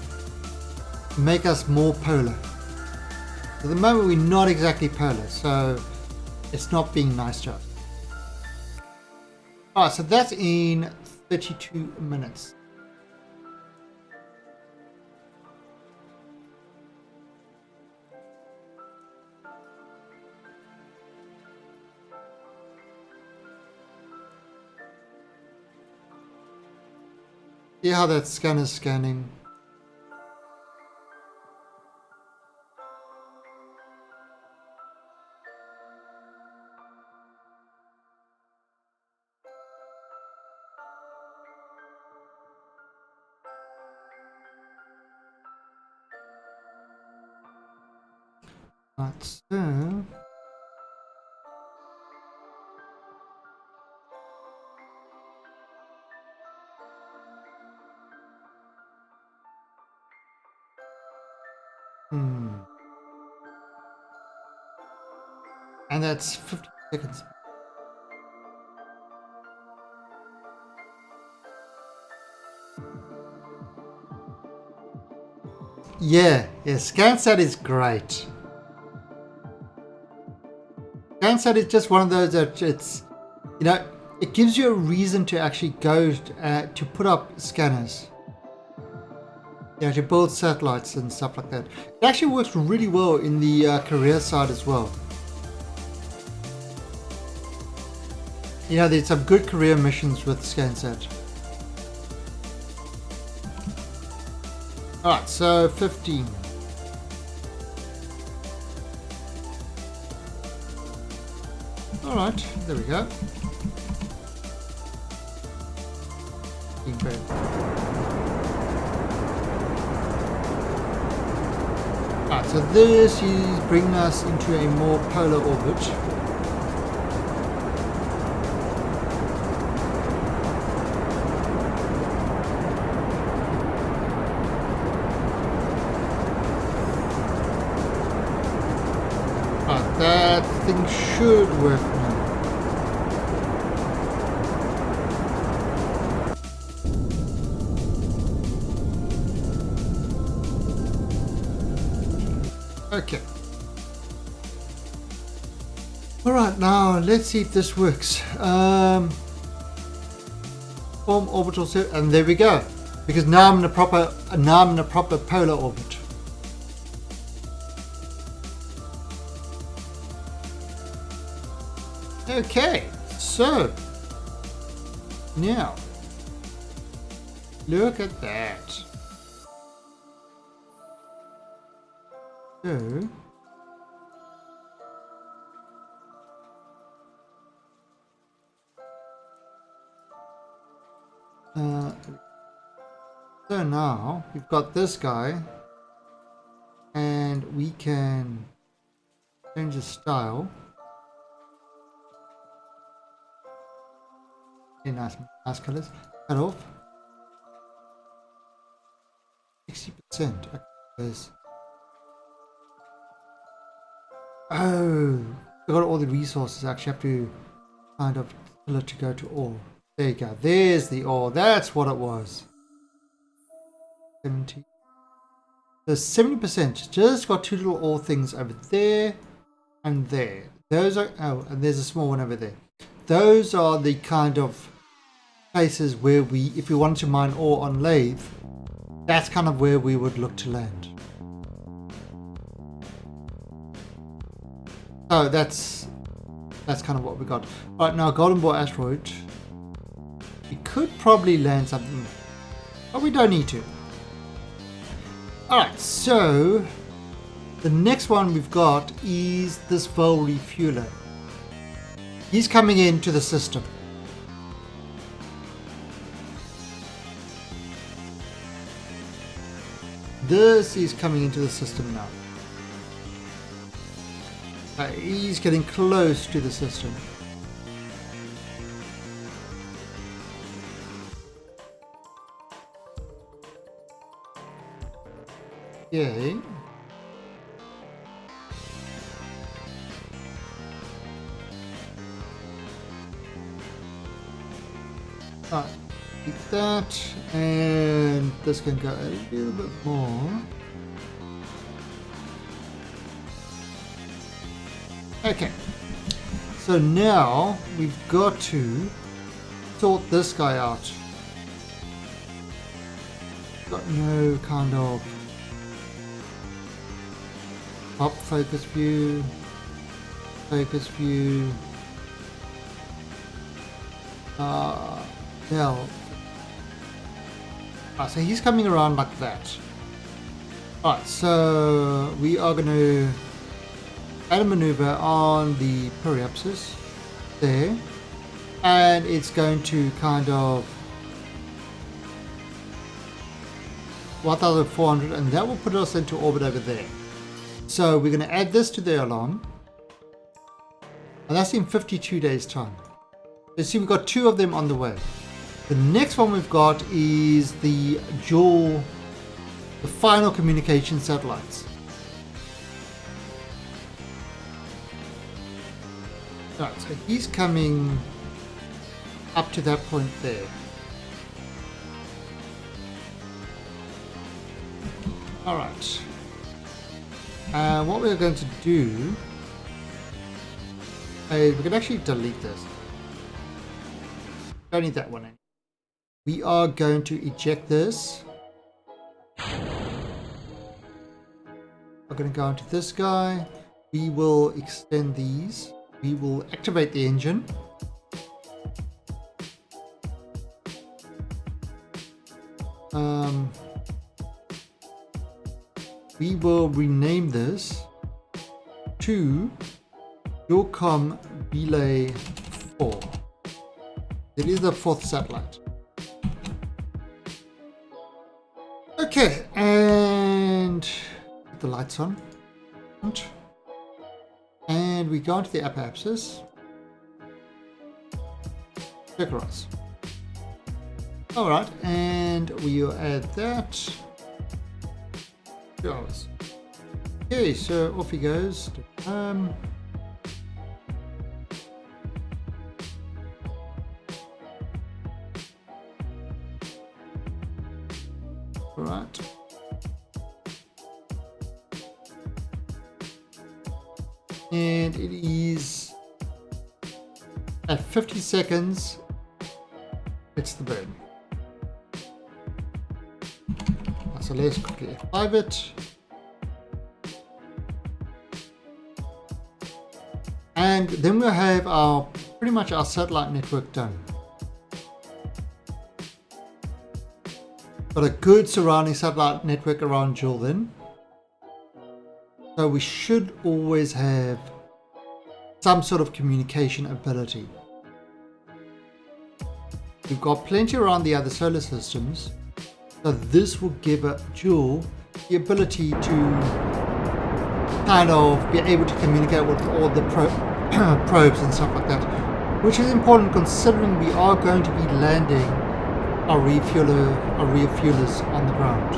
make us more polar. At the moment we're not exactly polar, so it's not being nice to us. Alright, so that's in 32 minutes. See how that scanner's scanning. Right, so and that's 50 seconds. Yeah, ScanSat is great. ScanSat is just one of those that it's, you know, it gives you a reason to actually go to put up scanners. Yeah, to build satellites and stuff like that. It actually works really well in the career side as well. You know, there's some good career missions with ScanSat. Alright, so 15. Alright, there we go. 15 burn. Alright, so this is bringing us into a more polar orbit. That thing should work now. Okay. Alright, now let's see if this works. Form orbital set, and there we go. Because now I'm in a proper polar orbit. Okay, so now look at that. So so now we've got this guy, and we can change the style. Okay, nice colors. Cut off 60%. Okay, this. Oh, I got all the resources. I actually have to kind of tell it to go to ore. There you go. There's the ore. That's what it was. 70. So 70%. Just got two little ore things over there and there. Those are, oh, and there's a small one over there. Those are the kind of places where we, if we wanted to mine ore on lathe, that's kind of where we would look to land. So that's kind of what we got. Right now, Golden Ball Asteroid. We could probably land something, but we don't need to. Alright, so the next one we've got is this Vol Refueler. He's coming into the system. This is coming into the system now. He's getting close to the system. Yay. Alright, keep that, and this can go a little bit more. Okay, so now we've got to sort this guy out. Got no kind of top focus view, yeah. So he's coming around like that. Alright, so we are going to add a maneuver on the periapsis there, and it's going to kind of 1400, and that will put us into orbit over there. So we're going to add this to the alarm, and that's in 52 days time. You see, we've got two of them on the way. The next one we've got is the Jool, the final communication satellites. Right, so he's coming up to that point there. Alright. What we're going to do is we can actually delete this. Don't need that one anymore. We are going to eject this. We're going to go into this guy. We will extend these. We will activate the engine. We will rename this to Yorcom Relay 4. It is the fourth satellite. Okay, and put the lights on. And we go into the upper axis. Check us. Alright, and we will add that. $2. Okay, so off he goes. Alright. And it is at 50 seconds. It's the burn. So let's quickly F5 it. And then we'll have our pretty much our satellite network done. Got a good surrounding satellite network around Jool then. So we should always have some sort of communication ability. We've got plenty around the other solar systems. So this will give Jool the ability to kind of be able to communicate with all the probes and stuff like that, which is important considering we are going to be landing our refuelers on the ground.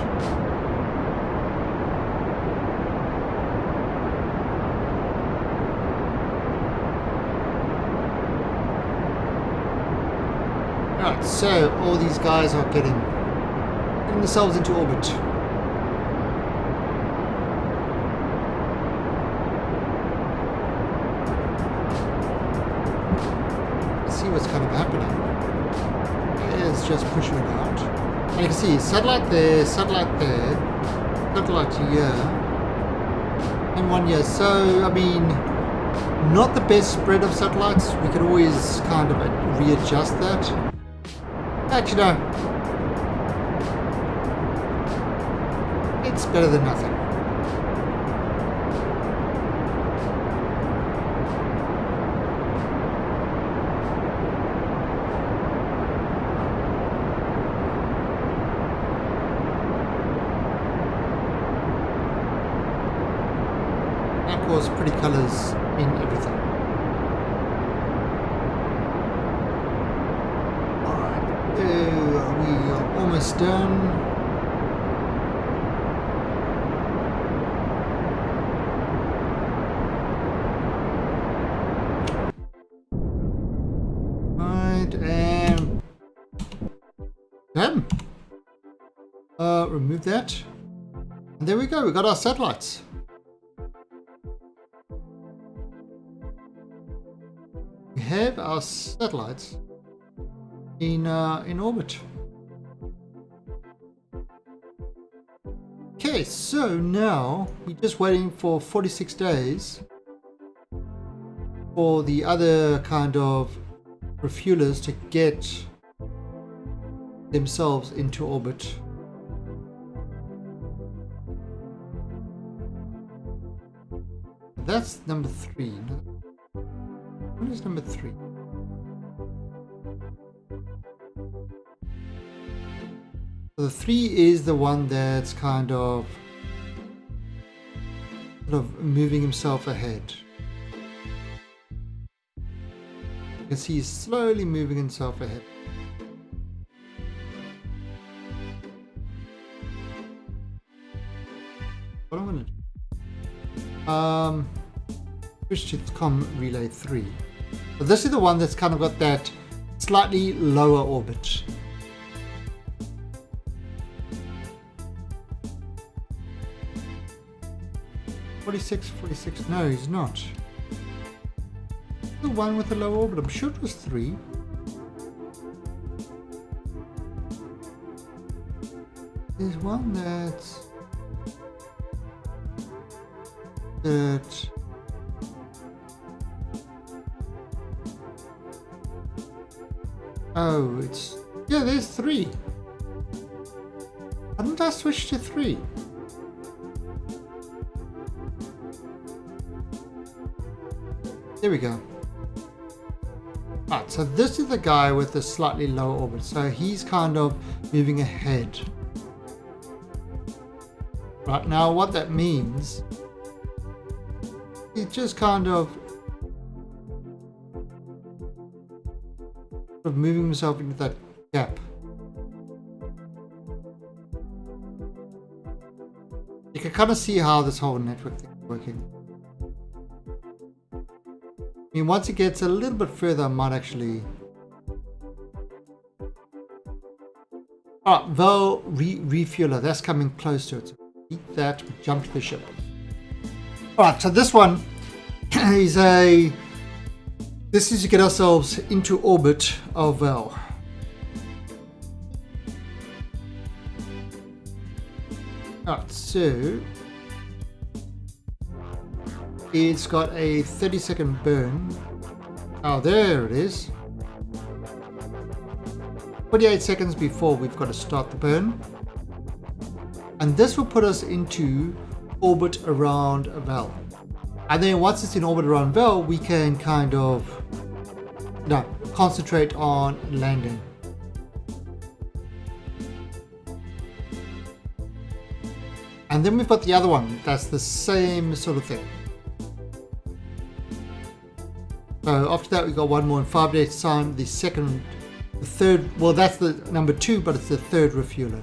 Right, so all these guys are getting themselves into orbit. Let's see what's kind of happening. It's just pushing it out. And you can see satellite there, satellite there, satellite here, and one here. So, I mean, not the best spread of satellites. We could always kind of readjust that. But, you know, it's better than nothing. And of course, pretty colors in everything. Alright, we are almost done. And done. Remove that. And there we go, we got our satellites. We have our satellites in orbit. Okay, so now we're just waiting for 46 days for the other kind of refuelers to get themselves into orbit. That's number 3. What is number 3? So the 3 is the one that's kind of moving himself ahead. You can see he's slowly moving himself ahead. What I'm going to do, switch to comm relay 3. So this is the one that's kind of got that slightly lower orbit. .46, no, he's not. The one with the low orbit, I'm sure it was 3. There's one that's oh, it's, yeah, there's 3. Hadn't I switched to 3? There we go. Right, so this is the guy with the slightly lower orbit. So he's kind of moving ahead. Right, now what that means, he's just kind of moving himself into that gap. You can kind of see how this whole network thing is working. I mean, once it gets a little bit further, I might actually... Alright, Vel refueler, that's coming close to it. So beat that, jump to the ship. Alright, so this one is this is to get ourselves into orbit of Vel. Alright, so it's got a 30-second burn. Oh, there it is. 48 seconds before we've got to start the burn. And this will put us into orbit around Vel. And then once it's in orbit around Vel, we can kind of concentrate on landing. And then we've got the other one. That's the same sort of thing. So after that, we've got one more in 5 days time. The third, well, that's the number 2, but it's the third refueler.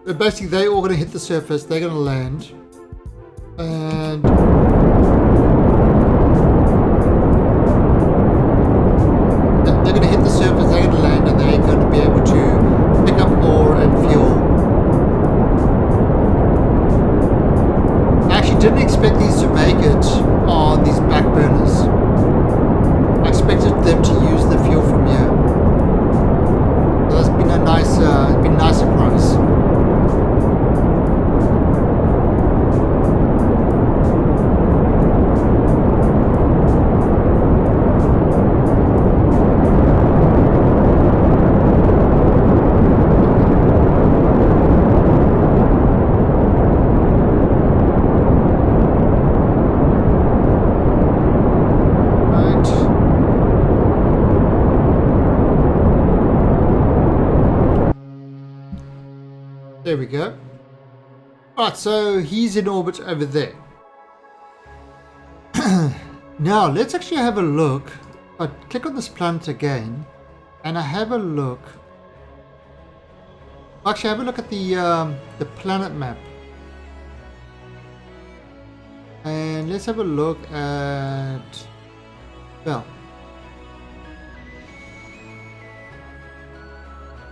So basically, they're all going to hit the surface. They're going to land. And them to use the fuel from here. So that's been a nice surprise. There we go. Alright, so he's in orbit over there. Now, let's actually have a look. I click on this planet again, and I have a look. Actually, have a look at the planet map. And let's have a look at... Well...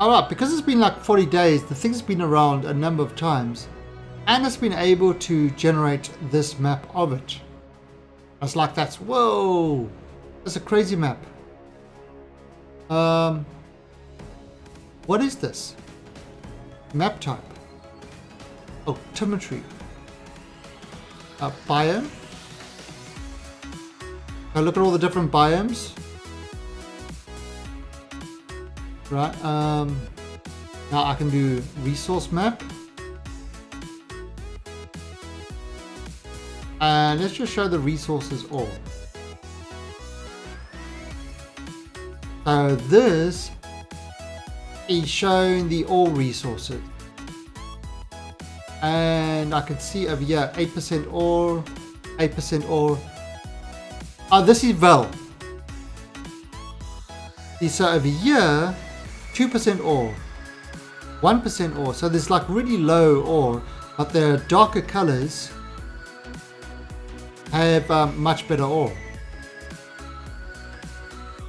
Alright, because it's been like 40 days, the thing's been around a number of times, and it's been able to generate this map of it. I was like, whoa, that's a crazy map. What is this? Map type. Altimetry. Biome. I look at all the different biomes. Right, now I can do resource map. And let's just show the resources all. So this is showing the all resources. And I can see over here 8% ore, 8% ore. This is Vel. So over here 2% ore, 1% ore. So there's like really low ore, but the darker colors have much better ore.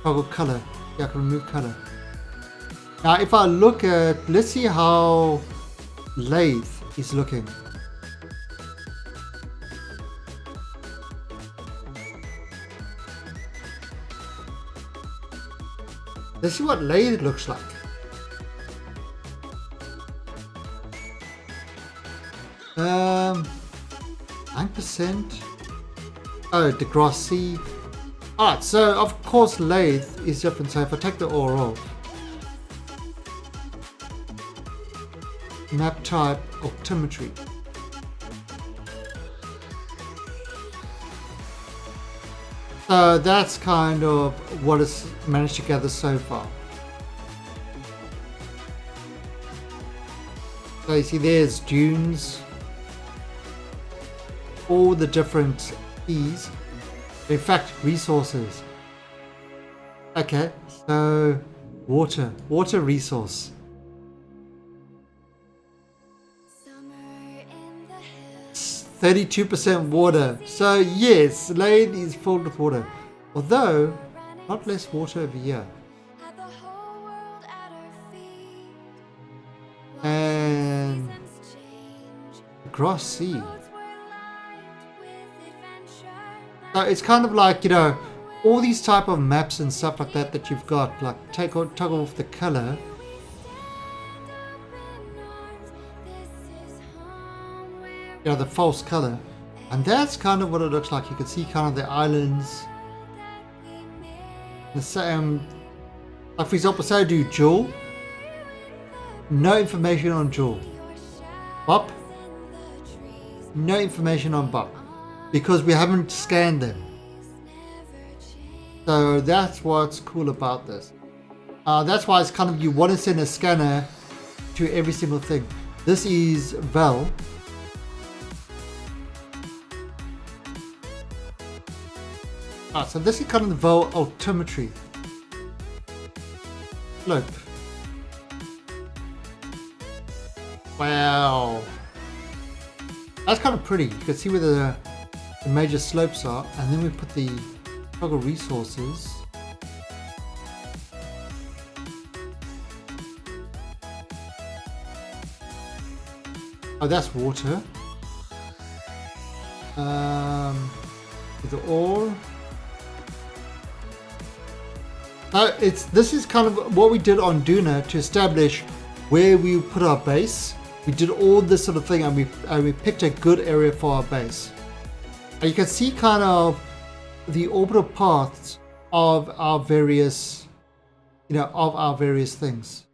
Toggle color. Yeah, I can remove color. Now if I look at, let's see how Lathe is looking. Let's see what Lathe looks like. Um, 9%. Oh, Degrassi. Alright, so of course Lathe is different. So if I take the ore off, map type, altimetry. So that's kind of what it's managed to gather so far. So you see there's dunes, all the different keys, in fact resources. Okay, so water resource. 32% water. So yes, Lathe is filled with water. Although, not less water over here. And Grass Sea. So it's kind of like, you know, all these type of maps and stuff like that you've got, like toggle off the color. You know, the false color, and that's kind of what it looks like. You can see kind of the islands, the same. Like for example, say I do Jool, no information on Jool. Bop, no information on Bop, because we haven't scanned them. So that's what's cool about this. That's why it's kind of, you want to send a scanner to every single thing. This is Vel. So this is kind of the Vel altimetry. Slope. Wow. That's kind of pretty. You can see where the major slopes are, and then we put the toggle resources. Oh, that's water. The ore. This is kind of what we did on Duna to establish where we put our base. We did all this sort of thing, and we picked a good area for our base. And you can see kind of the orbital paths of our various, things.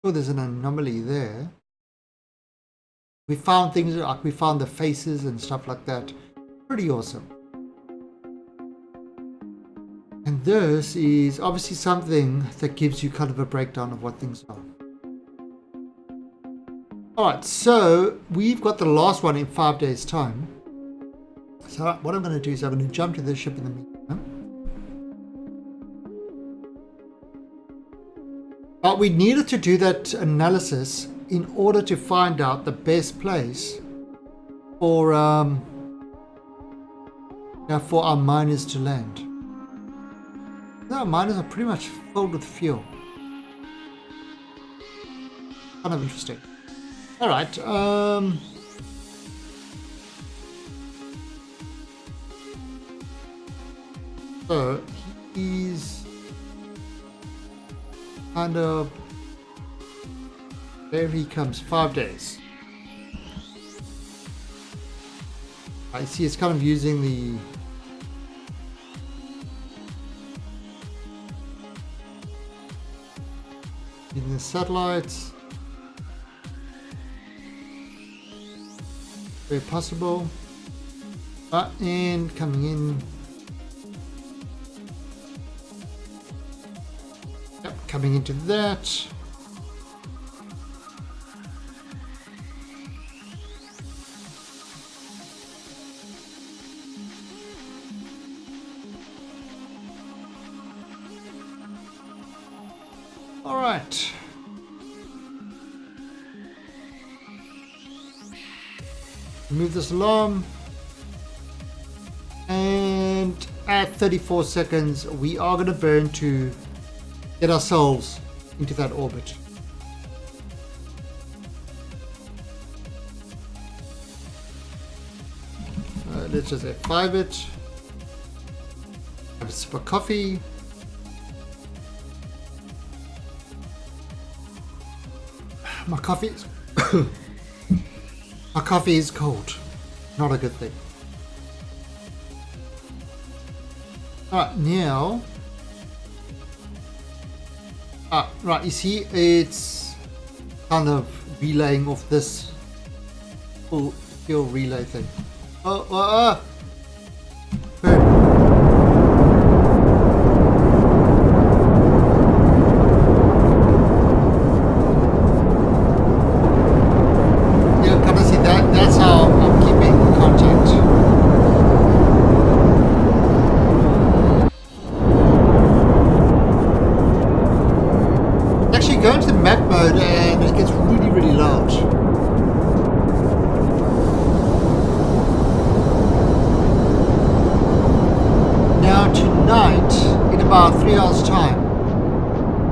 Oh, there's an anomaly there. We found things like we found the faces and stuff like that. Pretty awesome. And this is obviously something that gives you kind of a breakdown of what things are. Alright, so we've got the last one in 5 days' time. So what I'm going to do is I'm going to jump to this ship in the meantime. But we needed to do that analysis in order to find out the best place for our miners to land. Our miners are pretty much filled with fuel. Kind of interesting. All right. So he's kind of, there he comes, 5 days. I see it's kind of using the satellites. Very possible. And coming in. Yep, coming into that. All right. Move this along. And at 34 seconds, we are going to burn to get ourselves into that orbit. Let's just F5 it. Have a sip of coffee. My coffee is my coffee is cold. Not a good thing. Alright, now right, you see it's kind of relaying off this full fuel relay thing. Boom. Go into map mode and it gets really, really loud. Now tonight, in about 3 hours time,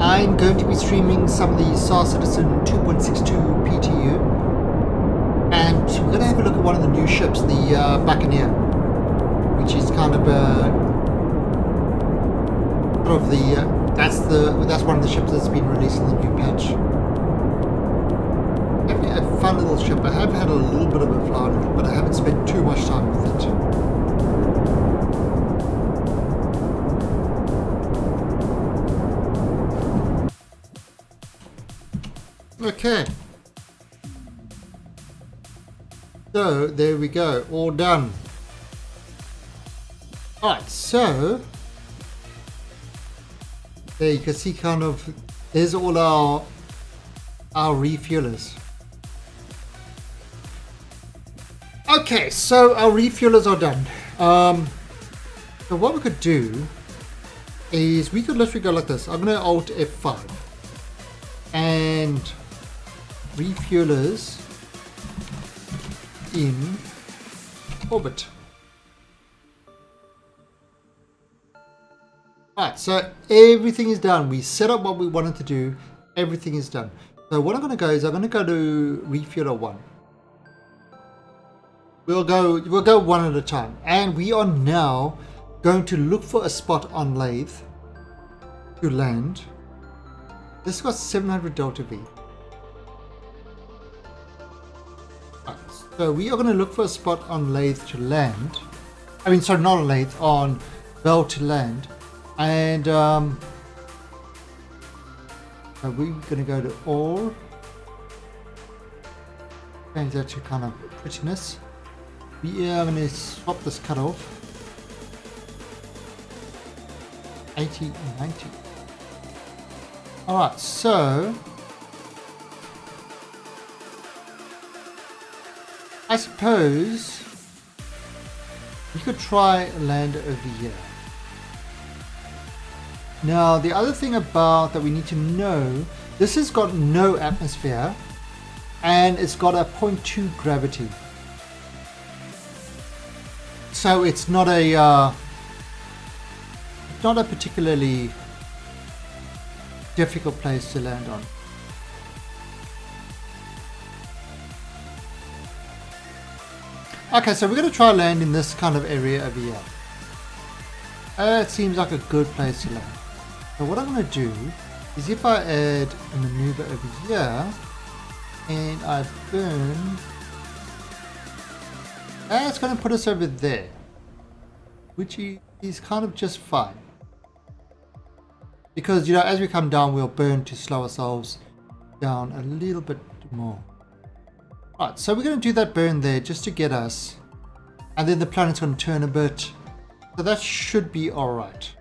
I'm going to be streaming some of the Star Citizen 2.62 PTU, and we're going to have a look at one of the new ships, the Buccaneer, which is kind of sort of the that's one of the ships that's been released in the new patch. Definitely a fun little ship. I have had a little bit of a fly on it, but I haven't spent too much time with it. Okay. So there we go, all done. Alright, so there you can see kind of, there's all our refuelers. Okay, so our refuelers are done. So what we could do is we could literally go like this. I'm going to Alt F5 and refuelers in orbit. Right, so everything is done. We set up what we wanted to do. Everything is done. So what I'm going to go is I'm going to go to refueler 1. We'll go one at a time, and we are now going to look for a spot on lathe to land. This got 700 delta V. Right, so we are going to look for a spot on lathe to land. I mean, sorry, not on lathe, on bell to land. And so we're going to go to all. Change that to kind of prettiness. We are going to swap this cutoff. 80 and 90. Alright, so I suppose you could try land over here. Now the other thing about that we need to know, this has got no atmosphere and it's got a 0.2 gravity. So it's not a particularly difficult place to land on. Okay, so we're going to try land in this kind of area over here. It seems like a good place to land. So what I'm going to do is if I add a maneuver over here and I burn, that's going to put us over there, which is kind of just fine. Because, you know, as we come down, we'll burn to slow ourselves down a little bit more. Right, so we're going to do that burn there just to get us. And then the planet's going to turn a bit. So that should be alright.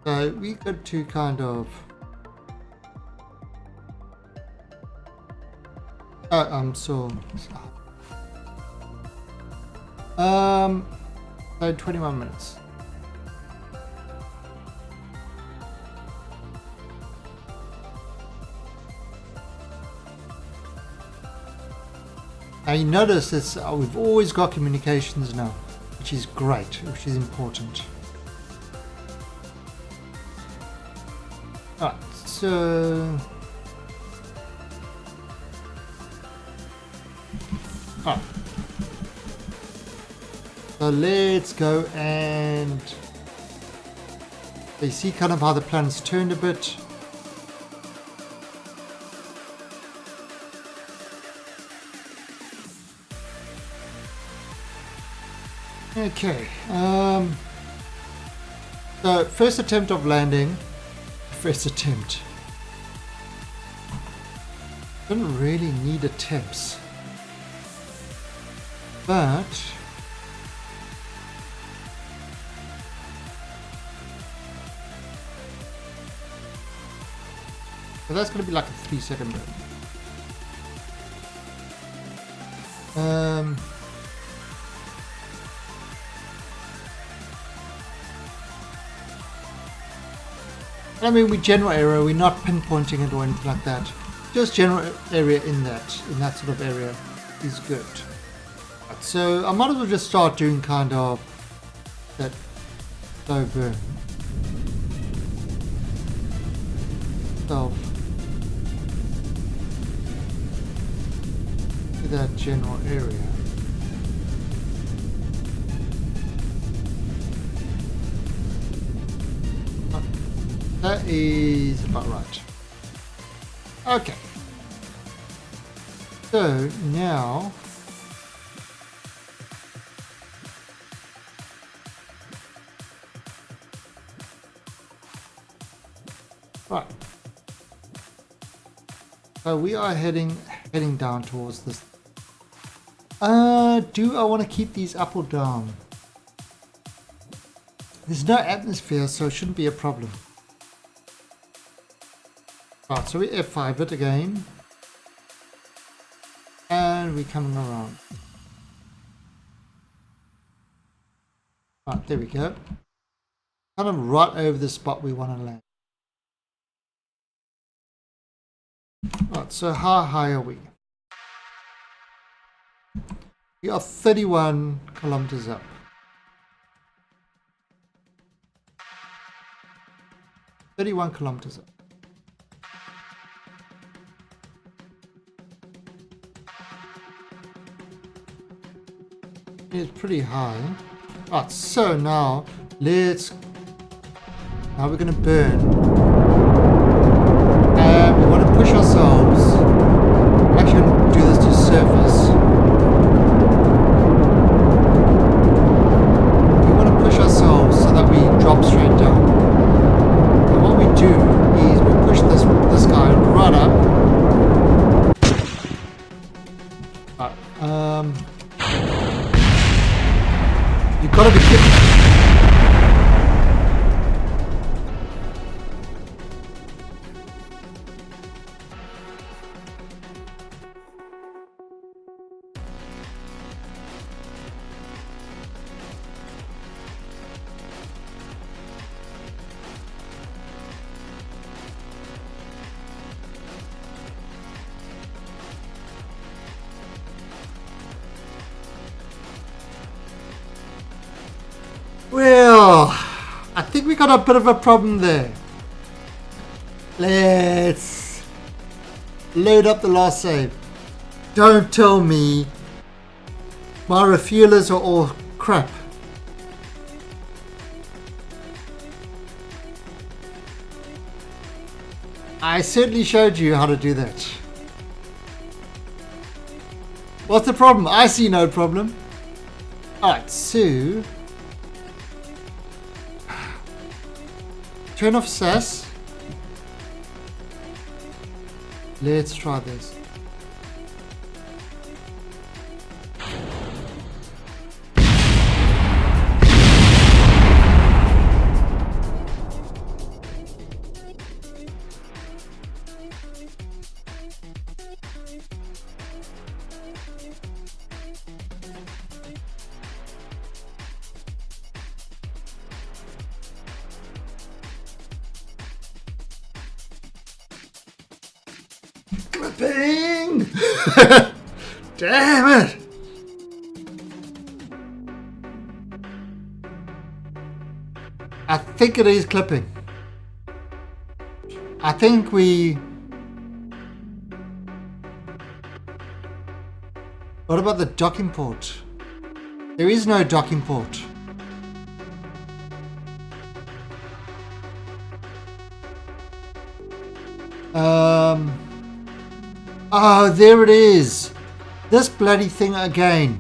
So we got to kind of... so 21 minutes. Now you notice this, we've always got communications now, which is great, which is important. Alright, so... Alright. So let's go and... You see kind of how the planet's turned a bit. Okay, so first attempt of landing, first attempt. Don't really need attempts, but that's going to be like a 3-second burn. I mean, we general area, we're not pinpointing it or anything like that. Just general area in that sort of area is good. Right, so I might as well just start doing kind of that slow burn. So to that general area. That is about right. Okay. So now right. So we are heading down towards this. Do I want to keep these up or down? There's no atmosphere, so it shouldn't be a problem. Right, so we F5 it again. And we're coming around. Right, there we go. Kind of right over the spot we want to land. Right, so how high are we? We are 31 kilometers up. Kilometers up. It's pretty high. Right, so now we're gonna burn. And we want to push ourselves. I'm actually gonna do this to surface. We want to push ourselves so that we drop straight down. And what we do is we push this guy right up. You've got to be kidding. Well, I think we got a bit of a problem there. Let's load up the last save. Don't tell me my refuelers are all crap. I certainly showed you how to do that. What's the problem? I see no problem. Alright, so turn off SAS. Let's try this. Clipping! Damn it! I think it is clipping. I think we... What about the docking port? There is no docking port. Oh, there it is. This bloody thing again.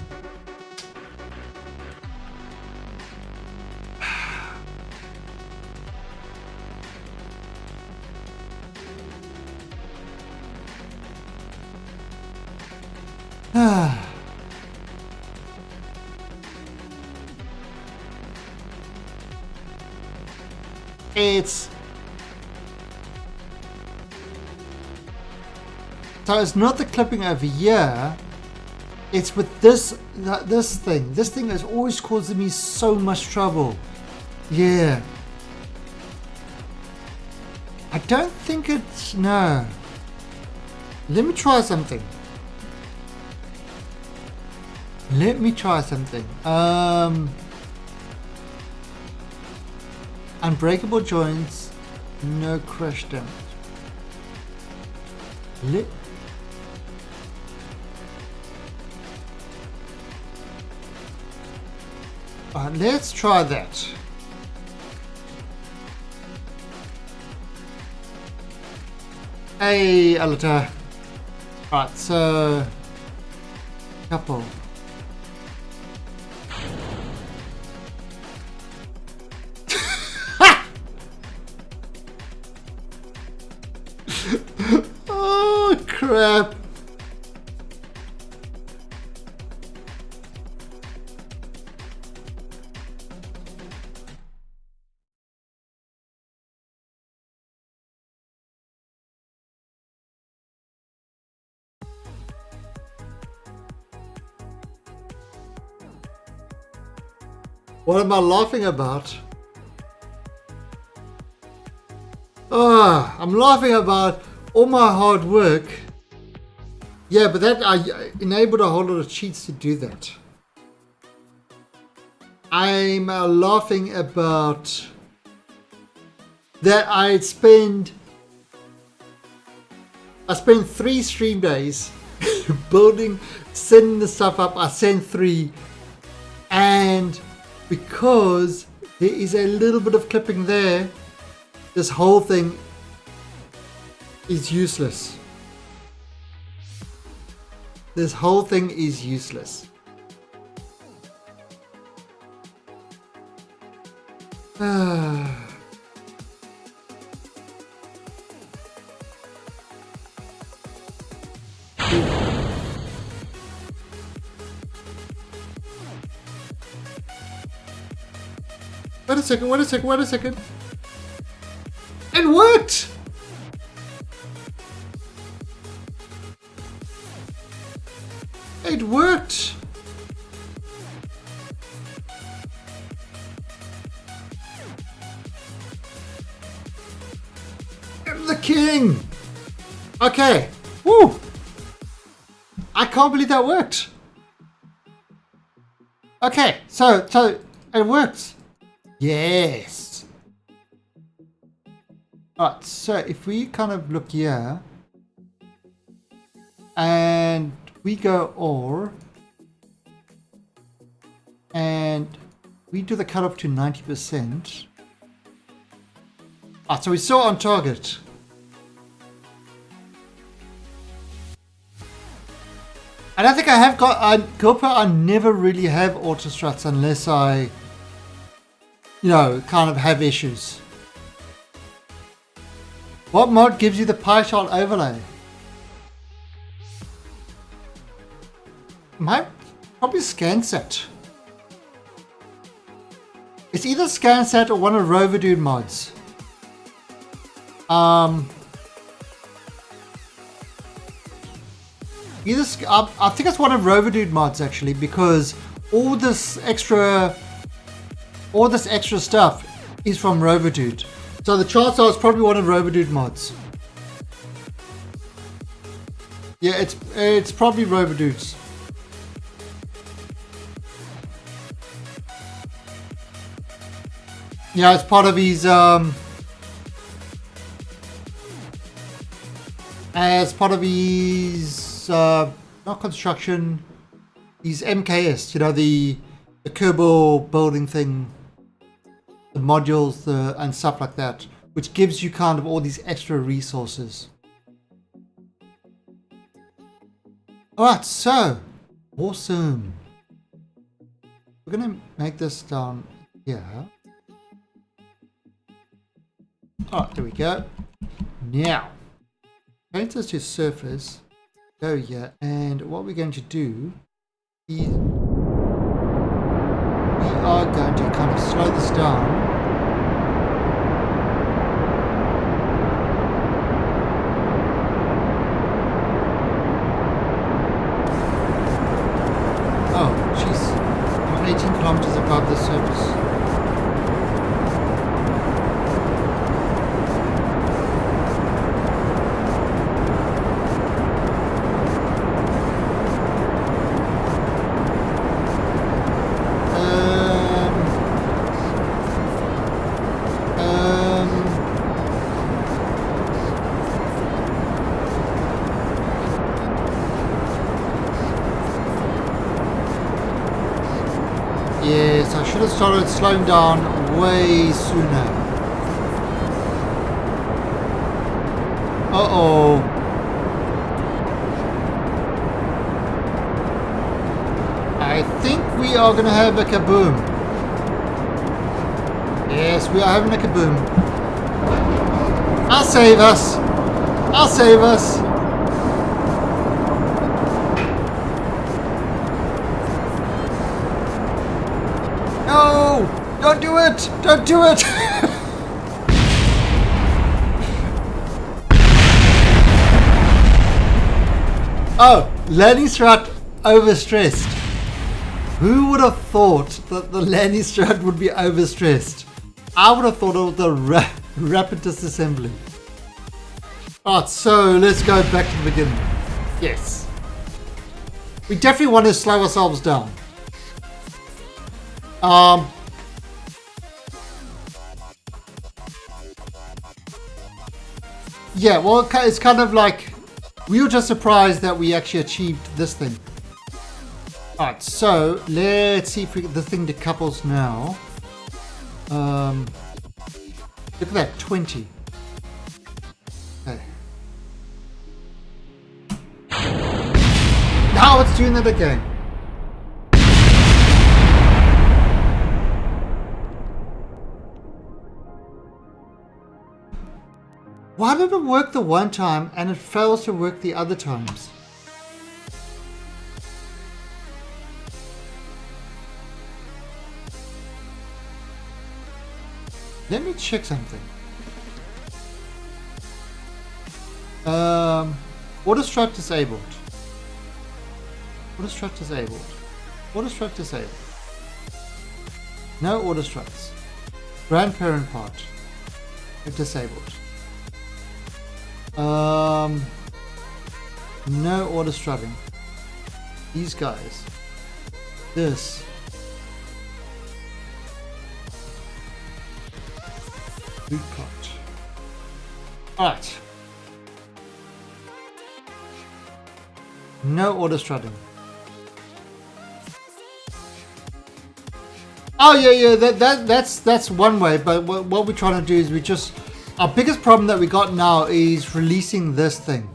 So it's not the clipping over here. It's with this thing. This thing is always causing me so much trouble. Yeah. I don't think it's... No. Let me try something. Unbreakable joints. No crash damage. Let's try that. Hey, Alita. Alright, so... Couple. Oh, crap. What am I laughing about? I'm laughing about all my hard work. Yeah, but that I enabled a whole lot of cheats to do that. I'm laughing about that I spent 3 stream days building, sending the stuff up. I sent 3 And because there is a little bit of clipping there, this whole thing is useless. This whole thing is useless. Wait a second. It worked! It worked! I'm the king! Okay. Woo! I can't believe that worked. Okay, so it works. Yes. Alright, so if we kind of look here and we go OR and we do the cutoff to 90%. So we're still on target. I don't think I have got GoPro. I never really have auto struts unless I, kind of have issues. What mod gives you the pie chart overlay? Probably ScanSat. It's either ScanSat or one of Roverdude mods. I think it's one of Roverdude mods actually, because all this extra stuff is from Roverdude. So the chances are it's probably one of Roverdude mods. Yeah, it's probably Roverdude's. Yeah, it's part of his not construction, his MKS, the Kerbal building thing, the modules and stuff like that, which gives you kind of all these extra resources. Alright, so awesome. We're gonna make this down here. Alright, there we go. Now paint this to surface, go here, and what we're going to do is we are going to kind of slow this down. Oh, jeez. I'm 18 kilometers above the surface. Yes, I should have started slowing down way sooner. Uh-oh. I think we are going to have a kaboom. Yes, we are having a kaboom. I'll save us. I'll save us. No! Don't do it! Don't do it! Oh, landing strut overstressed. Who would have thought that the landing strut would be overstressed? I would have thought of the rapid disassembly. Alright, so let's go back to the beginning. Yes. We definitely want to slow ourselves down. Yeah, well, it's kind of like we were just surprised that we actually achieved this thing. Alright, so let's see if we get the thing decouples now. Look at that, 20. Okay. Now it's doing that again. Why did it work the one time and it fails to work the other times? Let me check something. Auto strut disabled. Auto strut disabled. Auto strut disabled. No auto struts. Grandparent part. Disabled. No auto strutting. These guys. This. Boot pot. Alright. No auto strutting. Oh yeah, that's one way, but what we're trying to do is our biggest problem that we got now is releasing this thing.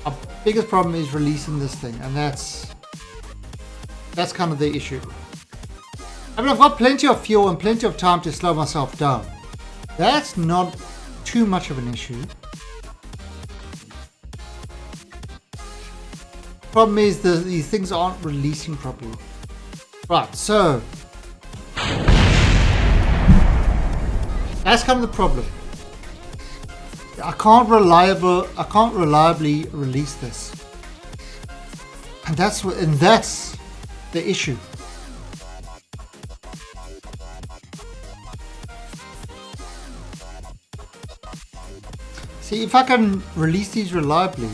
Our biggest problem is releasing this thing, and that's kind of the issue. I mean, I've got plenty of fuel and plenty of time to slow myself down. That's not too much of an issue. Problem is these things aren't releasing properly. Right, so that's kind of the problem. I can't reliably release this, and that's the issue. See, if I can release these reliably,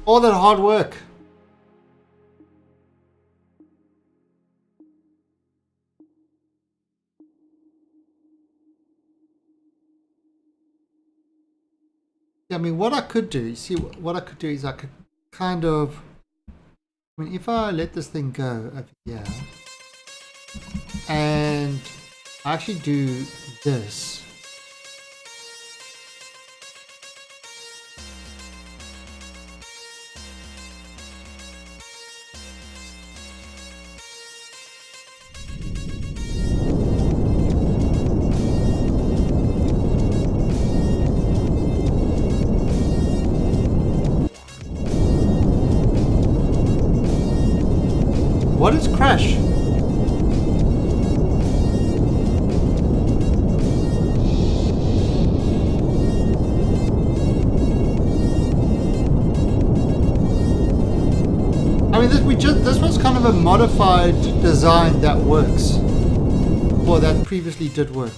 all that hard work. Yeah, I mean, what I could do, is I could kind of, I mean, if I let this thing go over here, and I actually do this. What is crash? I mean, this was kind of a modified design that works, or that previously did work.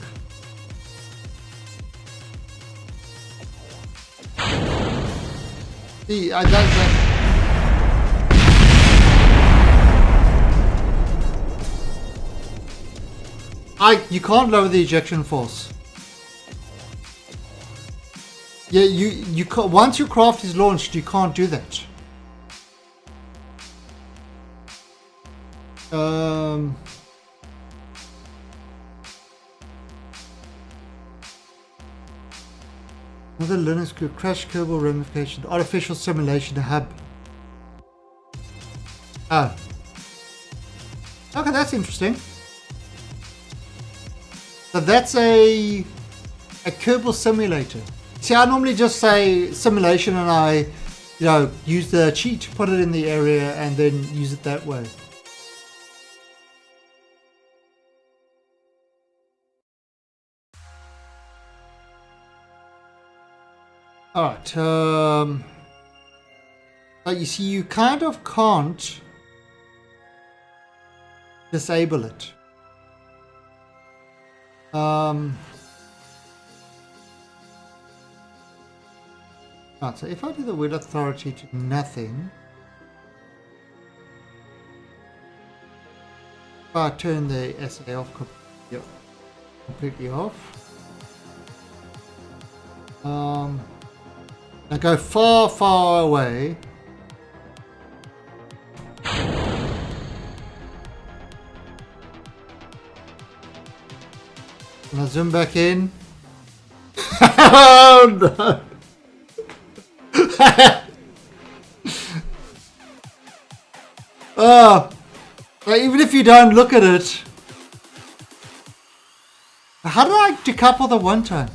See, you can't lower the ejection force. Yeah, you can't, once your craft is launched, you can't do that. Another Linux group, crash Kerbal ramification, artificial simulation hub. Oh. Okay, that's interesting. So that's a Kerbal simulator. See, I normally just say simulation and I, use the cheat to put it in the area and then use it that way. Alright, but you see, you kind of can't disable it. Right, so if I do the wheel authority to nothing, If I turn the SA off completely off. Now go far, far away. And I zoom back in. Oh no! Oh, even if you don't look at it, how did I decouple the one time?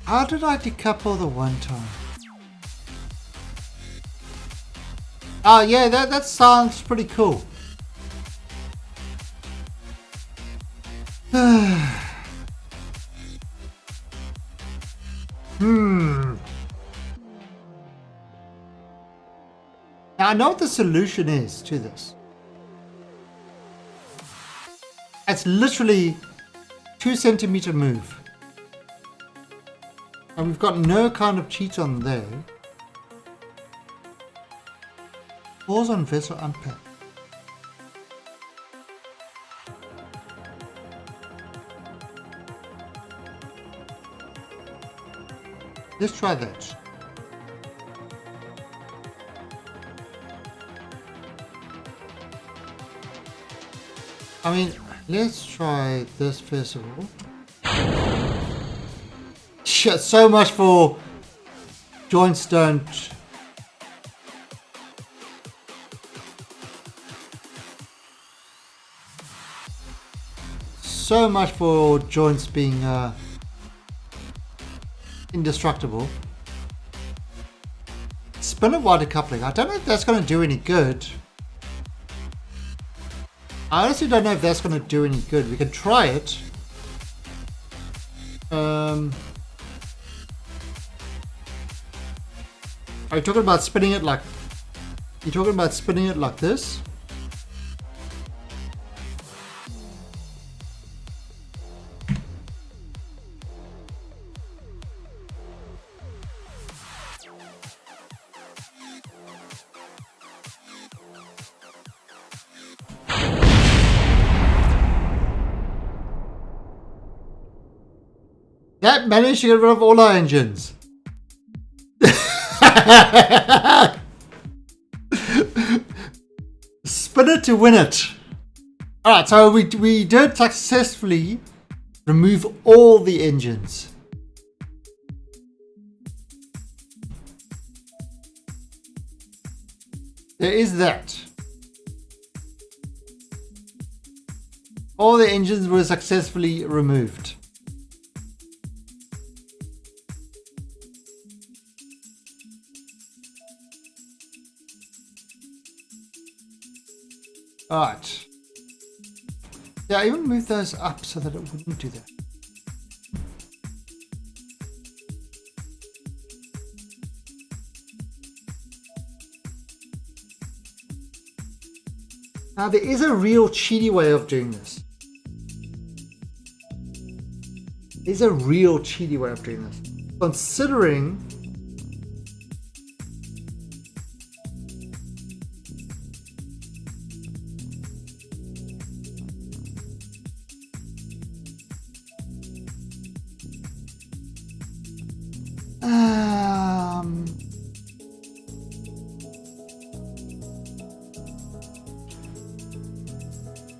How did I decouple the one time? Oh yeah, that sounds pretty cool. Now I know what the solution is to this. It's literally 2 centimeter move. And we've got no kind of cheat on there. Pause on vessel unpack. Let's try that. I mean, let's try this first of all. Shit, so much for joints don't. So much for joints being indestructible. Spin it while decoupling. I don't know if that's going to do any good. I honestly don't know if that's going to do any good. We can try it. Are you talking about spinning it like? You're talking about spinning it like this? That managed to get rid of all our engines. Spin it to win it. Alright, so we did successfully remove all the engines. There is that. All the engines were successfully removed. Alright. Yeah, I even moved those up so that it wouldn't do that. Now there is a real cheaty way of doing this. There's a real cheaty way of doing this. Considering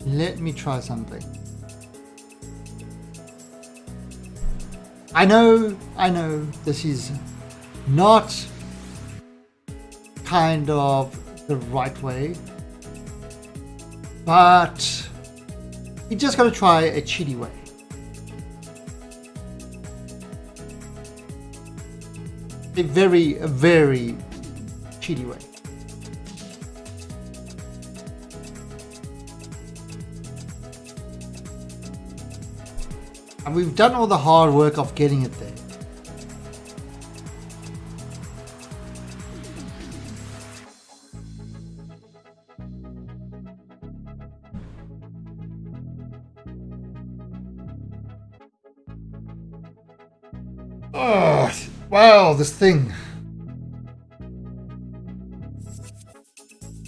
let me try something. I know this is not kind of the right way, but you just gotta try a cheaty way. A very cheaty way. And we've done all the hard work of getting it there. Oh, wow, this thing.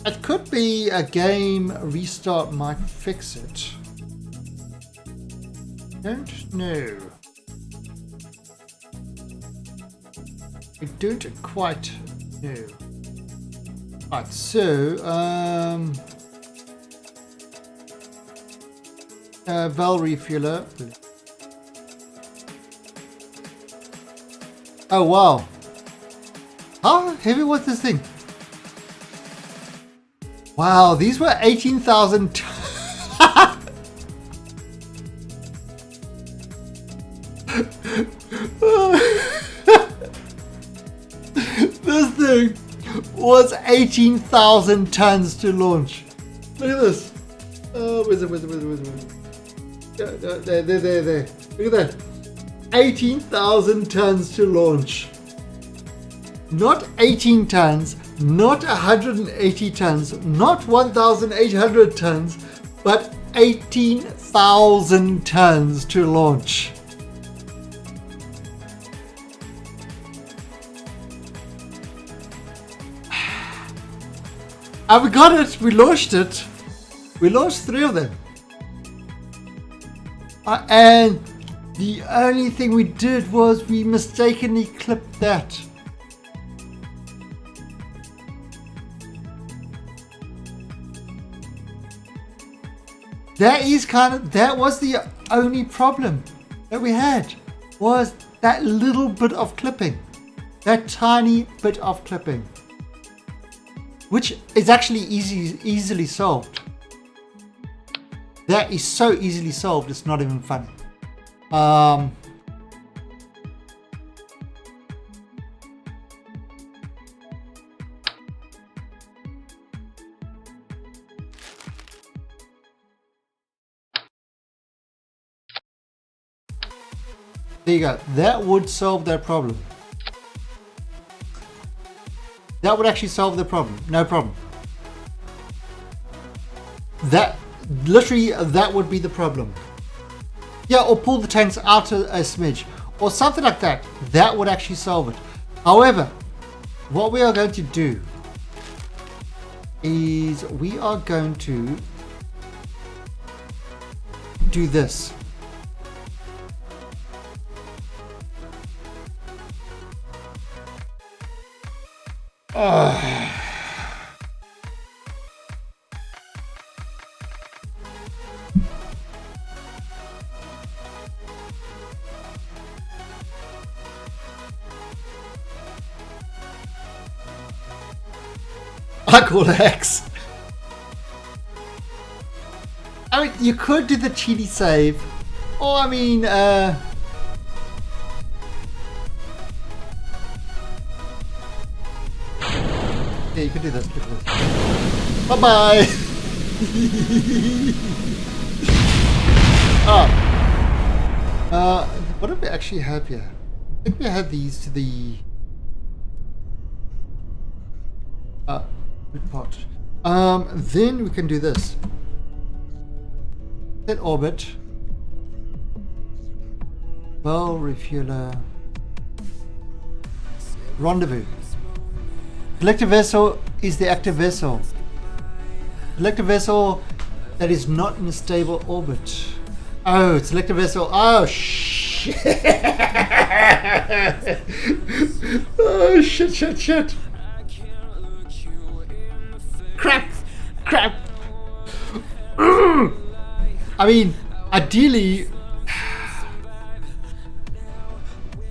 It could be a game restart might fix it. Don't know. I don't quite know. Right, so valve refueler. Oh wow! How heavy was this thing? Wow, these were 18,000. This thing was 18,000 tons to launch. Look at this. Oh, where's it? There. Look at that. 18,000 tons to launch. Not 18 tons, not 180 tons, not 1,800 tons, but 18,000 tons to launch. And we got it. We launched it. We launched 3 of them. And the only thing we did was we mistakenly clipped that. That was the only problem that we had, was that little bit of clipping. That tiny bit of clipping. Which is actually easily solved. That is so easily solved, it's not even funny. There you go. That would solve that problem. That would actually solve the problem. No problem. That literally, that would be the problem. Yeah, or pull the tanks out a smidge or something like that. That would actually solve it. However, what we are going to do is we are going to do this. I call it X. I mean, you could do the cheaty save, or I mean, yeah, you could do this. Look at this. Bye bye. What do we actually have here? I think we had these to the part. Then we can do this. Set orbit. Well, refueler. Rendezvous. Collector vessel is the active vessel. Collector vessel that is not in a stable orbit. Oh, selector vessel. Oh shit! Oh shit! Crap! I mean, ideally,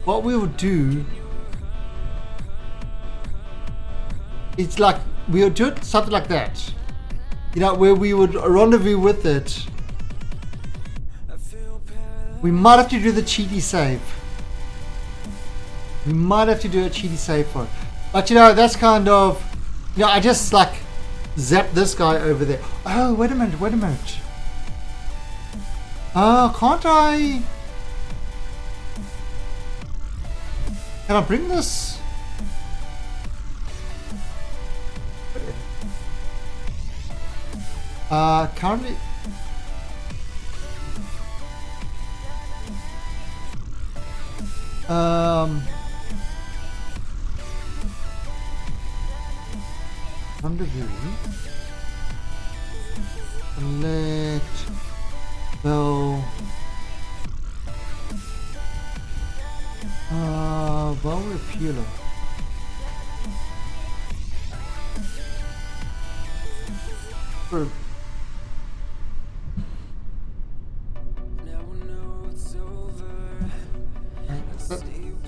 what we would do is like we would do it something like that, you know, where we would rendezvous with it. We might have to do the cheaty save. We might have to do a cheaty save for it, but you know, that's kind of, you know, I just like zap this guy over there. Oh, wait a minute. Can't I? Can I bring this? Currently. Rendezvous. Select. Bell. Bell refueler. For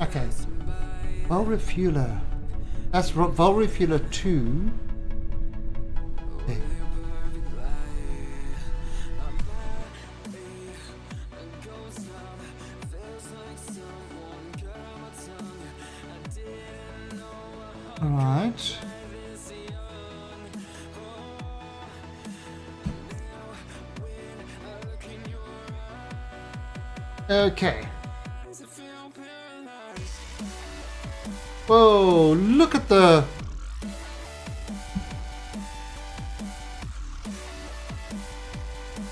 okay. Bell refueler. That's Bell refueler 2. Okay. All right. Okay. Whoa, look at the...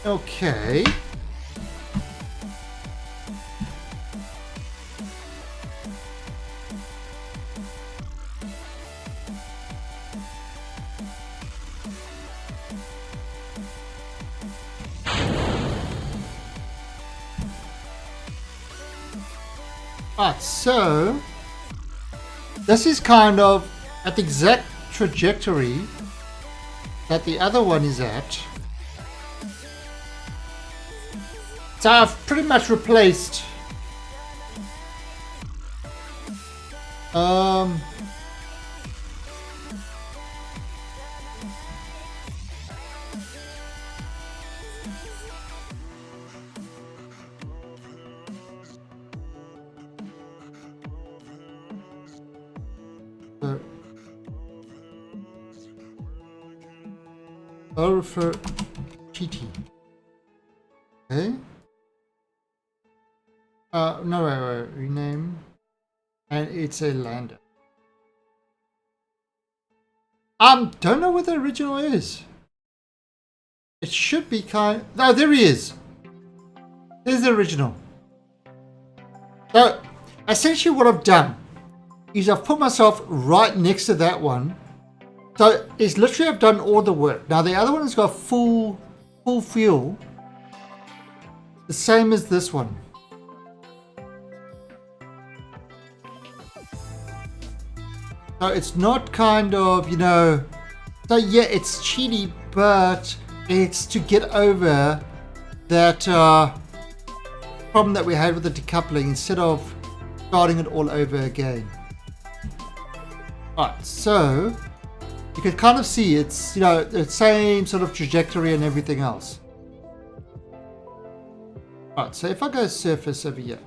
Okay. Alright, so this is kind of at the exact trajectory that the other one is at. So I've pretty much replaced for cheating. Okay. No, wait, rename. And it's a lander. Don't know what the original is. It should be no, there he is. There's the original. So, essentially what I've done is I've put myself right next to that one. So, it's literally I've done all the work. Now, the other one has got full fuel. The same as this one. So, it's not kind of, you know... So, yeah, it's cheaty, but it's to get over that problem that we had with the decoupling instead of starting it all over again. Alright, so... You can kind of see it's, you know, the same sort of trajectory and everything else. Alright, so if I go surface over here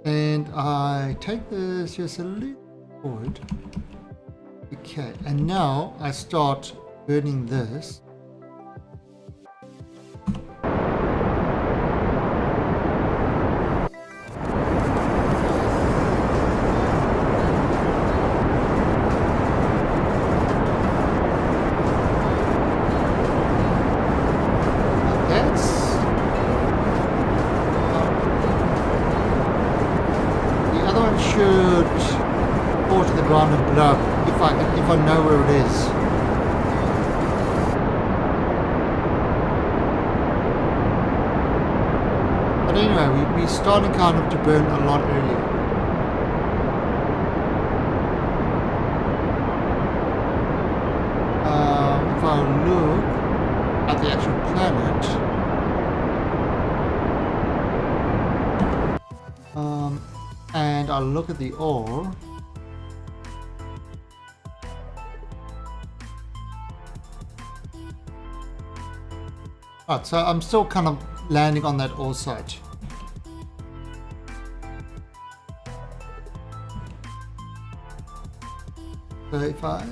and I take this just a little forward. Okay, and now I start burning this. If I know where it is. But anyway, we're starting kind of to burn a lot earlier. If I look at the actual planet, and I look at the ore. Right, so I'm still kind of landing on that ore site. So if I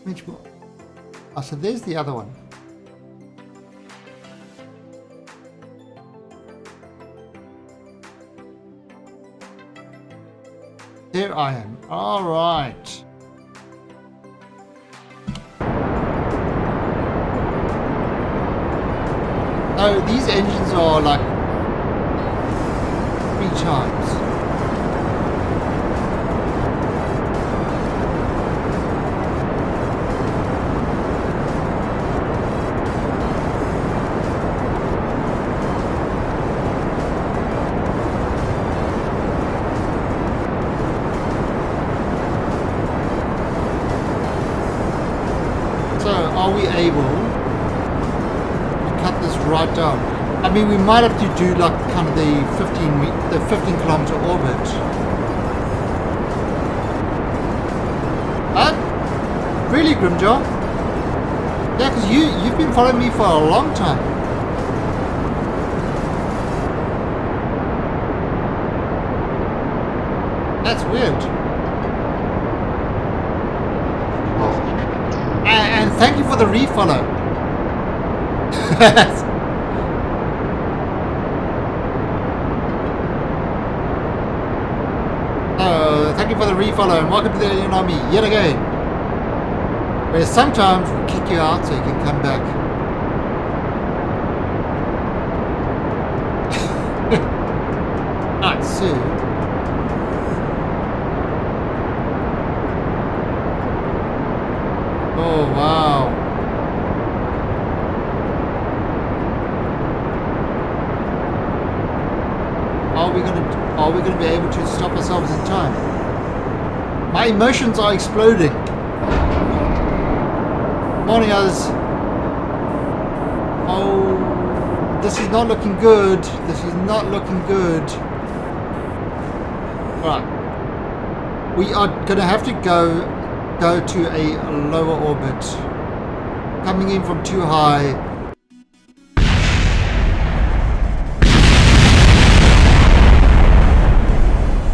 which one? Oh, so there's the other one. There I am. All right. So these engines are like 3 times. So, are we able to cut this right down? I mean, we might have to do like kind of the 15 kilometer orbit. Really, Grimjaw? Yeah, because you've been following me for a long time. That's weird. And thank you for the refollow. Thank you for the refollow and welcome to the Alien Army yet again. Where sometimes we kick you out so you can come back. Alright, so oh wow. Are we gonna be able to stop ourselves in time? My emotions are exploding. Morning, others. Oh, this is not looking good. This is not looking good. Alright. We are gonna have to go to a lower orbit. Coming in from too high.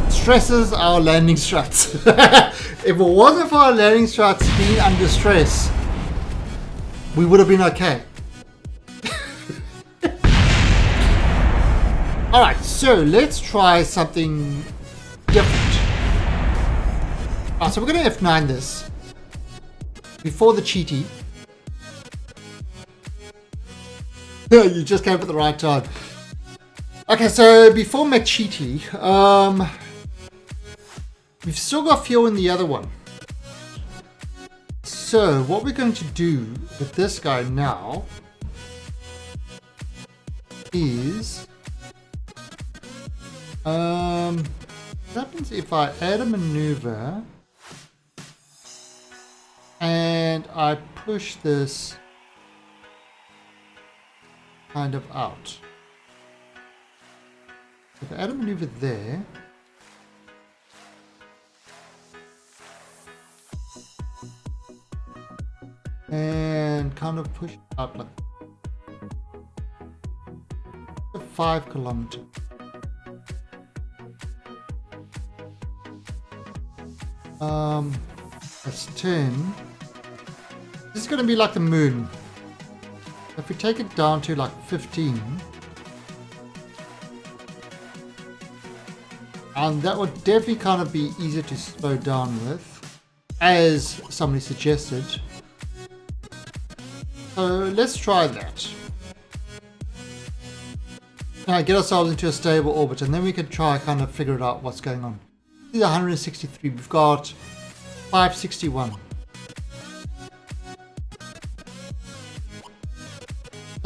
Stresses our landing struts. If it wasn't for our landing struts being under stress, we would have been okay. Alright, so let's try something different. Alright, so we're going to F9 this before the cheaty. You just came at the right time. Okay, so before McCheaty, we've still got fuel in the other one. So what we're going to do with this guy now is what happens if I add a maneuver and I push this kind of out. If I add a maneuver there, and kind of push it out like 5 kilometers. That's 10. This is going to be like the moon. If we take it down to like 15, and that would definitely kind of be easier to slow down with, as somebody suggested. So let's try that. Now get ourselves into a stable orbit and then we can try kind of figure it out what's going on. This is 163, we've got 561.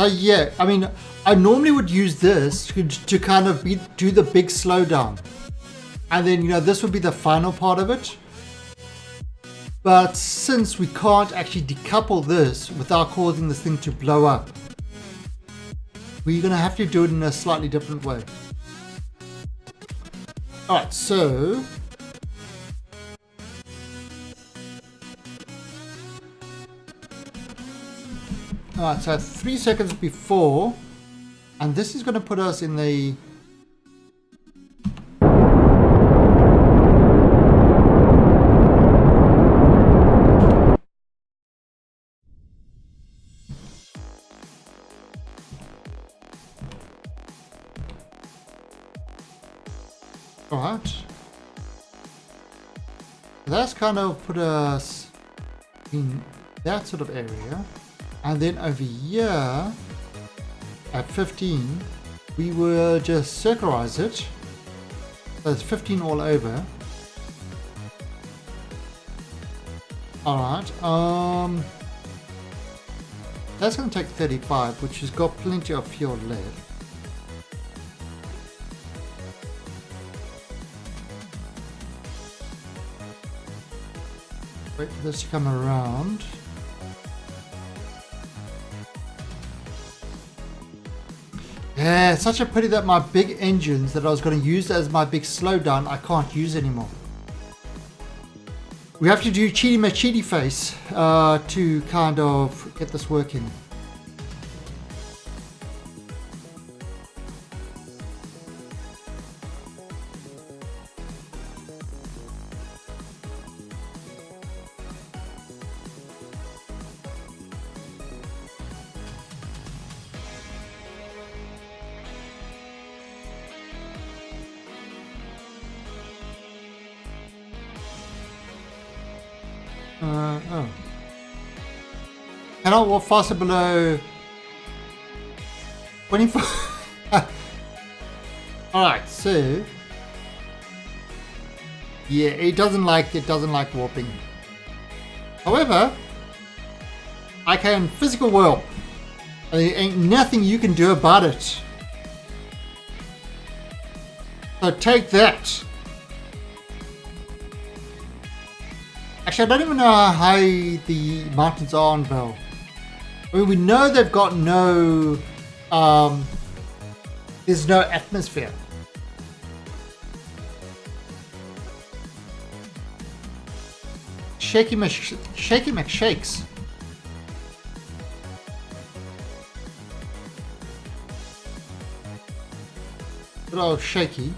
Yeah, I mean, I normally would use this to kind of do the big slowdown. And then, you know, this would be the final part of it. But since we can't actually decouple this without causing this thing to blow up, we're going to have to do it in a slightly different way. Alright, so alright, so 3 seconds before, and this is going to put us in the alright. That's kind of put us in that sort of area. And then over here at 15, we will just circularize it There's 15 all over. Alright, that's going to take 35, which has got plenty of fuel left. Wait for this to come around. Yeah, it's such a pity that my big engines that I was going to use as my big slowdown, I can't use anymore. We have to do cheaty machiti face to kind of get this working. Oh. And I walk faster below 24. Alright, so yeah, it doesn't like warping. However, I can physical warp. There ain't nothing you can do about it. So take that. Actually, I don't even know how high the mountains are on Vel. I mean, we know they've got no, there's no atmosphere. Shaky McShakes. Good old shaky.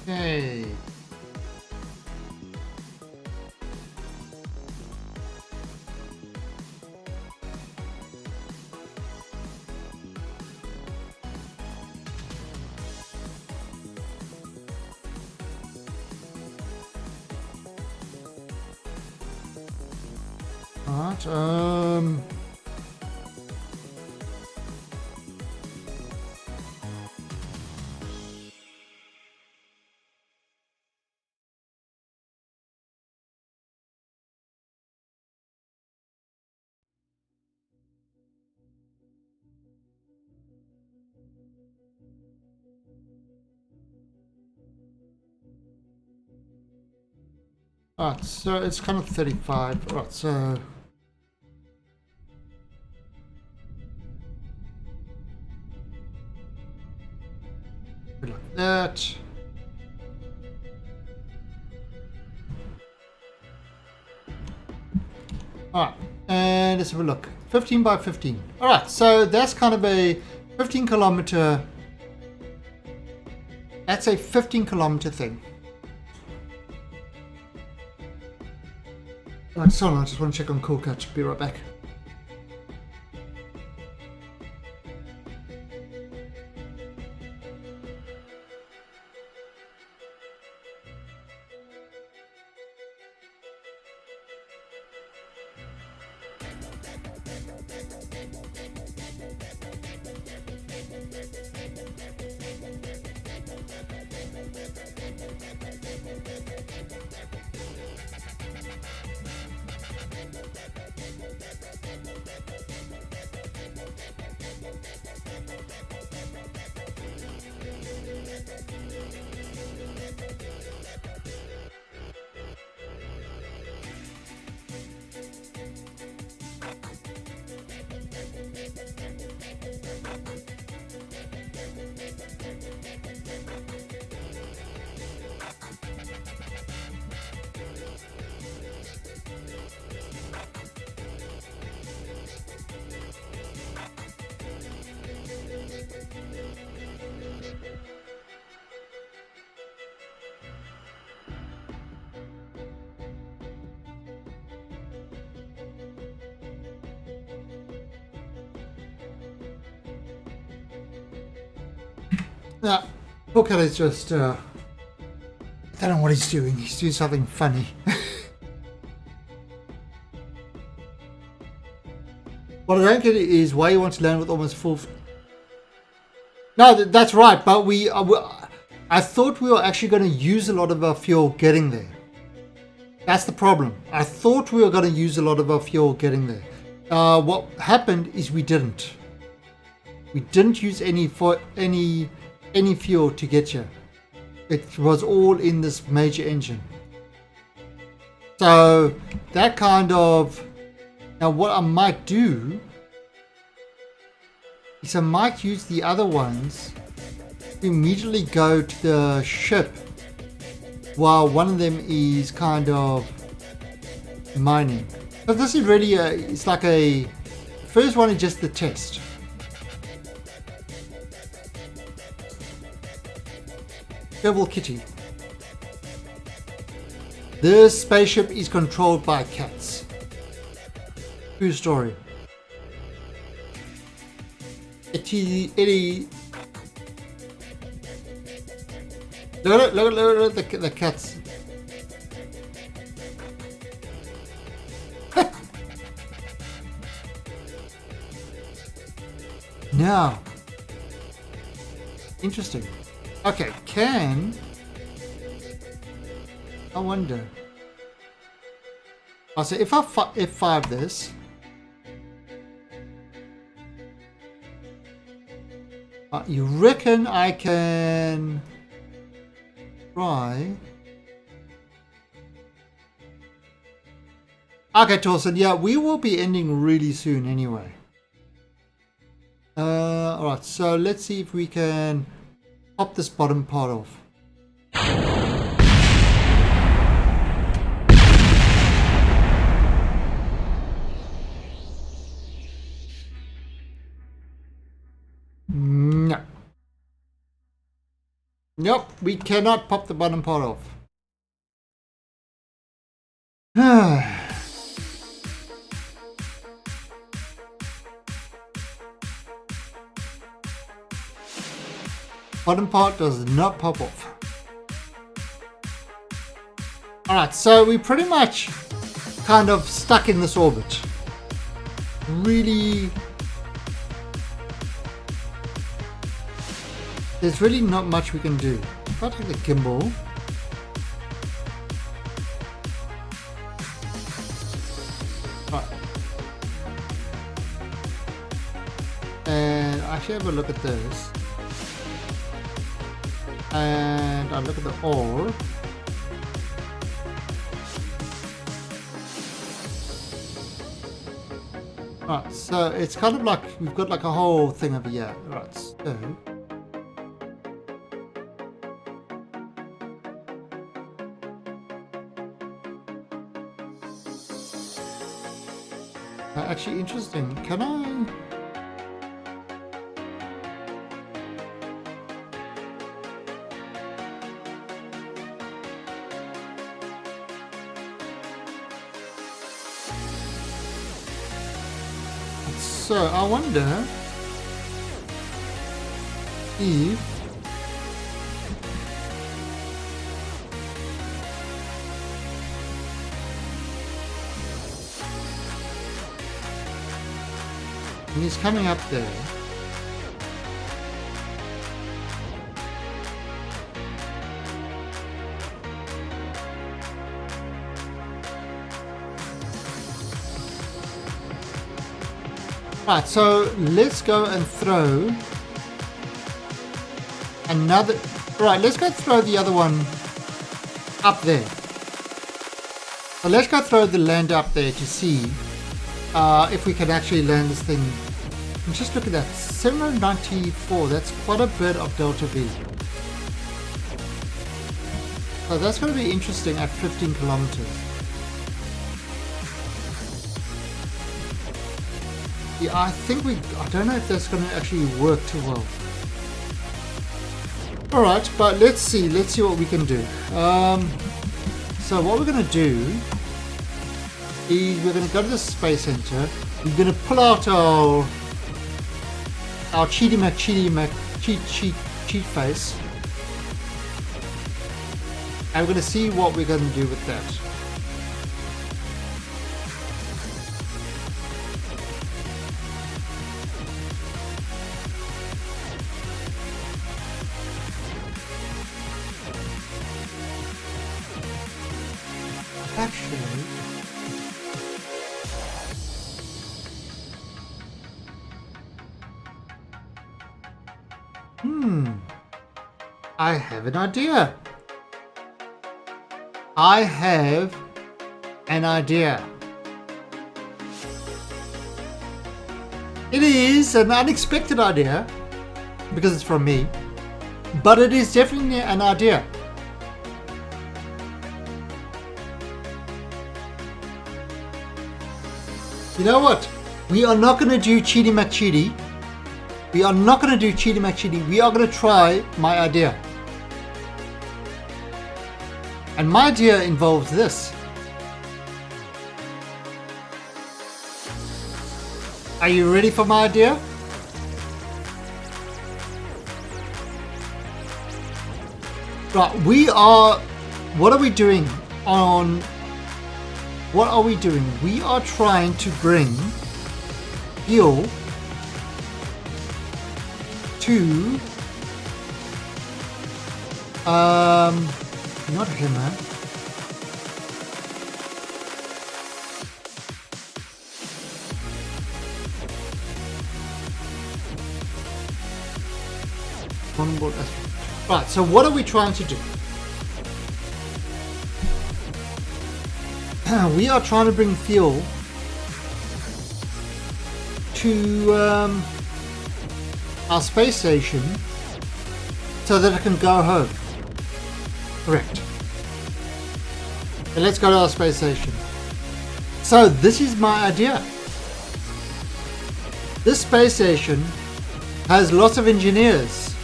Okay. Alright, alright, so it's kind of 35. Alright, so like that. Alright, and let's have a look. 15 by 15. Alright, so that's kind of a 15 kilometer. That's a 15 kilometer thing. Right, sorry, I just want to check on Cool Cut. Be right back. Yeah, Cool Cut is just I don't know what he's doing. He's doing something funny. What I don't get is why you want to land with almost full... No, that's right, but I thought we were actually going to use a lot of our fuel getting there. That's the problem. I thought we were going to use a lot of our fuel getting there. What happened is we didn't. We didn't use any fuel to get here. It was all in this major engine. So that kind of... Now what I might do is I might use the other ones to immediately go to the ship while one of them is kind of mining. But this is really it's like the first one is just the test. Devil Kitty. This spaceship is controlled by cats. True story. Eddie. Look at the cats. Now, interesting. Okay, I wonder. Oh, so if I F5 this, you reckon I can try? Okay, Torsten, yeah, we will be ending really soon anyway. Alright, so let's see if we can pop this bottom part off. No. Nope, we cannot pop the bottom part off. Bottom part does not pop off. Alright, so we pretty much kind of stuck in this orbit. Really, there's really not much we can do. If I take the gimbal, right, and I actually have a look at this. And I look at the ore. Right, so it's kind of like we've got like a whole thing over here. Right, so actually interesting. Can I? So I wonder if he's coming up there. Right, so let's go and throw another. Right, let's go throw the other one up there. So let's go throw the land up there to see if we can actually land this thing. And just look at that, 794. That's quite a bit of Delta V. So that's going to be interesting at 15 kilometers. Yeah, I don't know if that's going to actually work too well. Alright, but let's see what we can do. So what we're going to do is we're going to go to the Space Center. We're going to pull out our cheat face. And we're going to see what we're going to do with that. Actually, I have an idea. I have an idea. It is an unexpected idea because it's from me, but it is definitely an idea. You know what? We are not going to do Cheaty McCheaty. We are not going to do Cheaty McCheaty. We are going to try my idea. And my idea involves this. Are you ready for my idea? Right, what are we doing on... What are we doing? We are trying to bring fuel to not hammer. Right, so what are we trying to do? We are trying to bring fuel to our space station so that it can go home. Correct. And let's go to our space station. So this is my idea. This space station has lots of engineers.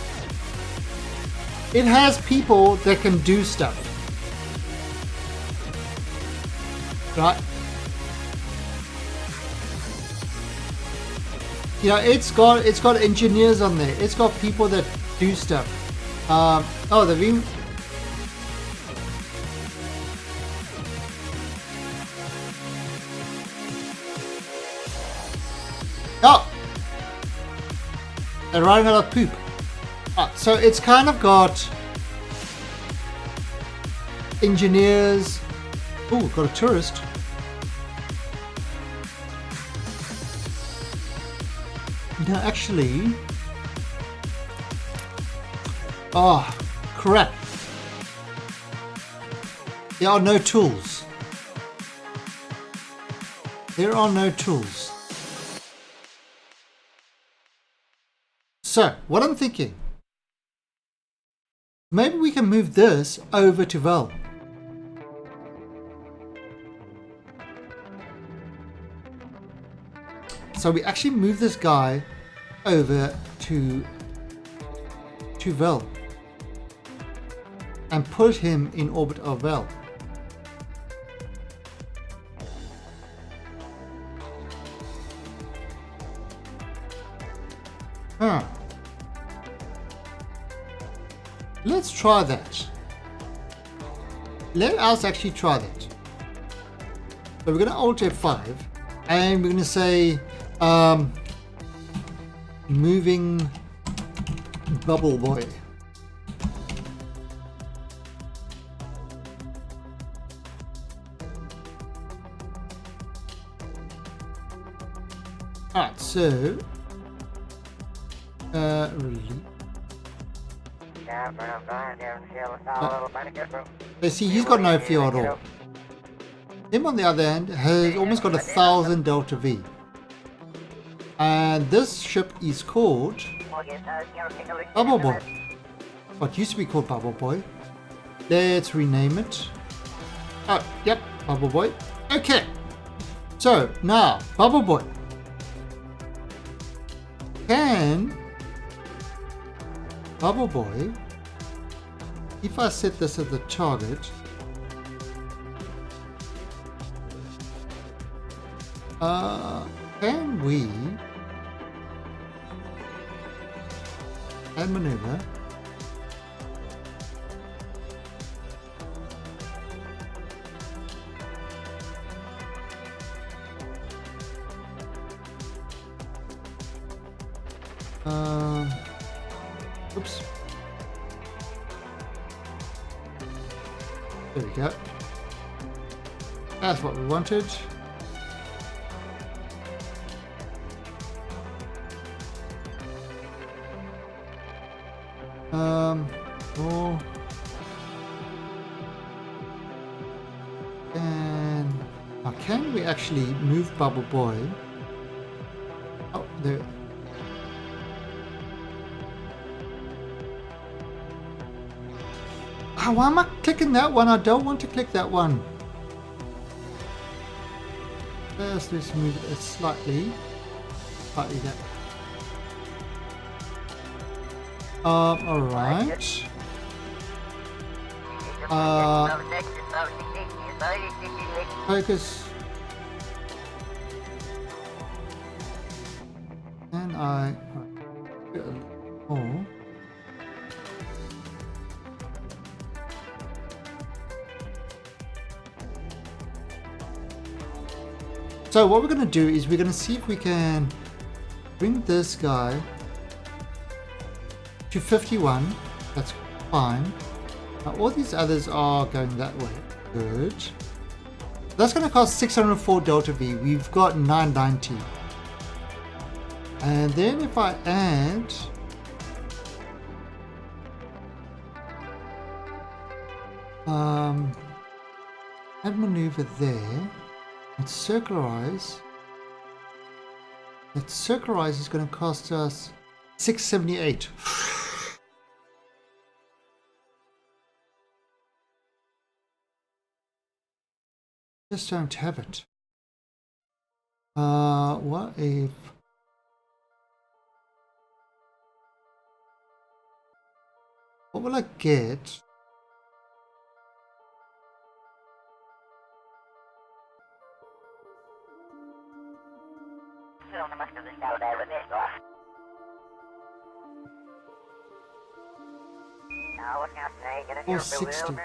It has people that can do stuff. Right? Yeah, it's got engineers on there. It's got people that do stuff. Oh, they've been... Oh! They're running out of poop. So it's kind of got engineers. Oh, got a tourist. No, actually. Oh, crap. There are no tools. There are no tools. So, what I'm thinking, maybe we can move this over to Val. So we actually move this guy over to Val and put him in orbit of Val. Let's try that. Let us actually try that. So we're going to Alt F5 and we're going to say moving Bubble Boy. Alright, so release. Let's see, he's got no fuel at all. Him on the other hand has almost got 1,000 Delta V. And this ship is called Bubble Boy. What used to be called Bubble Boy. Let's rename it. Oh, yep, Bubble Boy. Okay. So now, Bubble Boy. Can Bubble Boy, if I set this as the target, can we add maneuver? Oops. There we go. That's what we wanted. More. And now can we actually move Bubble Boy? Oh, there. Oh, why am I clicking that one? I don't want to click that one. First, let's move it slightly that. All right. Focus. And I do a little more. So what we're going to do is we're going to see if we can bring this guy to 51. That's fine. Now all these others are going that way. Good. That's going to cost 604 Delta V. We've got 990. And then if I add add maneuver there and circularize. That circularize is going to cost us 678. Just don't have it. What if what will I get? Or 60.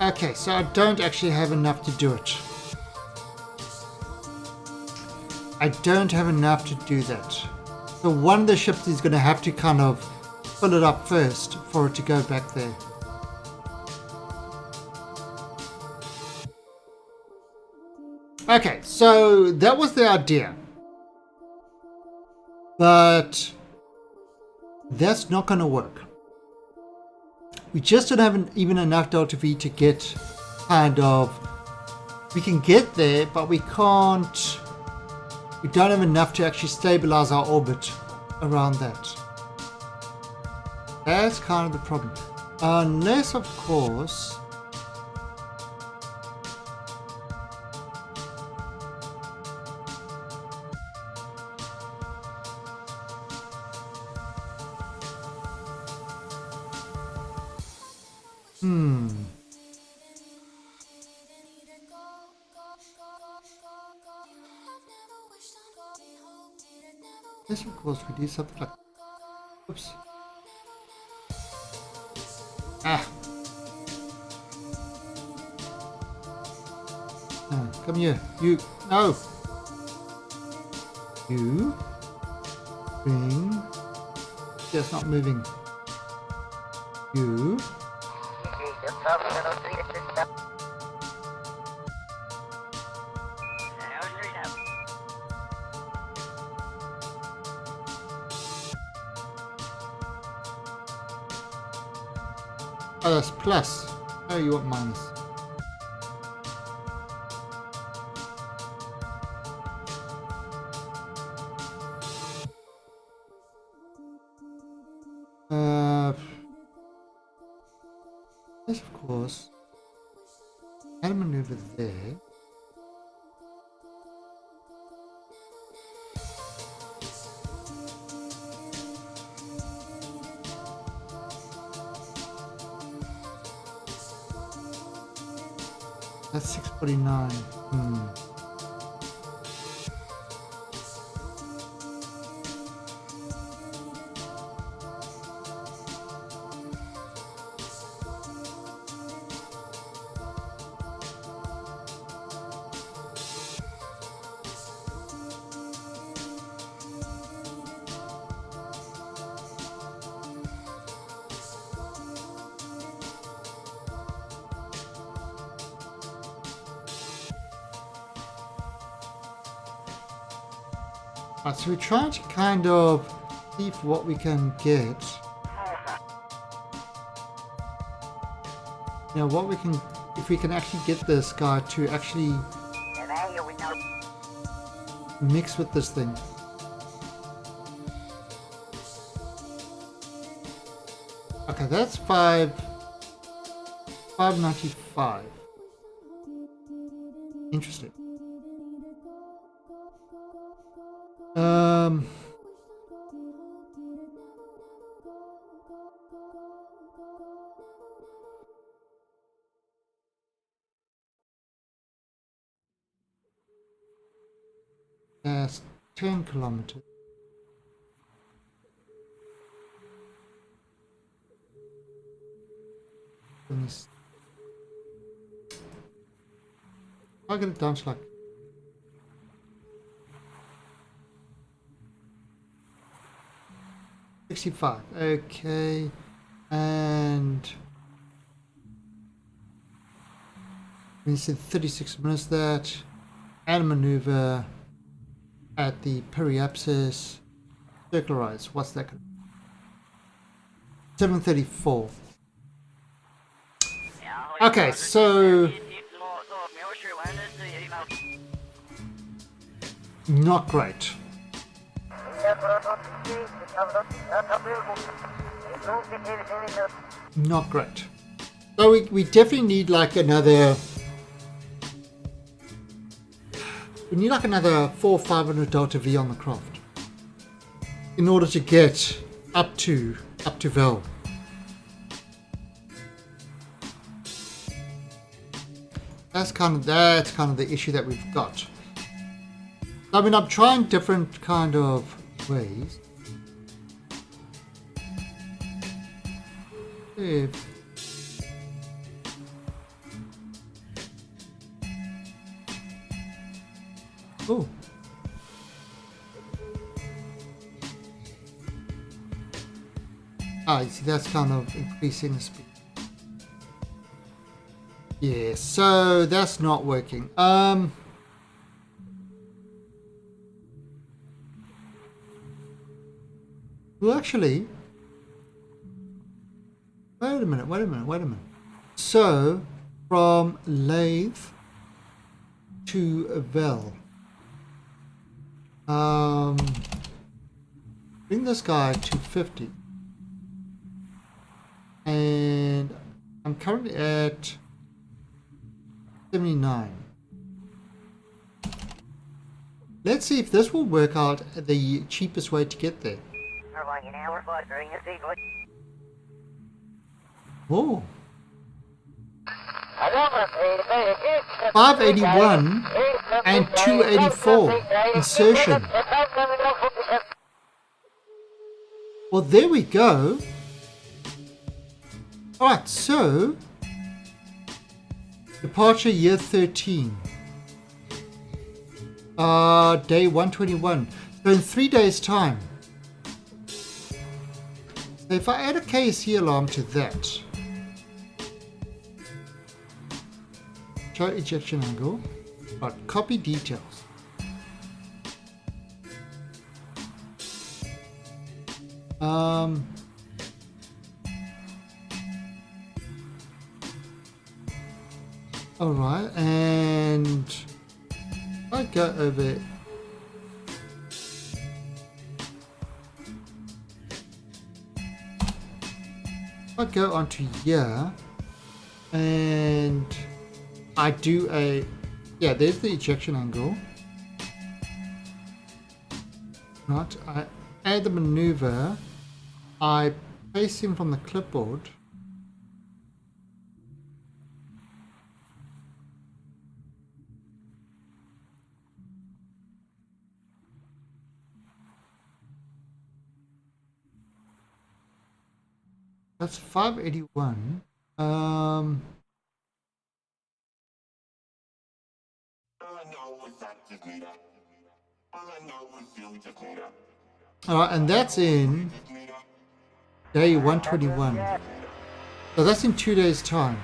Okay, so I don't actually have enough to do it. I don't have enough to do that. So one of the ships is going to have to kind of fill it up first for it to go back there. Okay, so that was the idea. But that's not going to work. We just don't have even enough Delta V to get kind of... We can get there, but we can't... We don't have enough to actually stabilize our orbit around that. That's kind of the problem. Unless, of course... Yes, of course, we do something like... Oops. Come here. You... No! You... Bring... Yes, not moving. You... Oh, that's plus. Oh, you want minus. Yes, of course. Add a maneuver there. That's 649. Right, so we're trying to kind of see if what we can get. Now, what we can, if we can actually get this guy to actually mix with this thing. Okay, that's 595. Interesting. That's 10 kilometers. I'll get it down to like 65. Okay. And we said 36 minutes that. And maneuver at the periapsis. Circularize. What's that? 734. Okay, so not great. Not great. So we definitely need like another. We need like another 400 or 500 delta V on the craft in order to get up to Vel. That's kind of the issue that we've got. I mean, I'm trying different kind of ways. If oh. You see, that's kind of increasing the speed. Yeah, so that's not working. Well, actually, wait a minute. So, from Lathe to Vel, bring this guy to 50, and I'm currently at 79. Let's see if this will work out the cheapest way to get there. Oh. 581 and 284 insertion. Well, there we go. Alright, so departure year 13. Day 121. So in 3 days' time. So if I add a KSC alarm to that. Show ejection angle. Right, copy details. Alright, and I go over I go onto here and I do a there's the ejection angle. Right, I add the maneuver, I paste him from the clipboard. That's 581. Alright, and that's in day 121. So that's in 2 days' time.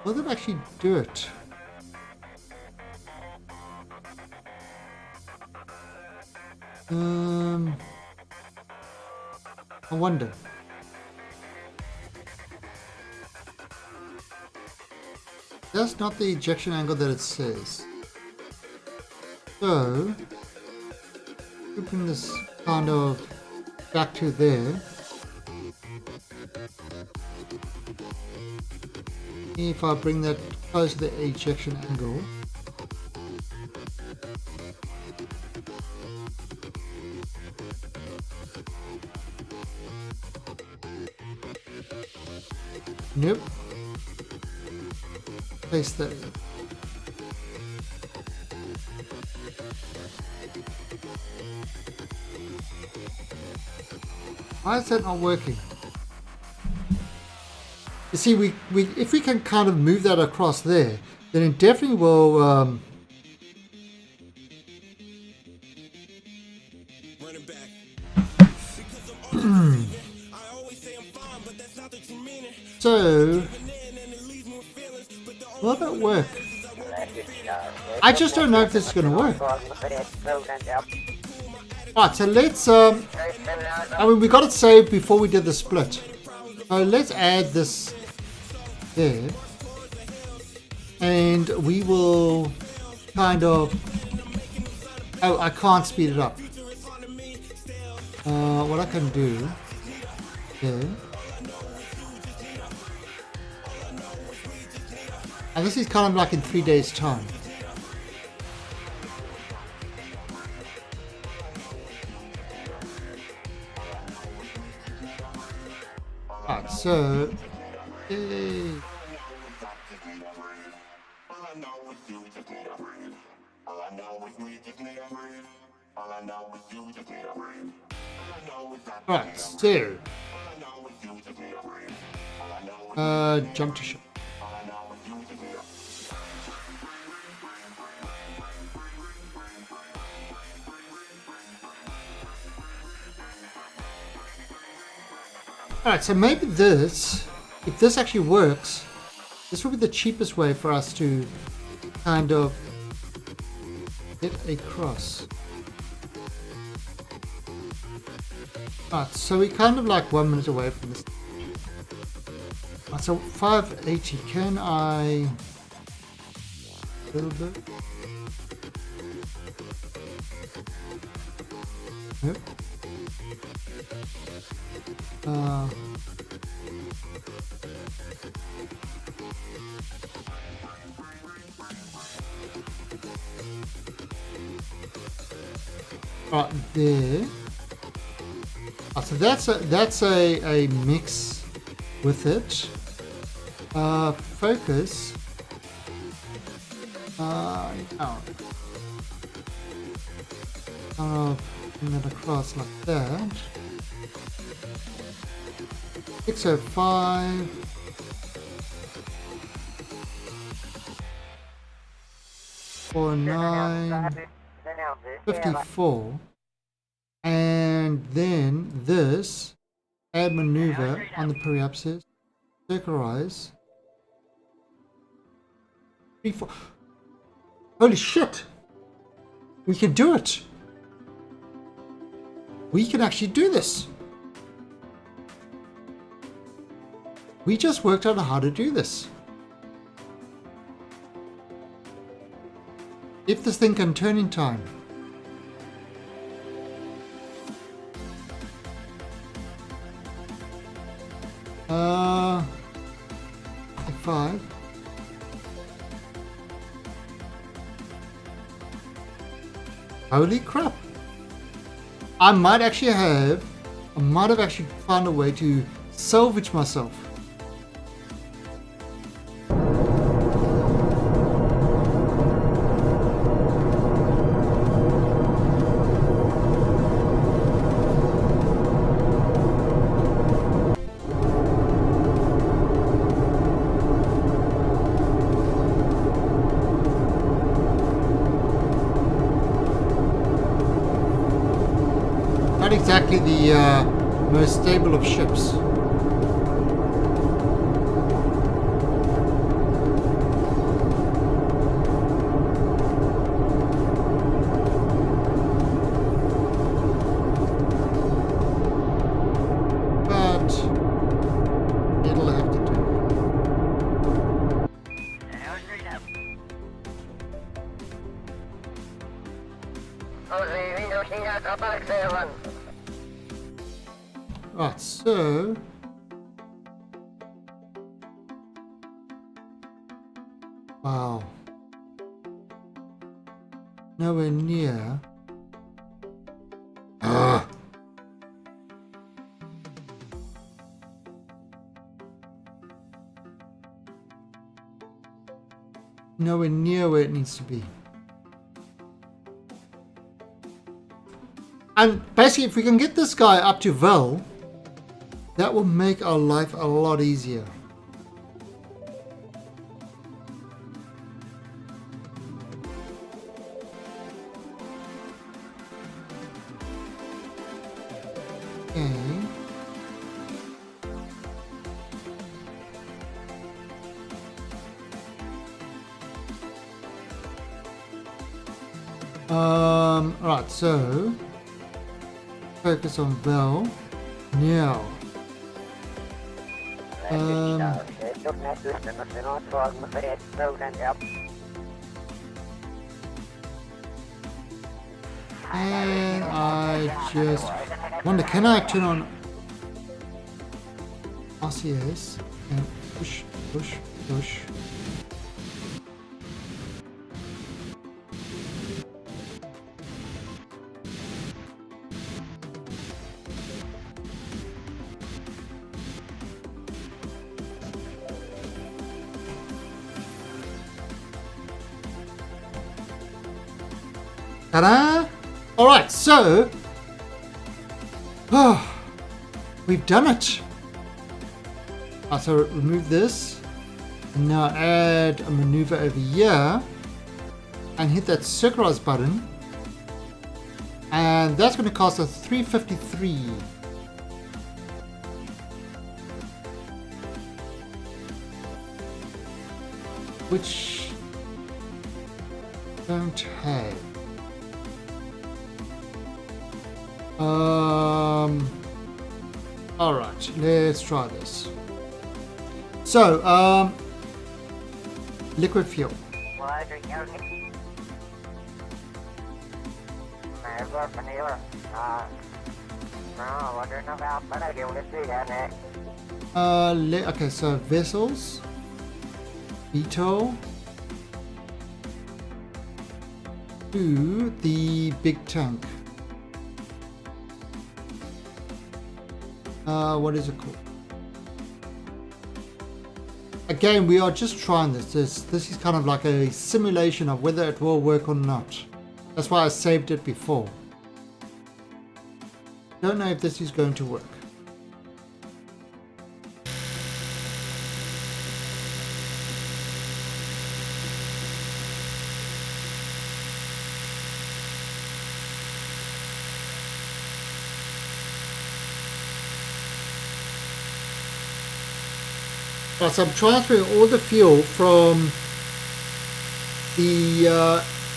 Will it actually do it? I wonder. That's not the ejection angle that it says. So, bring this kind of back to there. If I bring that close to the ejection angle. Nope. Place that. Why is that not working? You see, we if we can kind of move that across there, then it definitely will. So, will that work? I just don't know if this is going to work. Alright, so let's, I mean, we got it saved before we did the split. So let's add this there. And we will kind of, oh, I can't speed it up. What I can do there. And this is kind of like in 3 days' time. Alright, so alright, so jump to shop. Alright, so maybe this, if this actually works, this will be the cheapest way for us to kind of get across. Alright, so we're kind of like 1 minute away from this. Alright, so 580, can I... a little bit? Nope. Right there. Oh, so that's a mix with it. Focus. Oh. Bring that across like that. 605. 49. 54. And then this. Add maneuver on the periapsis. Circularize. 3, 4. Holy shit! We can do it! We can actually do this! We just worked out how to do this. If this thing can turn in time. F5. Holy crap. I might have actually found a way to salvage myself. Not exactly the most stable of ships. Right, so wow. Nowhere near. Ugh. Nowhere near where it needs to be. And basically, if we can get this guy up to Vel, that will make our life a lot easier. Okay. Right, so focus on Vel now. And I just wonder, can I turn on RCS and push, push, push? Ta-da! Alright, so we've done it. So remove this and now add a maneuver over here and hit that circularize button, and that's going to cost us 353. Which don't have. All right, let's try this. So, liquid fuel. Okay, so vessels, VTOL to the big tank. What is it called? Again, we are just trying this. This is kind of like a simulation of whether it will work or not. That's why I saved it before. Don't know if this is going to work. So I'm transferring all the fuel from the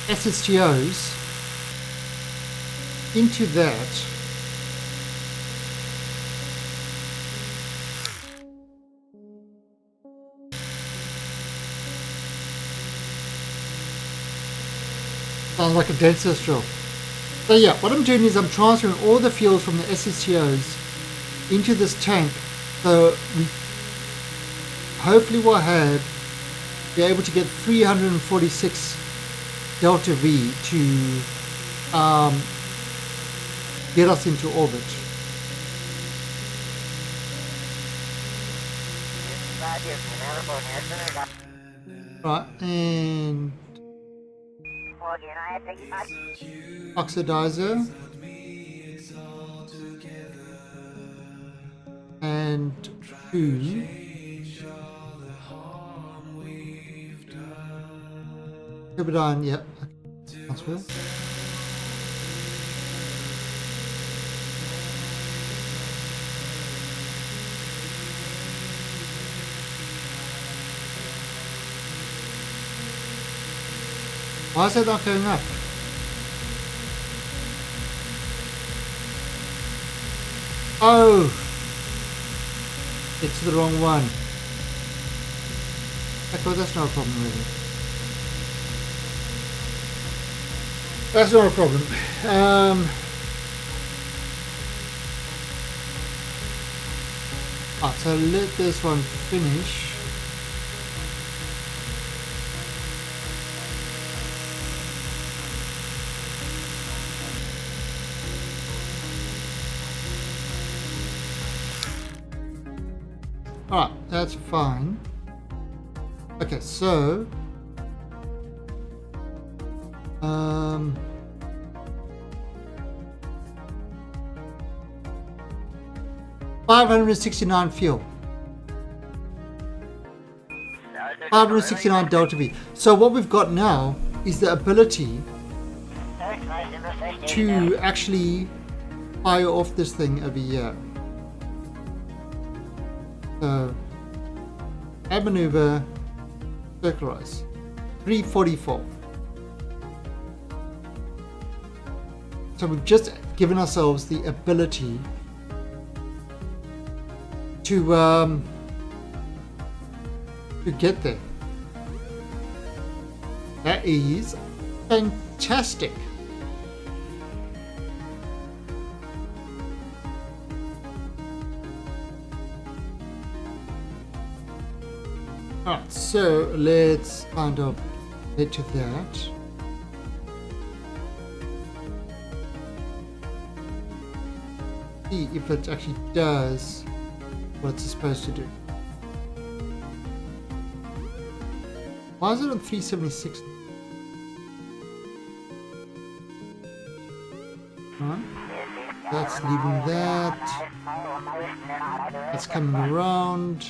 SSTOs into that. Sounds like a dead stroke. So yeah, what I'm doing is I'm transferring all the fuel from the SSTOs into this tank. So we hopefully we'll be able to get 346 delta V to get us into orbit. Right, and oxidizer and 2. Kerbacide, yeah. That's good. Why is it not going up? Oh! It's the wrong one. Okay, that's not a problem really. That's not a problem. Ah, so let this one finish. Alright, that's fine. Okay, so 569 fuel. 569 delta V. So what we've got now is the ability to actually fire off this thing over here. So add maneuver, circularize, 344. So we've just given ourselves the ability to get there. That is fantastic. Alright, so let's kind of head to that. See if it actually does what it's supposed to do. Why is it on 376? Right. That's leaving that. That's coming around.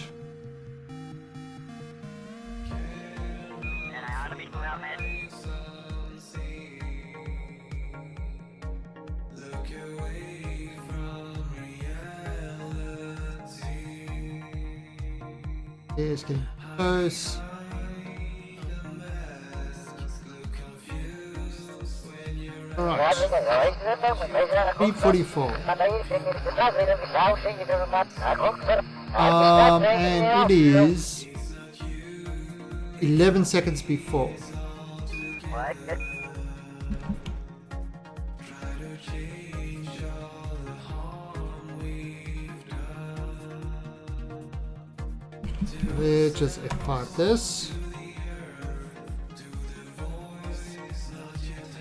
It's getting close. Alright. 344. And it is 11 seconds before. Let's just F5 this.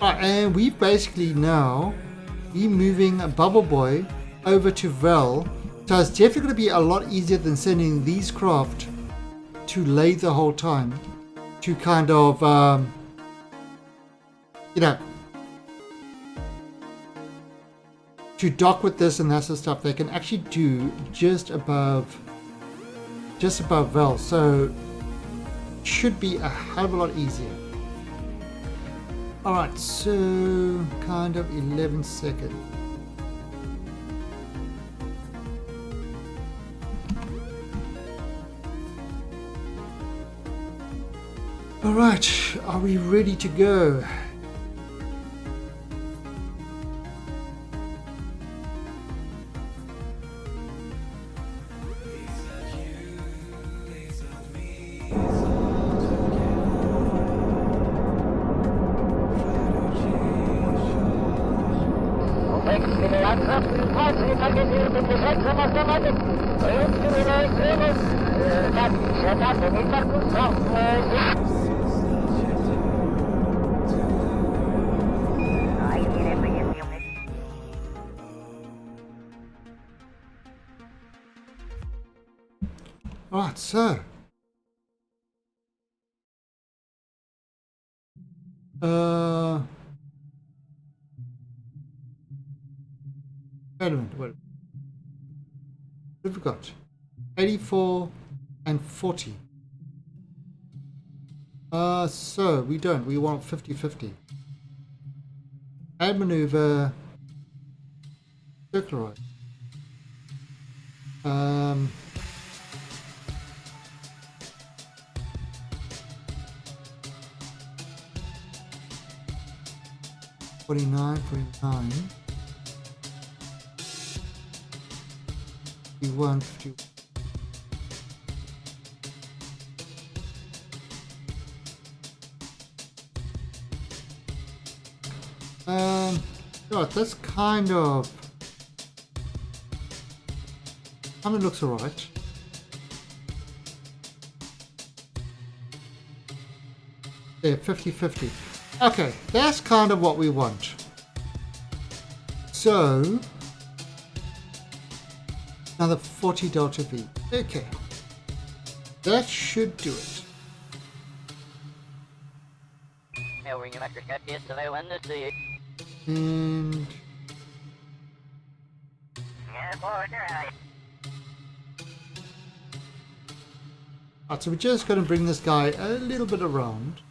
Alright, and we've basically now be moving a Bubble Boy over to Vel. So it's definitely going to be a lot easier than sending these craft to Lathe the whole time. To kind of, you know, to dock with this and that sort of stuff. They can actually do just above Vel. So should be a hell of a lot easier. Alright, so kind of 11 seconds. Alright, are we ready to go? Right, so wait a minute, what have we got? 84 and 40. So we want 50-50. Add maneuver, circularize. 49, 49. 51, 51. Yeah, that's kind of looks alright. Yeah, 50-50. Okay, that's kind of what we want. So, another 40 delta V. Okay. That should do it. And alright, so we're just going to bring this guy a little bit around.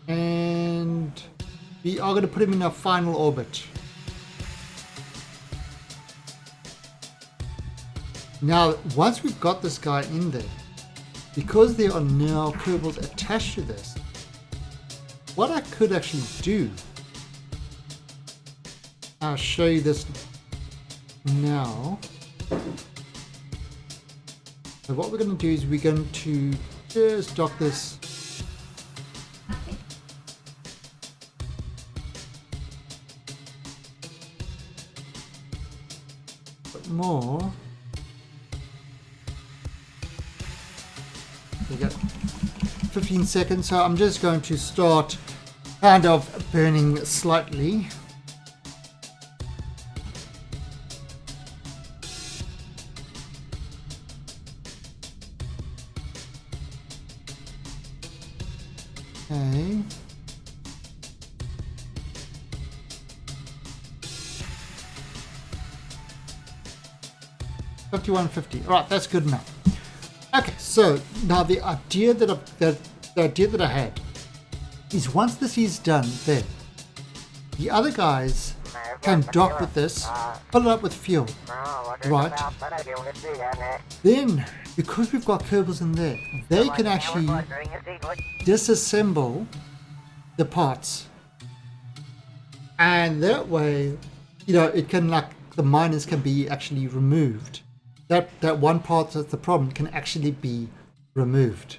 And we are going to put him in our final orbit. Now, once we've got this guy in there, because there are now Kerbals attached to this, what I could actually do, I'll show you this now. So what we're going to do is we're going to just dock this more. We got 15 seconds, so I'm just going to start kind of burning slightly. Okay. $51.50. All right, that's good enough. Okay, so now the idea that I had is once this is done, then the other guys can dock with this, fill it up with fuel, right? Then, because we've got Kerbals in there, they can actually disassemble the parts, and that way, you know, it can, like, the miners can be actually removed. That one part that's the problem can actually be removed.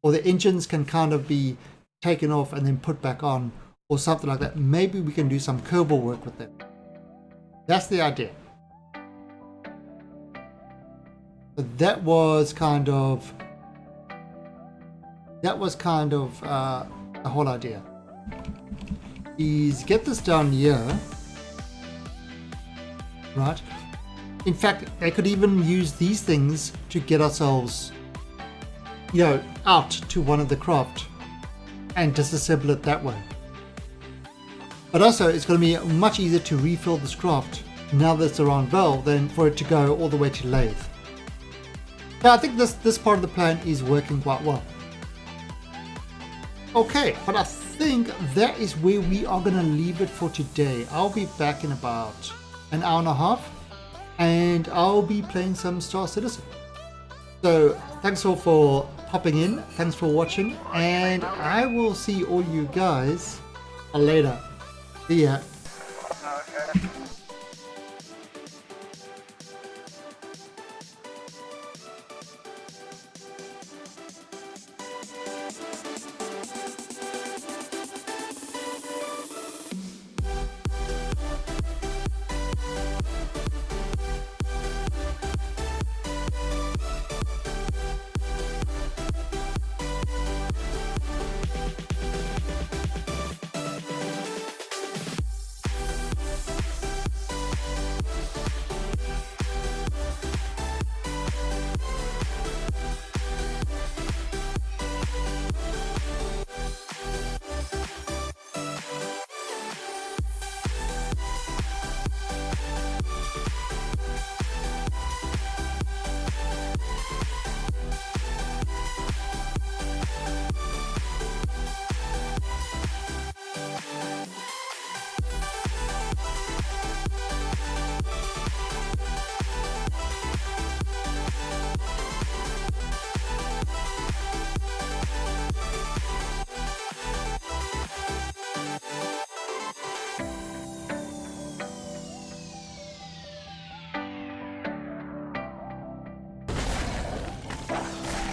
Or the engines can kind of be taken off and then put back on, or something like that. Maybe we can do some Kerbal work with them. That's the idea. But that was kind of the whole idea. Is get this down here, right? In fact, I could even use these things to get ourselves, you know, out to one of the craft and disassemble it that way. But also, it's going to be much easier to refill this craft now that it's around Val than for it to go all the way to Lathe. So I think this part of the plan is working quite well. Okay, but I think that is where we are going to leave it for today. I'll be back in about an hour and a half, and I'll be playing some Star Citizen. So thanks all for popping in, thanks for watching, and I will see all you guys later. See ya.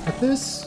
Like this.